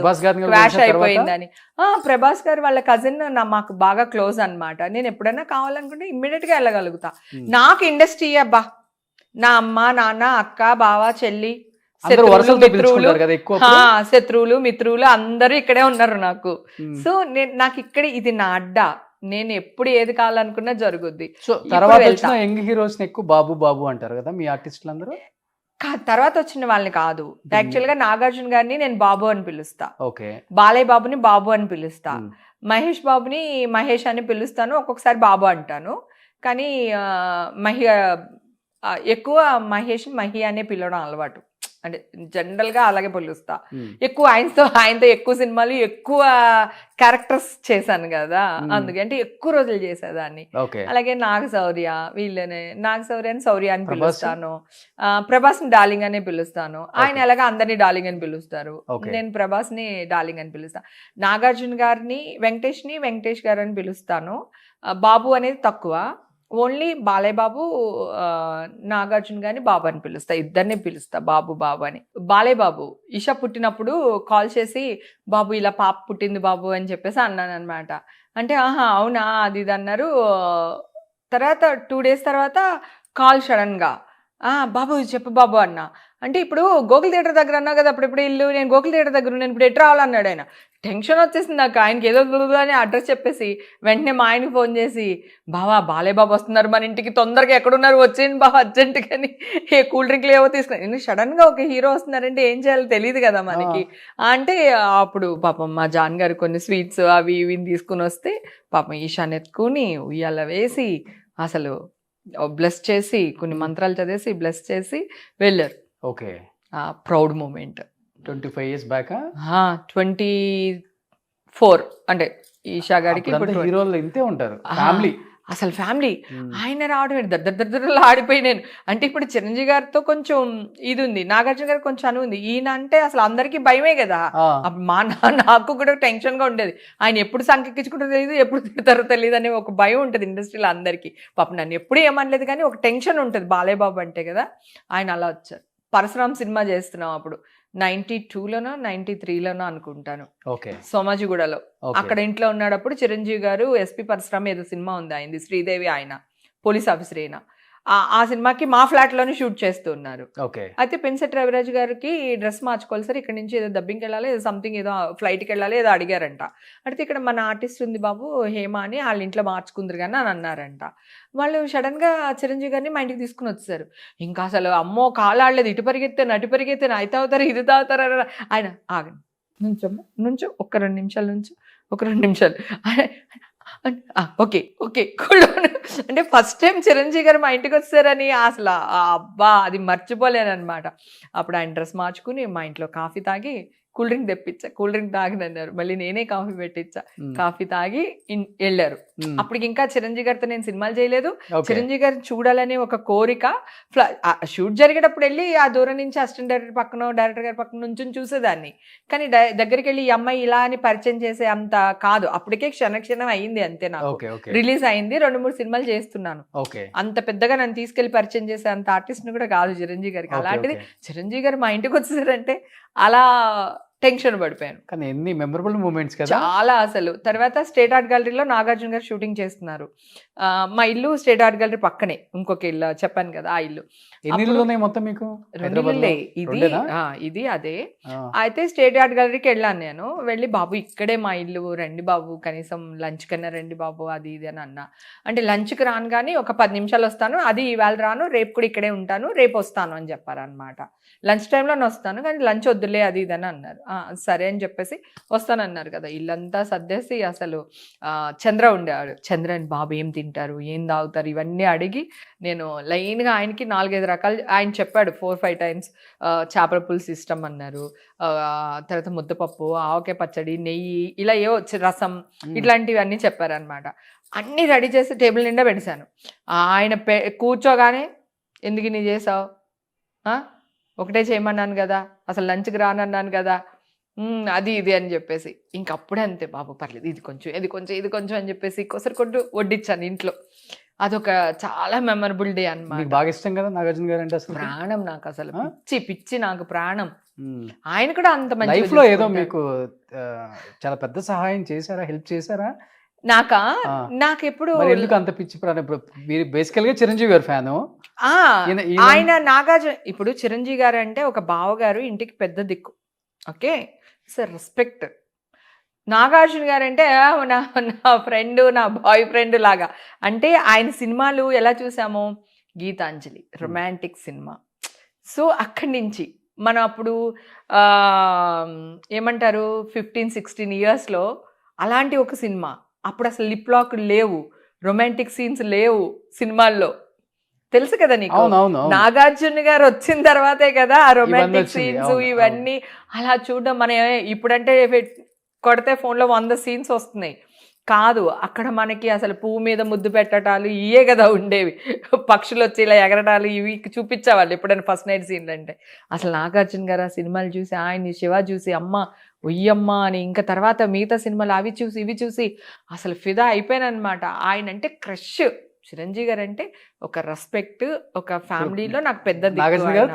Speaker 4: క్వాష్ అయిపోయిందని. ప్రభాస్ గారు వాళ్ళ కజిన్ మాకు బాగా క్లోజ్ అన్నమాట. నేను ఎప్పుడైనా కావాలనుకుంటే ఇమ్మీడియట్ గా వెళ్ళగలుగుతా. నాకు ఇండస్ట్రీ అబ్బా, నా అమ్మ నాన్న అక్క బావ చెల్లి శత్రువులు మిత్రులు అందరూ ఇక్కడే ఉన్నారు నాకు. సో నాకు ఇక్కడ ఇది నా అడ్డా, నేను ఎప్పుడు ఏది కావాలనుకున్నా జరుగుద్ది.
Speaker 2: సో తర్వాత వచ్చిన యంగ్ హీరోస్ ఎక్కువ బాబు బాబు అంటారు కదా మీ ఆర్టిస్టులు అందరూ?
Speaker 4: తర్వాత వచ్చిన వాళ్ళని కాదు, యాక్చువల్ గా నాగార్జున గారిని నేను బాబు అని పిలుస్తా,
Speaker 2: ఓకే,
Speaker 4: బాలయ్య బాబుని బాబు అని పిలుస్తా, మహేష్ బాబుని మహేష్ అని పిలుస్తాను, ఒక్కొక్కసారి బాబు అంటాను. కానీ ఎక్కువ మహేష్ మహి అనే పిలవడం అలవాటు, అంటే జనరల్ గా అలాగే పిలుస్తా. ఎక్కువ ఆయనతో ఎక్కువ సినిమాలు ఎక్కువ క్యారెక్టర్స్ చేశాను కదా, అందుకంటే ఎక్కువ రోజులు చేసేదాన్ని. అలాగే నాగశౌర్య వీళ్ళనే నాగశౌర్య అని శౌర్య అని పిలుస్తాను, ప్రభాస్ ని డార్లింగ్ అనే పిలుస్తాను. ఆయన ఎలాగా అందరినీ డార్లింగ్ అని పిలుస్తారు, నేను ప్రభాస్ ని డార్లింగ్ అని పిలుస్తాను. నాగార్జున గారిని వెంకటేష్ గారు అని పిలుస్తాను. బాబు అనేది తక్కువ, ఓన్లీ బాలయ్య బాబు నాగార్జున గారిని బాబు అని పిలుస్తా, ఇద్దరిని పిలుస్తా బాబు బాబు అని. బాలయ్య బాబు ఈషా పుట్టినప్పుడు కాల్ చేసి బాబు ఇలా పాప పుట్టింది బాబు అని చెప్పేసి అన్నాను అనమాట. అంటే ఆహా అవునా అది ఇది అన్నారు. తర్వాత 2 days తర్వాత కాల్ సడన్ గా బాబు చెప్పు బాబు అన్నా. అంటే ఇప్పుడు గోకుల్ థియేటర్ దగ్గర అన్నావు కదా అప్పుడెప్పుడు ఇల్లు, నేను గోకుల్ థియేటర్ దగ్గర నేను ఇప్పుడు ఎట్లా రావాలన్నాడు ఆయన. టెన్షన్ వచ్చేసింది నాకు, ఆయనకి ఏదో అని అడ్రస్ చెప్పేసి వెంటనే మా ఆయనకి ఫోన్ చేసి బాలయ్య బాబు వస్తున్నారు మన ఇంటికి, తొందరగా ఎక్కడున్నారు వచ్చేయండి బాబు అర్జెంట్ కానీ, ఏ కూల్ డ్రింక్లు ఏవో తీసుకుని. నేను సడన్ గా ఒక హీరో వస్తున్నారంటే ఏం చేయాలో తెలియదు కదా మనకి. అంటే అప్పుడు పాపం మా జాన్ గారు కొన్ని స్వీట్స్ అవి ఇవి తీసుకుని వస్తే పాపం ఈశాన్ ఎత్తుకుని ఉయ్యాల వేసి అసలు బ్లెస్ చేసి కొన్ని మంత్రాలు చదివేసి బ్లెస్ చేసి వెళ్ళారు.
Speaker 2: Okay,
Speaker 4: proud moment.
Speaker 2: 25 years back
Speaker 4: 24 అంటే ఈషా గారికి
Speaker 2: హీరోలు ఇంతే ఉంటారు, ఫ్యామిలీ
Speaker 4: అసలు ఫ్యామిలీ. ఆయన రావడం దగ్గరలో ఆడిపోయి నేను అంటే ఇప్పుడు చిరంజీవి గారితో కొంచెం ఇది ఉంది, నాగార్జున గారికి కొంచెం అను ఉంది. ఈయన అంటే అసలు అందరికీ భయమే కదా, నాకు కూడా టెన్షన్ గా ఉండేది. ఆయన ఎప్పుడు సంకెక్కించుకుంటారో తెలియదు, ఎప్పుడు తిడతారో తెలియదు అనే ఒక భయం ఉంటుంది ఇండస్ట్రీలో అందరికీ. పాపం నన్ను ఎప్పుడు ఏమనలేదు కానీ ఒక టెన్షన్ ఉంటుంది బాలయ్య బాబు అంటే కదా. ఆయన అలా వచ్చారు. పరశురామ్ సినిమా చేస్తున్నాం అప్పుడు 92లోనో 93లోనో అనుకుంటాను, సోమాజిగూడలో. అక్కడ ఇంట్లో ఉన్నప్పుడు చిరంజీవి గారు ఎస్పి పరశురామ్ ఏదో సినిమా ఉంది ఆయనది, శ్రీదేవి ఆయన పోలీస్ ఆఫీసర్ అయినా, ఆ సినిమాకి మా ఫ్లాట్ లోనే షూట్ చేస్తున్నారు. అయితే పెన్సెట్ రవిరాజ్ గారికి డ్రెస్ మార్చుకోవాలి సార్, ఇక్కడ నుంచి ఏదో డబ్బింగ్కి వెళ్ళాలి, ఏదో సంథింగ్ ఏదో ఫ్లైట్కి వెళ్ళాలి ఏదో అడిగారంట. అంటే ఇక్కడ మన ఆర్టిస్ట్ ఉంది బాబు హేమ అని, వాళ్ళ ఇంట్లో మార్చుకుందరు కానీ అని అన్నారంట. వాళ్ళు సడన్ గా చిరంజీవి గారిని మా ఇంటికి తీసుకుని వచ్చారు. ఇంకా అసలు అమ్మో కాళ్ళు ఆడలేదు, ఇటు పరిగెత్తాను అటు పరిగెత్తాను, అయితే అవుతారు ఇది తాగుతారు. ఆయన ఆగండి నుంచో ఒక 2 నిమిషాలు నుంచో ఒక 2 నిమిషాలు ఓకే ఓకే అంటే ఫస్ట్ టైం చిరంజీవి గారు మా ఇంటికి వచ్చారని అసలు అబ్బా అది మర్చిపోలేను అనమాట. అప్పుడు ఆయన డ్రెస్ మార్చుకుని మా ఇంట్లో కాఫీ తాగి కూల్ డ్రింక్ తెప్పించా, కూల్ డ్రింక్ తాగినన్నారు, మళ్ళీ నేనే కాఫీ పెట్టించా, కాఫీ తాగి వెళ్ళారు. అప్పటికి ఇంకా చిరంజీవి గారితో నేను సినిమాలు చేయలేదు, చిరంజీవి గారిని చూడాలనే ఒక కోరిక. షూట్ జరిగేటప్పుడు వెళ్ళి ఆ దూరం నుంచి అసిస్టెంట్ డైరెక్టర్ పక్కన డైరెక్టర్ గారి పక్కన నుంచి చూసేదాన్ని, కానీ దగ్గరికి వెళ్ళి ఈ అమ్మాయి ఇలా అని పరిచయం చేసే అంత కాదు. అప్పటికే క్షణక్షణం అయింది అంతే, నాకు రిలీజ్ అయింది, 2-3 సినిమాలు చేస్తున్నాను. అంత పెద్దగా నన్ను తీసుకెళ్లి పరిచయం చేసే అంత ఆర్టిస్ట్ ని కూడా కాదు చిరంజీవి గారికి. అలాంటిది చిరంజీవి గారు మా ఇంటికి వచ్చేసారంటే అలా టెన్షన్ పడిపోయాను.
Speaker 2: కానీ ఎన్ని మెమరబుల్ మూమెంట్స్ కదా.
Speaker 4: చాలా అసలు. తర్వాత స్టేట్ ఆర్ట్ గ్యాలరీలో నాగార్జున గారు షూటింగ్ చేస్తున్నారు. మా ఇల్లు స్టేట్ ఆర్ట్ గ్యాలరీ పక్కనే ఇంకొక ఇల్లు చెప్పాను కదా, ఆ ఇల్లు.
Speaker 2: ఎన్ని ఇళ్ళు ఉన్నాయి మొత్తం మీకు?
Speaker 4: 2 ఇళ్ళే. ఇది అదే. అయితే స్టేట్ ఆర్ట్ గ్యాలరీకి వెళ్ళాను నేను. వెళ్ళి బాబు ఇక్కడే మా ఇల్లు, రండి బాబు కనీసం లంచ్ కన్నా రండి బాబు అది ఇది అని అన్నా. అంటే లంచ్కి రాను కానీ ఒక 10 నిమిషాలు వస్తాను, అది ఇవాళ రాను, రేపు కూడా ఇక్కడే ఉంటాను, రేపు వస్తాను అని చెప్పారనమాట. లంచ్ టైంలోనే వస్తాను కానీ లంచ్ వద్దులే అది ఇది అని అన్నారు. సరే అని చెప్పేసి వస్తానన్నారు కదా. ఇల్లంతా సర్దేసి అసలు చంద్ర ఉండేవాడు. చంద్రని బాబు ఏం తింటారు, ఏం తాగుతారు ఇవన్నీ అడిగి నేను లైన్గా ఆయనకి 4-5 రకాలు ఆయన చెప్పాడు. 4-5 టైమ్స్ చేపల పులుసు ఇష్టం అన్నారు. తర్వాత ముద్దపప్పు, ఆవకాయ పచ్చడి, నెయ్యి, ఇలా ఏవో రసం, ఇట్లాంటివి అన్నీ చెప్పారనమాట. అన్నీ రెడీ చేసి టేబుల్ నిండా పెట్టేశాను. ఆయన కూర్చోగానే ఎందుకు నీ చేసావు, ఒకటే చేయమన్నాను కదా, అసలు లంచ్కి రానన్నాను కదా, అది ఇది అని చెప్పేసి ఇంకప్పుడే అంతే బాబు పర్లేదు ఇది కొంచెం ఇది కొంచెం ఇది కొంచెం అని చెప్పేసి కొసరు కొట్టు వడ్డించాను ఇంట్లో. అదొక చాలా మెమరబుల్ డే అన్నమాట.
Speaker 2: బాగా ఇష్టం కదా నాగార్జున గారు అంటే? అసలు
Speaker 4: ప్రాణం నాకు, అసలు పిచ్చి నాకు ప్రాణం. ఆయన కూడా అంత మంచి
Speaker 2: లైఫ్ లో ఏదో మీకు చాలా పెద్ద సహాయం చేశారా, హెల్ప్ చేశారా?
Speaker 4: నాకెప్పుడు
Speaker 2: ఎందుకు అంత పిచ్చి ప్రాణం? ఇప్పుడు మీరు బేసికల్ గా చిరంజీవి గారు ఫ్యాను.
Speaker 4: ఆయన నాగార్జున, ఇప్పుడు చిరంజీవి గారు అంటే ఒక బావగారు, ఇంటికి పెద్ద దిక్కు. Okay sir, respect. నాగార్జున గారు అంటే నా ఫ్రెండ్, నా బాయ్ ఫ్రెండ్ లాగా. అంటే ఆయన సినిమాలు ఎలా చూసామో, గీతాంజలి రొమాంటిక్ సినిమా. సో అక్కడి నుంచి మనం అప్పుడు ఏమంటారు 15-16 ఇయర్స్లో అలాంటి ఒక సినిమా. అప్పుడు అసలు లిప్ లాక్ లేవు, రొమాంటిక్ సీన్స్ లేవు సినిమాల్లో, తెలుసు కదా నీకు. నాగార్జున గారు వచ్చిన తర్వాతే కదా ఆ రొమాంటిక్ సీన్స్ ఇవన్నీ అలా చూడడం. మన ఇప్పుడంటే కొడితే ఫోన్లో 100 సీన్స్ వస్తున్నాయి. కాదు, అక్కడ మనకి అసలు పువ్వు మీద ముద్దు పెట్టడాలు ఇవే కదా ఉండేవి. పక్షులు వచ్చి ఇలా ఎగరడాలు ఇవి చూపించేవాళ్ళు ఎప్పుడైనా ఫస్ట్ నైట్ సీన్లు అంటే. అసలు నాగార్జున గారు ఆ సినిమాలు చూసి, ఆయన్ని శివ చూసి అమ్మ ఉయ్యమ్మ అని, ఇంకా తర్వాత మిగతా సినిమాలు అవి చూసి ఇవి చూసి అసలు ఫిదా అయిపోయానమాట. ఆయన అంటే క్రష్. చిరంజీవి గారు అంటే ఒక రెస్పెక్ట్, ఒక ఫ్యామిలీలో నాకు పెద్ద
Speaker 2: నాగార్జున గారు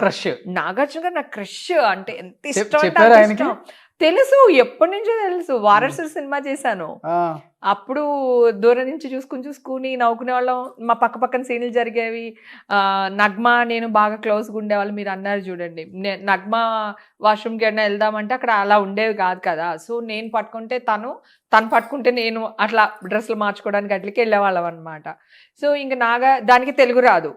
Speaker 4: నాకు క్రష్. అంటే ఎంత ఇష్టం తెలుసు, ఎప్పటి నుంచో తెలుసు. వారసుడు సినిమా చేశాను, అప్పుడు దూరం నుంచి చూసుకుని నవ్వుకునే వాళ్ళం. మా పక్కన సీన్లు జరిగేవి. నగ్మ నేను బాగా క్లోజ్గా ఉండేవాళ్ళు. మీరు అన్నారు చూడండి, నగ్మ వాష్రూమ్కి ఏమైనా వెళ్దామంటే అక్కడ అలా ఉండేవి కాదు కదా. సో నేను పట్టుకుంటే తను పట్టుకుంటే నేను, అట్లా డ్రెస్సులు మార్చుకోవడానికి అట్లకి వెళ్ళేవాళ్ళం అనమాట. సో ఇంక దానికి తెలుగు రాదు,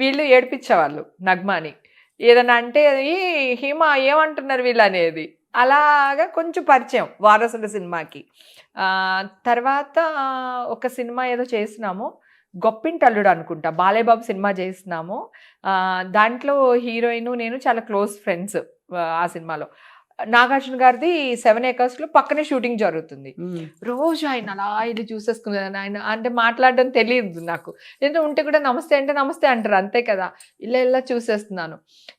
Speaker 4: వీళ్ళు ఏడిపించేవాళ్ళు నగ్మని. ఏదన్నా అంటే ఈ హీమా ఏమంటున్నారు వీళ్ళు అనేది. అలాగా కొంచెం పరిచయం వారసుడు సినిమాకి. తర్వాత ఒక సినిమా ఏదో చేసినాము, గొప్పింటి అల్లుడు అనుకుంటా, బాలయ్య బాబు సినిమా చేసినాము. దాంట్లో హీరోయిన్ నేను చాలా క్లోజ్ ఫ్రెండ్స్. ఆ సినిమాలో నాగార్జున గారిది 7 acres పక్కనే షూటింగ్ జరుగుతుంది. రోజు ఆయన అలా ఇది చూసేసుకున్నాను. ఆయన అంటే మాట్లాడడం తెలియదు నాకు, ఏదో ఉంటే కూడా నమస్తే అంటే నమస్తే అంటారు అంతే కదా. ఇలా చూసేస్తున్నాను.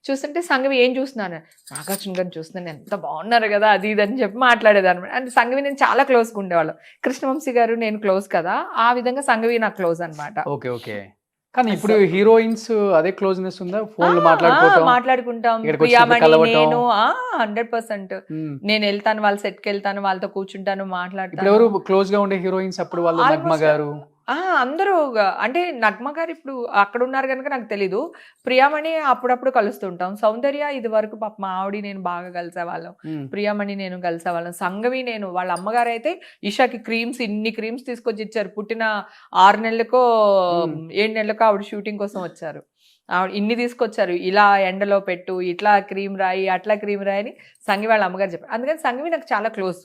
Speaker 4: చూస్తుంటే సంఘవి ఏం చూస్తున్నాను, నాగార్జున గారిని చూస్తున్నాను, ఎంత బాగున్నారు కదా అది ఇది అని చెప్పి మాట్లాడేదాన్ని. అంటే సంఘవి నేను చాలా క్లోజ్గా ఉండేవాళ్ళం. కృష్ణవంశీ గారు నేను క్లోజ్ కదా, ఆ విధంగా సంఘవి నాకు క్లోజ్ అనమాట.
Speaker 2: Okay okay. కానీ ఇప్పుడు హీరోయిన్స్ అదే క్లోజ్నెస్ ఉందా? ఫోన్
Speaker 4: మాట్లాడుకుంటాం. ప్రియామణి నేను 100%. నేను వెళ్తాను వాళ్ళ సెట్కి, వెళ్తాను వాళ్ళతో కూర్చుంటాను, మాట్లాడతాను.
Speaker 2: ఎవరు క్లోజ్ గా ఉండే హీరోయిన్స్ అప్పుడు? వాళ్ళు నగ్మ గారు
Speaker 4: అందరూ. అంటే నగ్మ గారు ఇప్పుడు అక్కడ ఉన్నారు కనుక నాకు తెలీదు. ప్రియామణి అప్పుడప్పుడు కలుస్తుంటాం. సౌందర్య ఇది వరకు పాప మా ఆవిడ నేను బాగా కలిసేవాళ్ళం. ప్రియామణి నేను కలిసేవాళ్ళం. సంఘవి నేను, వాళ్ళ అమ్మగారు అయితే ఇషాకి ఇన్ని క్రీమ్స్ తీసుకొచ్చి ఇచ్చారు. పుట్టిన 6 నెలలకో 7 నెలలకో ఆవిడ షూటింగ్ కోసం వచ్చారు. ఆవిడ ఇన్ని తీసుకొచ్చారు, ఇలా ఎండలో పెట్టు, ఇట్లా క్రీమ్ రాయి, అట్లా క్రీమ్ రాయి అని సంఘవి వాళ్ళ అమ్మగారు చెప్పారు. అందుకని సంఘవి నాకు చాలా క్లోజ్.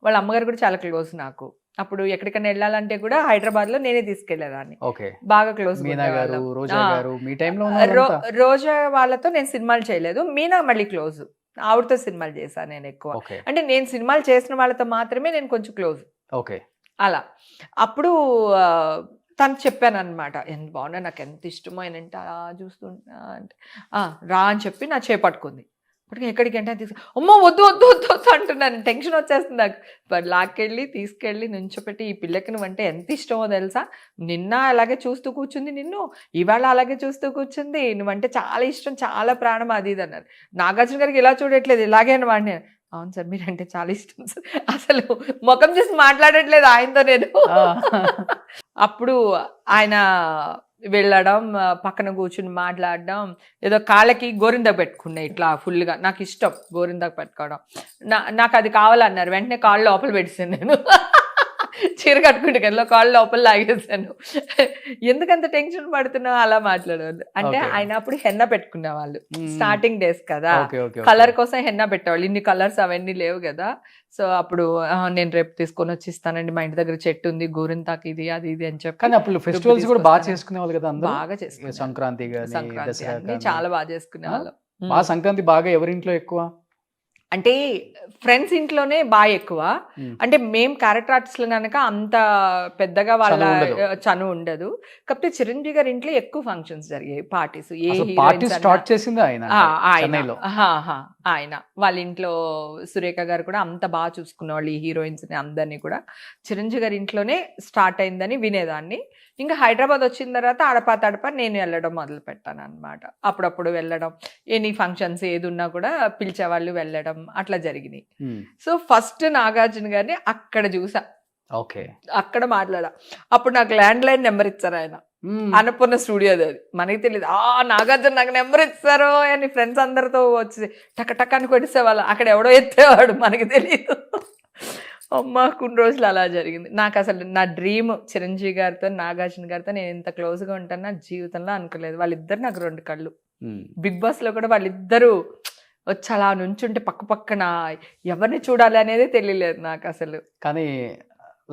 Speaker 4: వాళ్ళ అమ్మగారు కూడా చాలా క్లోజ్ నాకు. అప్పుడు ఎక్కడికైనా వెళ్ళాలంటే కూడా హైదరాబాద్ లో నేనే తీసుకెళ్లేదాన్ని. బాగా క్లోజ్. రోజా వాళ్ళతో నేను సినిమాలు చేయలేదు. మీనా మళ్ళీ క్లోజ్, ఆవిడతో సినిమాలు చేశాను నేను ఎక్కువ. అంటే నేను సినిమాలు చేసిన వాళ్ళతో మాత్రమే నేను కొంచెం క్లోజ్. అలా అప్పుడు తను చెప్పాను అనమాట, ఎంత బాగున్నా, నాకు ఎంత ఇష్టమో ఆయన అంటే అలా చూస్తుంటా అంటే రా అని చెప్పి నా చేపట్టుకుంది. ఇప్పటికీ ఎక్కడికంటే అమ్మో వద్దు వద్దు వద్దు వద్దు అంటున్నాను. టెన్షన్ వచ్చేస్తుంది నాకు. తీసుకెళ్ళి నుంచోపెట్టి, ఈ పిల్లకి నువ్వంటే ఎంత ఇష్టమో తెలుసా, నిన్న అలాగే చూస్తూ కూర్చుంది, నిన్ను ఇవాళ అలాగే చూస్తూ కూర్చుంది, నువ్వంటే చాలా ఇష్టం, చాలా ప్రాణం అది ఇది అన్నారు. నాగార్జున గారికి ఇలా చూడట్లేదు, ఇలాగే వాడిని అవును సార్, మీరంటే చాలా ఇష్టం సార్. అసలు ముఖం చూసి మాట్లాడట్లేదు ఆయనతో నేను. అప్పుడు ఆయన వెళ్ళడం, పక్కన కూర్చుని మాట్లాడడం, ఏదో కాళ్ళకి గోరింద పెట్టుకున్నా ఇట్లా ఫుల్గా. నాకు ఇష్టం గోరిందాకు పెట్టుకోవడం. నాకు అది కావాలన్నారు. వెంటనే కాళ్ళు లోపల పెట్టేసాను నేను. చీర కట్టుకుంటే కదా కాళ్ళు లోపల లాగేసాను. ఎందుకంత టెన్షన్ పడుతున్నావు అలా మాట్లాడేవాళ్ళు. అంటే ఆయన అప్పుడు హెన్నా పెట్టుకునే వాళ్ళు, స్టార్టింగ్ డేస్ కదా, కలర్ కోసం హెన్నా పెట్టేవాళ్ళు. ఇన్ని కలర్స్ అవన్నీ లేవు కదా. సో అప్పుడు నేను రేపు తీసుకొని వచ్చి ఇస్తానండి, మా ఇంటి దగ్గర చెట్టు ఉంది, గోరింతాకు ఇది అది ఇది అని చెప్పి.
Speaker 2: కానీ అప్పుడు ఫెస్టివల్స్ కూడా బాగా చేసుకునే వాళ్ళు కదా, అందరూ
Speaker 4: బాగా చేసుకునే
Speaker 2: సంక్రాంతి
Speaker 4: సంక్రాంతి అన్ని చాలా బాగా చేసుకునే వాళ్ళం.
Speaker 2: బాగా సంక్రాంతి బాగా ఎవరింట్లో ఎక్కువ
Speaker 4: అంటే ఫ్రెండ్స్ ఇంట్లోనే బాగా ఎక్కువ. అంటే మేము క్యారెక్టర్ ఆర్టిస్ట్లు కనుక అంత పెద్దగా వాళ్ళ చనువు ఉండదు. కాకపోతే చిరంజీవి గారి ఇంట్లో ఎక్కువ ఫంక్షన్స్ జరిగాయి, పార్టీస్.
Speaker 2: స్టార్ట్ చేసింది
Speaker 4: ఆయన వాళ్ళ ఇంట్లో సురేఖ గారు కూడా అంత బాగా చూసుకునేవాళ్ళు ఈ హీరోయిన్స్ ని అందరినీ కూడా. చిరంజీవి గారి ఇంట్లోనే స్టార్ట్ అయిందని వినేదాన్ని. ఇంకా హైదరాబాద్ వచ్చిన తర్వాత అడపా తడపా నేను వెళ్ళడం మొదలు పెట్టాను అనమాట. అప్పుడప్పుడు వెళ్ళడం, ఎనీ ఫంక్షన్స్ ఏది ఉన్నా కూడా పిలిచేవాళ్ళు వెళ్ళడం, అట్లా జరిగినాయి. సో ఫస్ట్ నాగార్జున గారిని అక్కడ చూసా, అక్కడ మాట్లాడా. అప్పుడు నాకు ల్యాండ్ లైన్ నెంబర్ ఇచ్చారు ఆయన, అన్నపూర్ణ స్టూడియోది. అది మనకి తెలియదు. నాగార్జున నాకు నెంబర్ ఇచ్చారు అని ఫ్రెండ్స్ అందరితో వచ్చి టక టక్ అని కొట్టేసేవాళ్ళు. అక్కడ ఎవడో ఎత్తేవాడు, మనకి తెలియదు. అమ్మ కొన్ని రోజులు అలా జరిగింది. నాకు అసలు నా డ్రీమ్ చిరంజీవి గారితో నాగార్జున గారితో నేను ఇంత క్లోజ్గా ఉంటాను నా జీవితంలో అనుకోలేదు. వాళ్ళిద్దరు నాకు రెండు కళ్ళు. బిగ్ బాస్ లో కూడా వాళ్ళిద్దరూ వచ్చి అలా నుంచుంటే పక్క పక్కన ఎవరిని చూడాలి అనేది తెలియలేదు నాకు అసలు.
Speaker 2: కానీ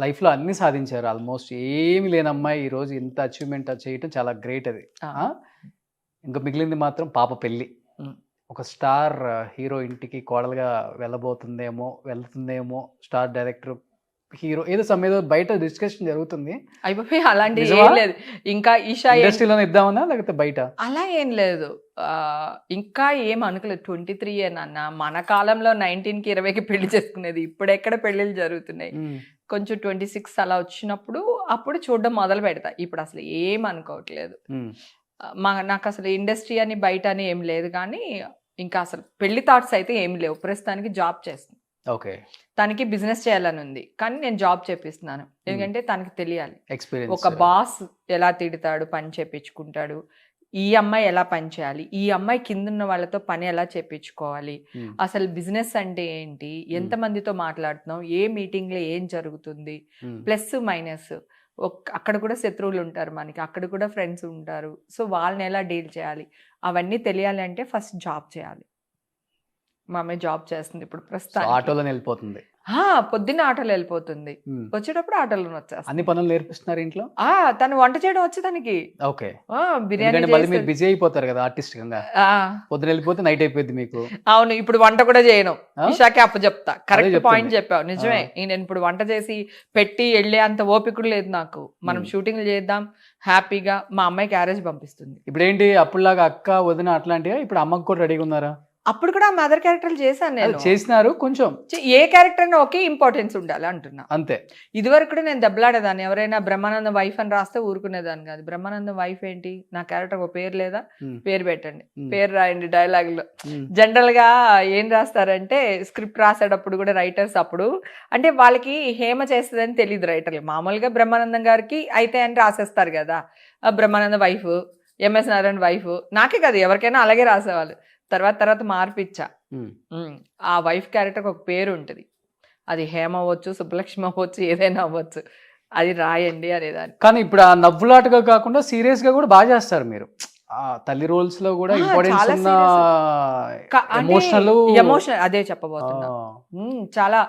Speaker 2: లైఫ్లో అన్ని సాధించారు. ఆల్మోస్ట్ ఏమి లేని అమ్మాయి ఈరోజు ఇంత అచీవ్మెంట్ చేయటం చాలా గ్రేట్. అది ఇంకా మిగిలింది మాత్రం పాప పెళ్ళి. ఒక స్టార్ హీరో ఇంటికి కోడలుగా వెళ్తుందేమో స్టార్ డైరెక్టర్ హీరో ఏదో సమయంలో బయట డిస్కషన్ జరుగుతుంది.
Speaker 4: అయిపోయి అలాంటి ఏం లేదు. ఇంకా ఈషా
Speaker 2: ఇండస్ట్రీలోనే ఇద్దామన్నా లేకపోతే బయట
Speaker 4: అలా ఏం లేదు. ఇంకా ఏం అనుకోలేదు. 23 అన్న మన కాలంలో 19కి 20కి పెళ్లి చేసుకునేది. ఇప్పుడు ఎక్కడ పెళ్లిళ్ళు జరుగుతున్నాయి. కొంచెం 26 అలా వచ్చినప్పుడు అప్పుడు చూడడం మొదలు పెడతా. ఇప్పుడు అసలు ఏం అనుకోవట్లేదు. నాకు అసలు ఇండస్ట్రీ అని బయట అని ఏం లేదు. కానీ ఇంకా అసలు పెళ్లి థాట్స్ అయితే ఏమి లేవు. ప్రస్తుతానికి జాబ్ చేస్తుంది. తనకి బిజినెస్ చేయాలని ఉంది, కానీ నేను జాబ్ చేపిస్తున్నాను. ఎందుకంటే తనకి తెలియాలి ఒక బాస్ ఎలా తిడతాడు, పని చేపించుకుంటాడు, ఈ అమ్మాయి ఎలా పని చేయాలి, ఈ అమ్మాయి కింద ఉన్న వాళ్ళతో పని ఎలా చేపించుకోవాలి, అసలు బిజినెస్ అంటే ఏంటి, ఎంతమందితో మాట్లాడుతున్నాం, ఏ మీటింగ్ లో ఏం జరుగుతుంది, ప్లస్ మైనస్. అక్కడ కూడా శత్రువులు ఉంటారు మనకి, అక్కడ కూడా ఫ్రెండ్స్ ఉంటారు. సో వాళ్ళని ఎలా డీల్ చేయాలి అవన్నీ తెలియాలి అంటే ఫస్ట్ జాబ్ చేయాలి. మా అమ్మాయి జాబ్ చేస్తుంది ఇప్పుడు ప్రస్తుతం.
Speaker 2: ఆటోలో వెళ్ళిపోతుంది.
Speaker 4: పొద్దున్న ఆటోలో వెళ్ళిపోతుంది, వచ్చేటప్పుడు ఆటోలో వచ్చేస్తుంది.
Speaker 2: అన్ని పనులు నేర్పిస్తున్నారు ఇంట్లో.
Speaker 4: తను వంట చేయడం వచ్చి తనకి.
Speaker 2: బిర్యానీ బిజీ అయిపోతారు కదా ఆర్టిస్ట్ గా. పొద్దున వెళ్ళిపోతే నైట్ అయిపోయింది మీకు.
Speaker 4: అవును, ఇప్పుడు వంట కూడా చేయను. ఇషాకి అప్పు చెప్తా. కరెక్ట్ పాయింట్ చెప్పావు, నిజమే. నేను ఇప్పుడు వంట చేసి పెట్టి వెళ్ళే అంత ఓపిక లేదు నాకు. మనం షూటింగ్లు చేద్దాం హ్యాపీగా. మా అమ్మాయి క్యారేజ్ పంపిస్తుంది.
Speaker 2: ఇప్పుడు ఏంటి అప్పుడులాగా అక్క వదిన అట్లాంటిగా ఇప్పుడు అమ్మకి కూడా రెడీగా ఉన్నారా?
Speaker 4: అప్పుడు కూడా మదర్ క్యారెక్టర్లు చేశాను నేను.
Speaker 2: చేసినారు కొంచెం.
Speaker 4: ఏ క్యారెక్టర్ అయినా ఒకే ఇంపార్టెన్స్ ఉండాలి అంటున్నా,
Speaker 2: అంతే.
Speaker 4: ఇదివరకు కూడా నేను దెబ్బలాడేదాన్ని. ఎవరైనా బ్రహ్మానందం వైఫ్ అని రాస్తే ఊరుకునేదాన్ని కాదు. బ్రహ్మానందం వైఫ్ ఏంటి, నా క్యారెక్టర్ ఒక పేరు లేదా, పేరు పెట్టండి, పేరు రాయండి డైలాగ్ లో. జనరల్ గా ఏం రాస్తారంటే స్క్రిప్ట్ రాసేటప్పుడు కూడా రైటర్స్ అప్పుడు అంటే వాళ్ళకి హేమ చేస్తుందని తెలియదు రైటర్లు. మామూలుగా బ్రహ్మానందం గారికి అయితే అని రాసేస్తారు కదా, Brahmanandam wife, MS Narayana wife. నాకే కదా ఎవరికైనా అలాగే రాసేవాళ్ళు. తర్వాత మార్పిచ్చా. ఆ వైఫ్ క్యారెక్టర్ ఒక పేరు ఉంటుంది, అది హేమ అవ్వచ్చు, సుబ్బలక్ష్మి అవ్వచ్చు, ఏదైనా అవ్వచ్చు, అది రాయండి అనేదాన్ని.
Speaker 2: కానీ ఇప్పుడు ఆ నవ్వులాటగా కాకుండా సీరియస్ గా కూడా బాగా చేస్తారు మీరు. తల్లి రోల్స్ లో కూడా ఇంపార్టెన్స్
Speaker 4: ఎమోషనల్ అదే చెప్పబోతున్నా. చాలా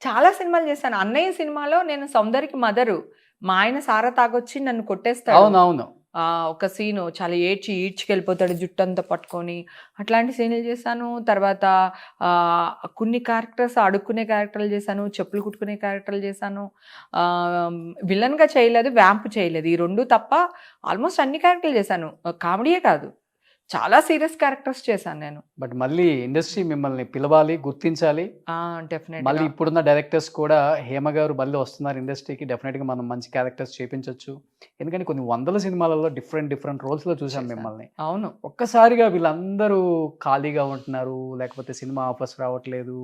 Speaker 4: చాలా సినిమాలు చేశాను. అన్నయ్య సినిమాలో నేను సౌందర్యకి మదరు, మా ఆయన సారా తాగొచ్చి నన్ను కొట్టేస్తాడు.
Speaker 2: అవునవును.
Speaker 4: ఒక సీను చాలా ఈడ్చుకెళ్ళిపోతాడు జుట్టు అంతా పట్టుకొని, అట్లాంటి సీన్లు చేశాను. తర్వాత కొన్ని క్యారెక్టర్స్ అడుక్కునే క్యారెక్టర్లు చేశాను, చెప్పులు కుట్టుకునే క్యారెక్టర్లు చేశాను. విలన్గా చేయలేదు, వ్యాంప్ చేయలేదు. ఈ రెండు తప్ప ఆల్మోస్ట్ అన్ని క్యారెక్టర్లు చేశాను. కామెడీయే కాదు, చాలా సీరియస్ క్యారెక్టర్స్ చేశాను నేను.
Speaker 2: బట్ మళ్ళీ ఇండస్ట్రీ మిమ్మల్ని పిలవాలి, గుర్తించాలి.
Speaker 4: డెఫినెట్
Speaker 2: మళ్ళీ ఇప్పుడున్న డైరెక్టర్స్ కూడా హేమ గారు మళ్ళీ వస్తున్నారు ఇండస్ట్రీకి, డెఫినెట్ గా మనం మంచి క్యారెక్టర్స్ చేపించవచ్చు. ఎందుకంటే కొన్ని వందల సినిమాలలో డిఫరెంట్ రోల్స్ లో చూసాం మిమ్మల్ని.
Speaker 4: అవును,
Speaker 2: ఒక్కసారిగా వీళ్ళందరూ ఖాళీగా ఉంటున్నారు, లేకపోతే సినిమా ఆఫర్స్ రావట్లేదు,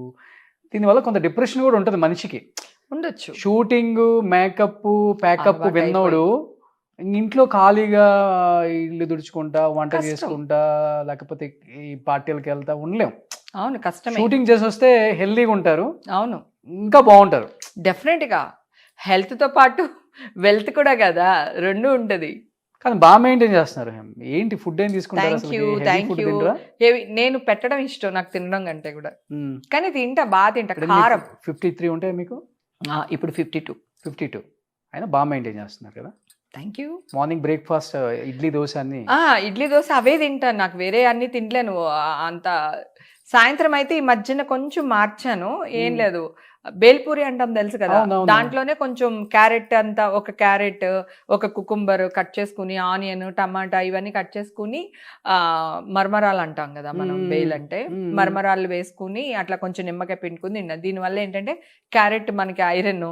Speaker 2: దీనివల్ల కొంత డిప్రెషన్ కూడా ఉంటుంది మనిషికి.
Speaker 4: ఉండొచ్చు.
Speaker 2: షూటింగ్, మేకప్, ప్యాకప్
Speaker 4: అలవాటు
Speaker 2: విన్నోడు ఇంట్లో ఖాళీగా ఇల్లు తుడుచుకుంటా, వంట
Speaker 4: కష్టం.
Speaker 2: చేసుకుంటా, లేకపోతే ఈ పార్టీలకు వెళ్తా ఉండలేం.
Speaker 4: అవును, కష్టమే.
Speaker 2: షూటింగ్ చేసి వస్తే హెల్దీగా ఉంటారు,
Speaker 4: అవును,
Speaker 2: ఇంకా బాగుంటారు.
Speaker 4: డెఫినెట్ గా హెల్త్ తో పాటు వెల్త్ కూడా కదా, రెండు ఉంటది.
Speaker 2: కానీ బాగా మెయింటైన్ చేస్తున్నారు. ఏంటి ఫుడ్ ఏం తీసుకుంటారు
Speaker 4: థ్యాంక్
Speaker 2: అసలు?
Speaker 4: You,
Speaker 2: heavy
Speaker 4: thank
Speaker 2: food
Speaker 4: you.
Speaker 2: తింటారా?
Speaker 4: నేను పెట్టడం ఇష్టం నాకు తినడం కంటే కూడా, కానీ తింటా, బాగా తింటా. కారం
Speaker 2: 53 ఉంటాయి మీకు
Speaker 4: ఇప్పుడు 52.
Speaker 2: 52 అయినా బాగా మెయింటైన్ చేస్తున్నారు కదా.
Speaker 4: Thank you.
Speaker 2: Morning breakfast idli dosa అన్ని
Speaker 4: ఇడ్లీ దోశ అవే తింటాను, నాకు వేరే అన్ని తినలేను అంత. సాయంత్రం అయితే ఈ మధ్యన కొంచెం మార్చాను, ఏం లేదు, బేల్పూరి అంటాం తెలుసు కదా,
Speaker 2: అవునవును.
Speaker 4: దాంట్లోనే కొంచెం క్యారెట్ అంతా, ఒక క్యారెట్, ఒక కుకుంబర్ కట్ చేసుకుని, ఆనియన్, టమాటా ఇవన్నీ కట్ చేసుకుని, మరమరాలు అంటాం కదా మనం, బేల్ అంటే మరమరాలు వేసుకుని అట్లా కొంచెం నిమ్మకాయ పిండుకుని తిన్నా. దీనివల్ల ఏంటంటే క్యారెట్ మనకి ఐరన్,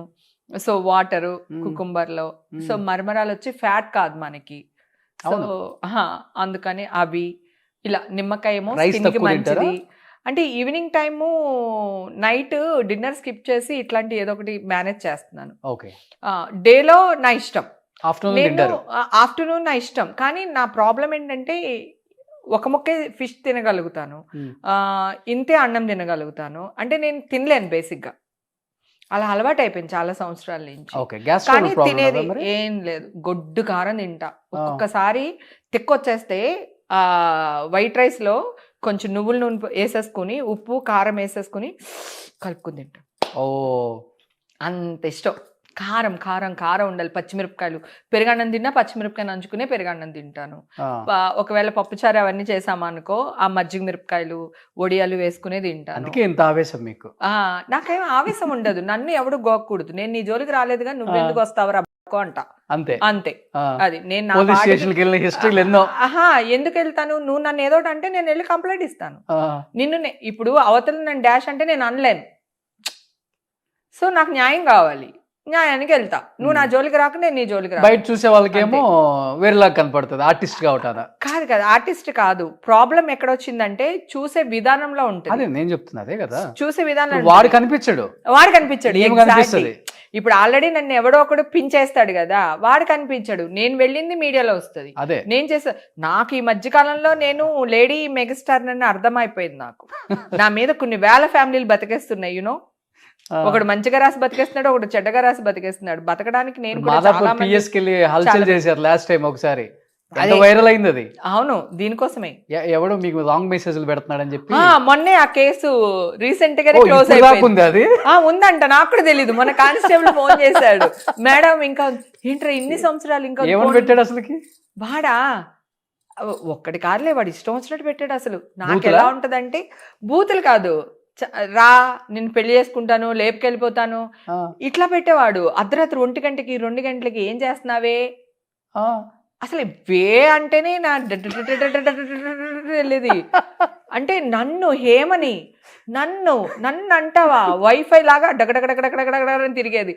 Speaker 4: సో వాటరు కుకుంబర్లో, సో మరమరాలు వచ్చి ఫ్యాట్ కాదు మనకి, సో అందుకని అవి ఇలా. నిమ్మకాయ ఏమో
Speaker 2: Rice
Speaker 4: స్కిన్ కి
Speaker 2: తక్కువ తింటారా?
Speaker 4: మంచిది. అంటే evening time night dinner skip చేసి ఇట్లాంటి ఏదో ఒకటి మేనేజ్ చేస్తున్నాను.
Speaker 2: ఓకే.
Speaker 4: డేలో నా ఇష్టం,
Speaker 2: ఆఫ్టర్నూన్
Speaker 4: నేను
Speaker 2: తింటారు.
Speaker 4: ఆఫ్టర్నూన్ నా ఇష్టం. కానీ నా ప్రాబ్లం ఏంటంటే ఒక ముక్కే ఫిష్ తినగలుగుతాను, ఇంతే అన్నం తినగలుగుతాను, అంటే నేను తినలేను బేసిక్గా. అలా అలవాటు అయిపోయింది చాలా సంవత్సరాల నుంచి.
Speaker 2: ఓకే. గ్యాస్
Speaker 4: కానీ
Speaker 2: ప్రాబ్లం
Speaker 4: తినేది
Speaker 2: మరి?
Speaker 4: ఏం లేదు, గొడ్డు కారం తింటా. ఒక్కొక్కసారి తిక్కొచ్చేస్తే వైట్ రైస్ లో కొంచెం నువ్వుల నూనె వేసేసుకుని, ఉప్పు కారం వేసేసుకుని కలుపుకుని తింటా.
Speaker 2: ఓ,
Speaker 4: అంత ఇష్టం. కారం కారం కారం ఉండాలి. పచ్చిమిరపకాయలు, పెరుగన్నం తిన్నా పచ్చిమిరపకాయ నంచుకునే పెరుగన్నం తింటాను. ఒకవేళ పప్పుచారు అవన్నీ చేసామనుకో, ఆ మజ్జిగ మిరపకాయలు, వడియాలు వేసుకునే తింటాను.
Speaker 2: అందుకే ఇంత ఆవేశం మీకు.
Speaker 4: నాకేం ఆవేశం ఉండదు, నన్ను ఎవడు గోకూడదు. నేను నీ జోలికి రాలేదుగా, నువ్వెందుకు వస్తావు అంట,
Speaker 2: అంతే
Speaker 4: అంతే. అది నేను నా
Speaker 2: పోలీస్
Speaker 4: పాటికి-
Speaker 2: స్టేషన్కి వెళ్ళిన హిస్టరీలు ఎన్నో.
Speaker 4: ఎందుకు వెళ్తాను? నువ్వు నన్ను ఏదోటి అంటే నేను వెళ్ళి కంప్లైంట్ ఇస్తాను. ఇప్పుడు అవతల నన్ను డాష్ అంటే నేను అనలేను, సో నాకు న్యాయం కావాలి, న్యాయానికి వెళ్తా. నువ్వు నా జోలికి రాక నేను నీ జోలికి రా.
Speaker 2: బయట చూసే వాళ్ళకేమో వేరేలాగా కనపడుతుంది, ఆర్టిస్ట్ కావటాన.
Speaker 4: కాదు కదా, ఆర్టిస్ట్ కాదు. ప్రాబ్లం ఎక్కడ వచ్చిందంటే చూసే విధానంలో
Speaker 2: అదే
Speaker 4: ఉంటుంది.
Speaker 2: నేను చెప్తున్నా, అదే కదా.
Speaker 4: చూసే విధానం
Speaker 2: వాడు కనిపించడు,
Speaker 4: వాడు కనిపించాడు.
Speaker 2: ఏం కనిపిస్తుంది?
Speaker 4: ఇప్పుడు ఆల్రెడీ నన్ను ఎవడో ఒకడు పించేస్తాడు కదా, వాడు కనిపించాడు. నేను వెళ్ళింది మీడియాలో వస్తుంది,
Speaker 2: అదే
Speaker 4: నేను చేసా. నాకు ఈ మధ్య కాలంలో నేను లేడీ మెగాస్టార్ నన్ను అర్థమైపోయింది. నాకు నా మీద కొన్ని వేల ఫ్యామిలీలు బతికేస్తున్నాయి. యూనో, ఒకడు మంచిగా రాసి బతికేస్తున్నాడు, ఒకడు చెడ్డగా రాసి బతికేస్తున్నాడు. బతకడానికి నేను కూడా చాలా
Speaker 2: మాదాపూర్
Speaker 4: మంది-
Speaker 2: పిఎస్కి వెళ్ళి హల్చల్ చేశారు లాస్ట్ టైం ఒకసారి.
Speaker 4: అదే.
Speaker 2: వైరల్ అయింది అది.
Speaker 4: అవును, దీనికోసమే.
Speaker 2: ఎవడో మీకు రాంగ్ మెసేజ్లు పెడుతున్నాడని చెప్పి.
Speaker 4: మొన్నే ఆ కేసు రీసెంట్ గానే
Speaker 2: ఓ,
Speaker 4: క్లోజ్
Speaker 2: ఇప్పుడు దాకా
Speaker 4: అయిపోయింది.
Speaker 2: ఉంది అది.
Speaker 4: ఉందంట, నాకు కూడా తెలీదు. మన కానిస్టేబుల్ ఫోన్ చేశాడు, మేడం ఇంకా ఏంట్రా ఇన్ని సంవత్సరాలు ఇంకా
Speaker 2: ఏమని పెట్టాడు అసలుకి?
Speaker 4: వాడా ఒక్కడి కార్లే, వాడు ఇష్టం వచ్చినట్టు పెట్టాడు. అసలు నాకు
Speaker 2: బూతులా?
Speaker 4: ఎలా ఉంటదంటే, బూతులు కాదు, రా నేను పెళ్లి చేసుకుంటాను, లేపుకెళ్ళిపోతాను,
Speaker 2: ఆ,
Speaker 4: ఇట్లా పెట్టేవాడు. అర్ధరాత్రి 1 గంటకి 2 గంటలకి ఏం చేస్తున్నావే,
Speaker 2: ఆ.
Speaker 4: అసలు వే అంటేనే నా వెళ్ళేది. అంటే నన్ను హేమని నన్ను అంటావా, వైఫై లాగా డగడగడగడగడగడని తిరిగేది.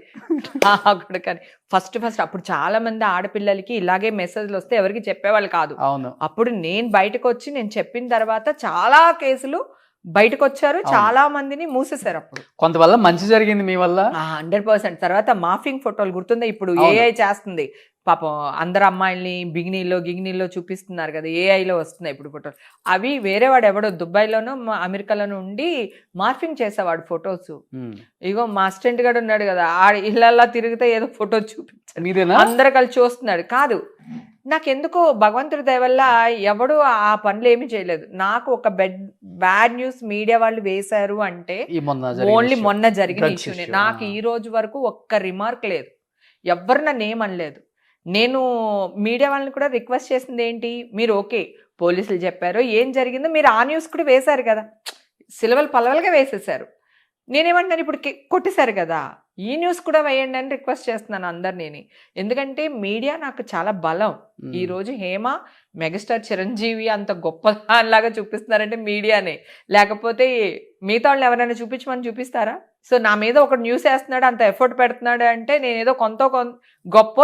Speaker 4: కానీ ఫస్ట్ అప్పుడు చాలా మంది ఆడపిల్లలకి ఇలాగే మెసేజ్లు వస్తే ఎవరికి చెప్పేవాళ్ళు కాదు.
Speaker 2: అవును.
Speaker 4: అప్పుడు నేను బయటకు వచ్చి నేను చెప్పిన తర్వాత చాలా కేసులు బయటకు వచ్చారు, చాలా మందిని మూసేశారు. అప్పుడు
Speaker 2: కొంతవల్ల మంచి జరిగింది మీ వల్ల.
Speaker 4: 100%. తర్వాత మాఫింగ్ ఫోటోలు గుర్తుందా? ఇప్పుడు ఏఐ చేస్తుంది పాపం, అందరు అమ్మాయిల్ని గిగినీల్లో చూపిస్తున్నారు కదా, ఏఐలో వస్తున్నాయి ఇప్పుడు ఫోటోలు. అవి వేరే వాడు ఎవడో దుబాయ్లోనో అమెరికాలోనో ఉండి మార్ఫింగ్ చేసేవాడు ఫొటోస్. ఇగో మా అసిస్టెంట్ గారు ఉన్నాడు కదా, ఆ ఇళ్ళల్లా తిరిగితే ఏదో ఫోటో చూపించాడు,
Speaker 2: మీదేనా?
Speaker 4: అందరు కలిసి చూస్తున్నాడు. కాదు, నాకెందుకో భగవంతుడి దయ వల్ల ఎవడు ఆ పనులు ఏమీ చేయలేదు. నాకు ఒక బ్యాడ్ న్యూస్ మీడియా వాళ్ళు వేశారు అంటే ఓన్లీ మొన్న జరిగిన ఇష్యూనే. నాకు ఈ రోజు వరకు ఒక్క రిమార్క్ లేదు, ఎవ్వరు నన్ను ఏమనలేదు. నేను మీడియా వాళ్ళని కూడా రిక్వెస్ట్ చేసింది ఏంటి, మీరు ఓకే పోలీసులు చెప్పారు, ఏం జరిగిందో మీరు ఆ న్యూస్ కూడా వేశారు కదా, సిలవలు పలవలుగా వేసేసారు. నేనేమంటాను, ఇప్పుడు కొట్టేశారు కదా, ఈ న్యూస్ కూడా వేయండి అని రిక్వెస్ట్ చేస్తున్నాను అందరినీ. ఎందుకంటే మీడియా నాకు చాలా బలం. ఈ రోజు హేమ మెగాస్టార్ చిరంజీవి అంత గొప్ప లాగా చూపిస్తున్నారంటే మీడియానే, లేకపోతే మిగతా వాళ్ళు ఎవరైనా చూపించమని చూపిస్తారా? సో నా మీద ఒక న్యూస్ వేస్తున్నాడు, అంత ఎఫర్ట్ పెడుతున్నాడు అంటే నేను ఏదో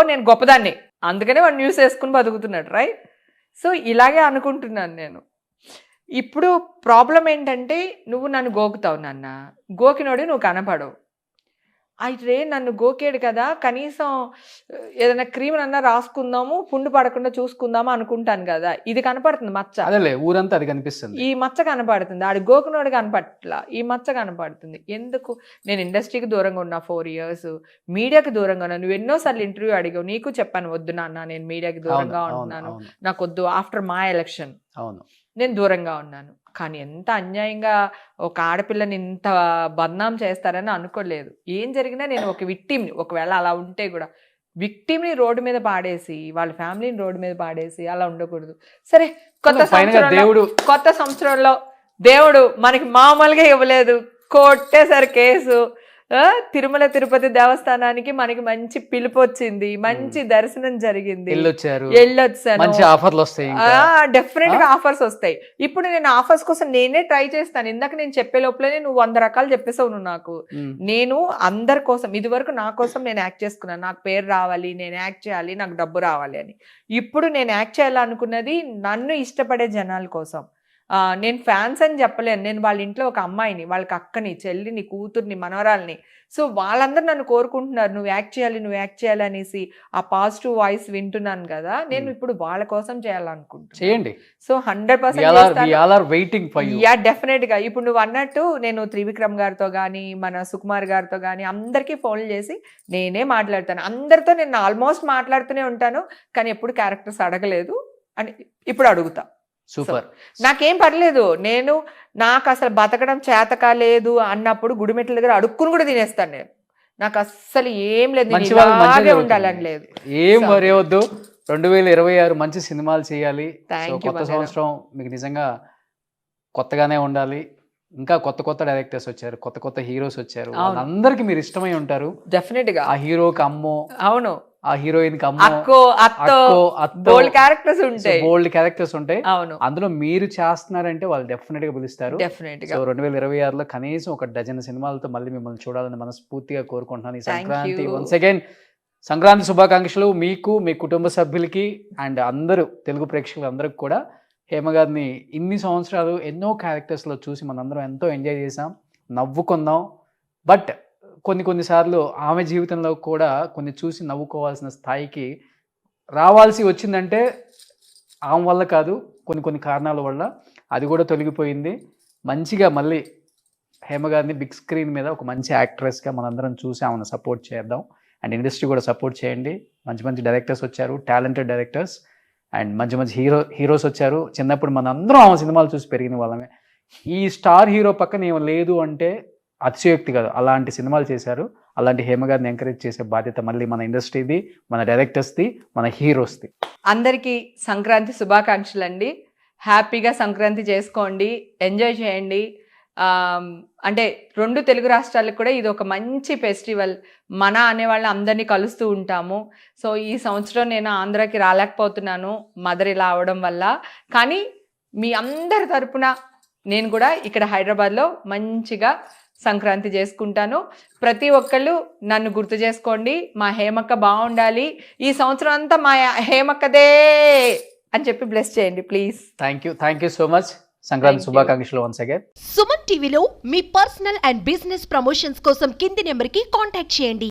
Speaker 4: నేను గొప్పదాన్ని, అందుకనే వాడు న్యూస్ వేసుకుని బతుకుతున్నాడు, రైట్? సో ఇలాగే అనుకుంటున్నాను నేను. ఇప్పుడు ప్రాబ్లం ఏంటంటే నువ్వు నన్ను గోకుతావు నాన్న, గోకినోడు నువ్వు కనపడవు. అయితే నన్ను గోకేడు కదా, కనీసం ఏదైనా క్రీమ్ అన్నా రాసుకుందాము, పుండు పడకుండా చూసుకుందాము అనుకుంటాను కదా. ఇది కనపడుతుంది మచ్చ,
Speaker 2: అదేలే ఊరంతా అది కనిపిస్తుంది.
Speaker 4: ఈ మచ్చ కనపడుతుంది. ఆడు గోకునోడు కనపట్ల, ఈ మచ్చ కనపడుతుంది. ఎందుకు? నేను ఇండస్ట్రీకి దూరంగా ఉన్నా 4 years, మీడియాకి దూరంగా ఉన్నా. నువ్వు ఎన్నోసార్లు ఇంటర్వ్యూ అడిగావు, నీకు చెప్పాను వద్దు నాన్న నేను మీడియాకి దూరంగా ఉంటున్నాను, నాకు వద్దు. ఆఫ్టర్ మా ఎలక్షన్
Speaker 2: అవును
Speaker 4: నేను దూరంగా ఉన్నాను. కానీ ఎంత అన్యాయంగా ఒక ఆడపిల్లని ఇంత బద్నాం చేస్తారని అనుకోలేదు. ఏం జరిగినా నేను ఒక విక్టిమ్ని, ఒకవేళ అలా ఉంటే కూడా విక్టిమ్ని రోడ్డు మీద పాడేసి, వాళ్ళ ఫ్యామిలీని రోడ్డు మీద పాడేసి అలా ఉండకూడదు. సరే, కొత్త సంవత్సరంలో దేవుడు మనకి మామూలుగా ఇవ్వలేదు, కొట్టేసరి కేసు. తిరుమల తిరుపతి దేవస్థానానికి మనకి మంచి పిలుపు వచ్చింది, మంచి దర్శనం జరిగింది, వెళ్ళొచ్చాను. డెఫినెట్ గా ఆఫర్స్ వస్తాయి. ఇప్పుడు నేను ఆఫర్స్ కోసం నేనే ట్రై చేస్తాను. ఇందాక నేను చెప్పే లోపలనే నువ్వు 100 రకాలు చెప్పేసావు నువ్వు నాకు. నేను అందరి కోసం, ఇది వరకు నా కోసం నేను యాక్ట్ చేసుకున్నాను. నాకు పేరు రావాలి, నేను యాక్ట్ చేయాలి, నాకు డబ్బు రావాలి అని. ఇప్పుడు నేను యాక్ట్ చేయాలనుకున్నది నన్ను ఇష్టపడే జనాల కోసం. నేను ఫ్యాన్స్ అని చెప్పలేను. నేను వాళ్ళ ఇంట్లో ఒక అమ్మాయిని, వాళ్ళకి అక్కని, చెల్లిని, కూతుర్ని, మనవరాల్ని. సో వాళ్ళందరూ నన్ను కోరుకుంటున్నారు నువ్వు యాక్ట్ చేయాలి, నువ్వు యాక్ట్ చేయాలి అనేసి. ఆ పాజిటివ్ వాయిస్ వింటున్నాను కదా, నేను ఇప్పుడు వాళ్ళ కోసం చేయాలనుకుంటున్నాను. సో 100% యా, డెఫినెట్ గా. ఇప్పుడు నువ్వు అన్నట్టు నేను త్రివిక్రమ్ గారితో కానీ, మన సుకుమార్ గారితో కానీ అందరికీ ఫోన్లు చేసి నేనే మాట్లాడతాను. అందరితో నేను ఆల్మోస్ట్ మాట్లాడుతూనే ఉంటాను, కానీ ఎప్పుడు క్యారెక్టర్స్ అడగలేదు అని ఇప్పుడు అడుగుతా.
Speaker 2: సూపర్.
Speaker 4: నాకేం పర్లేదు. నాకు అసలు బతకడం చేతక లేదు అన్నప్పుడు గుడిమెట్ల దగ్గర అడుక్కుని కూడా తినేస్తాను నేను. నాకు అస్సలు ఏం లేదు, ఉండాలని లేదు.
Speaker 2: ఏం వరేవద్దు. 2026 మంచి సినిమాలు చేయాలి. కొత్త సంవత్సరం మీకు నిజంగా కొత్తగానే ఉండాలి. ఇంకా కొత్త డైరెక్టర్స్ వచ్చారు, కొత్త హీరోస్ వచ్చారు, అందరికి మీరు ఇష్టమై ఉంటారు
Speaker 4: డెఫినెట్ గా.
Speaker 2: ఆ హీరోకి అమ్మో,
Speaker 4: అవును,
Speaker 2: ఆ హీరోయిన్ కి
Speaker 4: బోల్డ్ క్యారెక్టర్స్
Speaker 2: ఉంటాయి. అందులో మీరు చేస్తున్నారంటే వాళ్ళు డెఫినెట్ గా పిలుస్తారు. 2026లో కనీసం ఒక డజన్ సినిమాలతో మళ్ళీ మిమ్మల్ని చూడాలని మనస్ఫూర్తిగా కోరుకుంటున్నాను. ఈ సంక్రాంతి వన్స్ అగైన్ సంక్రాంతి శుభాకాంక్షలు మీకు, మీ కుటుంబ సభ్యులకి అండ్ అందరూ తెలుగు ప్రేక్షకులు అందరికి కూడా. హేమ గారిని ఇన్ని సంవత్సరాలు ఎన్నో క్యారెక్టర్స్లో చూసి మనందరం ఎంతో ఎంజాయ్ చేసాం, నవ్వుకున్నాం. బట్ కొన్నిసార్లు ఆమె జీవితంలో కూడా కొన్ని చూసి నవ్వుకోవాల్సిన స్థాయికి రావాల్సి వచ్చిందంటే ఆమె వల్ల కాదు, కొన్ని కారణాల వల్ల. అది కూడా తొలగిపోయింది. మంచిగా మళ్ళీ హేమ గారిని బిగ్ స్క్రీన్ మీద ఒక మంచి యాక్ట్రెస్గా మనందరం చూసి ఆమెను సపోర్ట్ చేద్దాం. అండ్ ఇండస్ట్రీ కూడా సపోర్ట్ చేయండి. మంచి డైరెక్టర్స్ వచ్చారు, టాలెంటెడ్ డైరెక్టర్స్ అండ్ మంచి హీరోస్ వచ్చారు. చిన్నప్పుడు మనందరం ఆమె సినిమాలు చూసి పెరిగిన వాళ్ళమే. ఈ స్టార్ హీరో పక్కన ఏమో లేదు అంటే అతిశయోక్తి కాదు. అలాంటి సినిమాలు చేశారు. అలాంటి హేమ గారిని ఎంకరేజ్ చేసే బాధ్యత మళ్ళీ మన ఇండస్ట్రీది, మన డైరెక్టర్స్ది, మన హీరోస్ది.
Speaker 4: అందరికీ సంక్రాంతి శుభాకాంక్షలు అండి. హ్యాపీగా సంక్రాంతి చేసుకోండి, ఎంజాయ్ చేయండి. అంటే 2 తెలుగు రాష్ట్రాలకు కూడా ఇది ఒక మంచి ఫెస్టివల్. మన అనేవాళ్ళు అందరినీ కలుస్తూ ఉంటాము. సో ఈ సంవత్సరం నేను ఆంధ్రాకి రాలేకపోతున్నాను మదర్ ఇలా అవడం వల్ల. కానీ మీ అందరి తరపున నేను కూడా ఇక్కడ హైదరాబాద్లో మంచిగా సంక్రాంతి చేసుకుంటాను. ప్రతి ఒక్కళ్ళు నన్ను గుర్తు చేసుకోండి. మా హేమక్క బాగుండాలి, ఈ సంవత్సరం అంతా మా హేమక్కదే అని చెప్పి బ్లెస్ చేయండి please.
Speaker 2: Thank you so much. Sankranti శుభాకాంక్షలు వన్స్ అగైన్.
Speaker 5: సుమన్ టీవీలో మీ పర్సనల్ అండ్ బిజినెస్ ప్రమోషన్స్ కోసం కింది నెంబర్కి కాంటాక్ట్ చేయండి.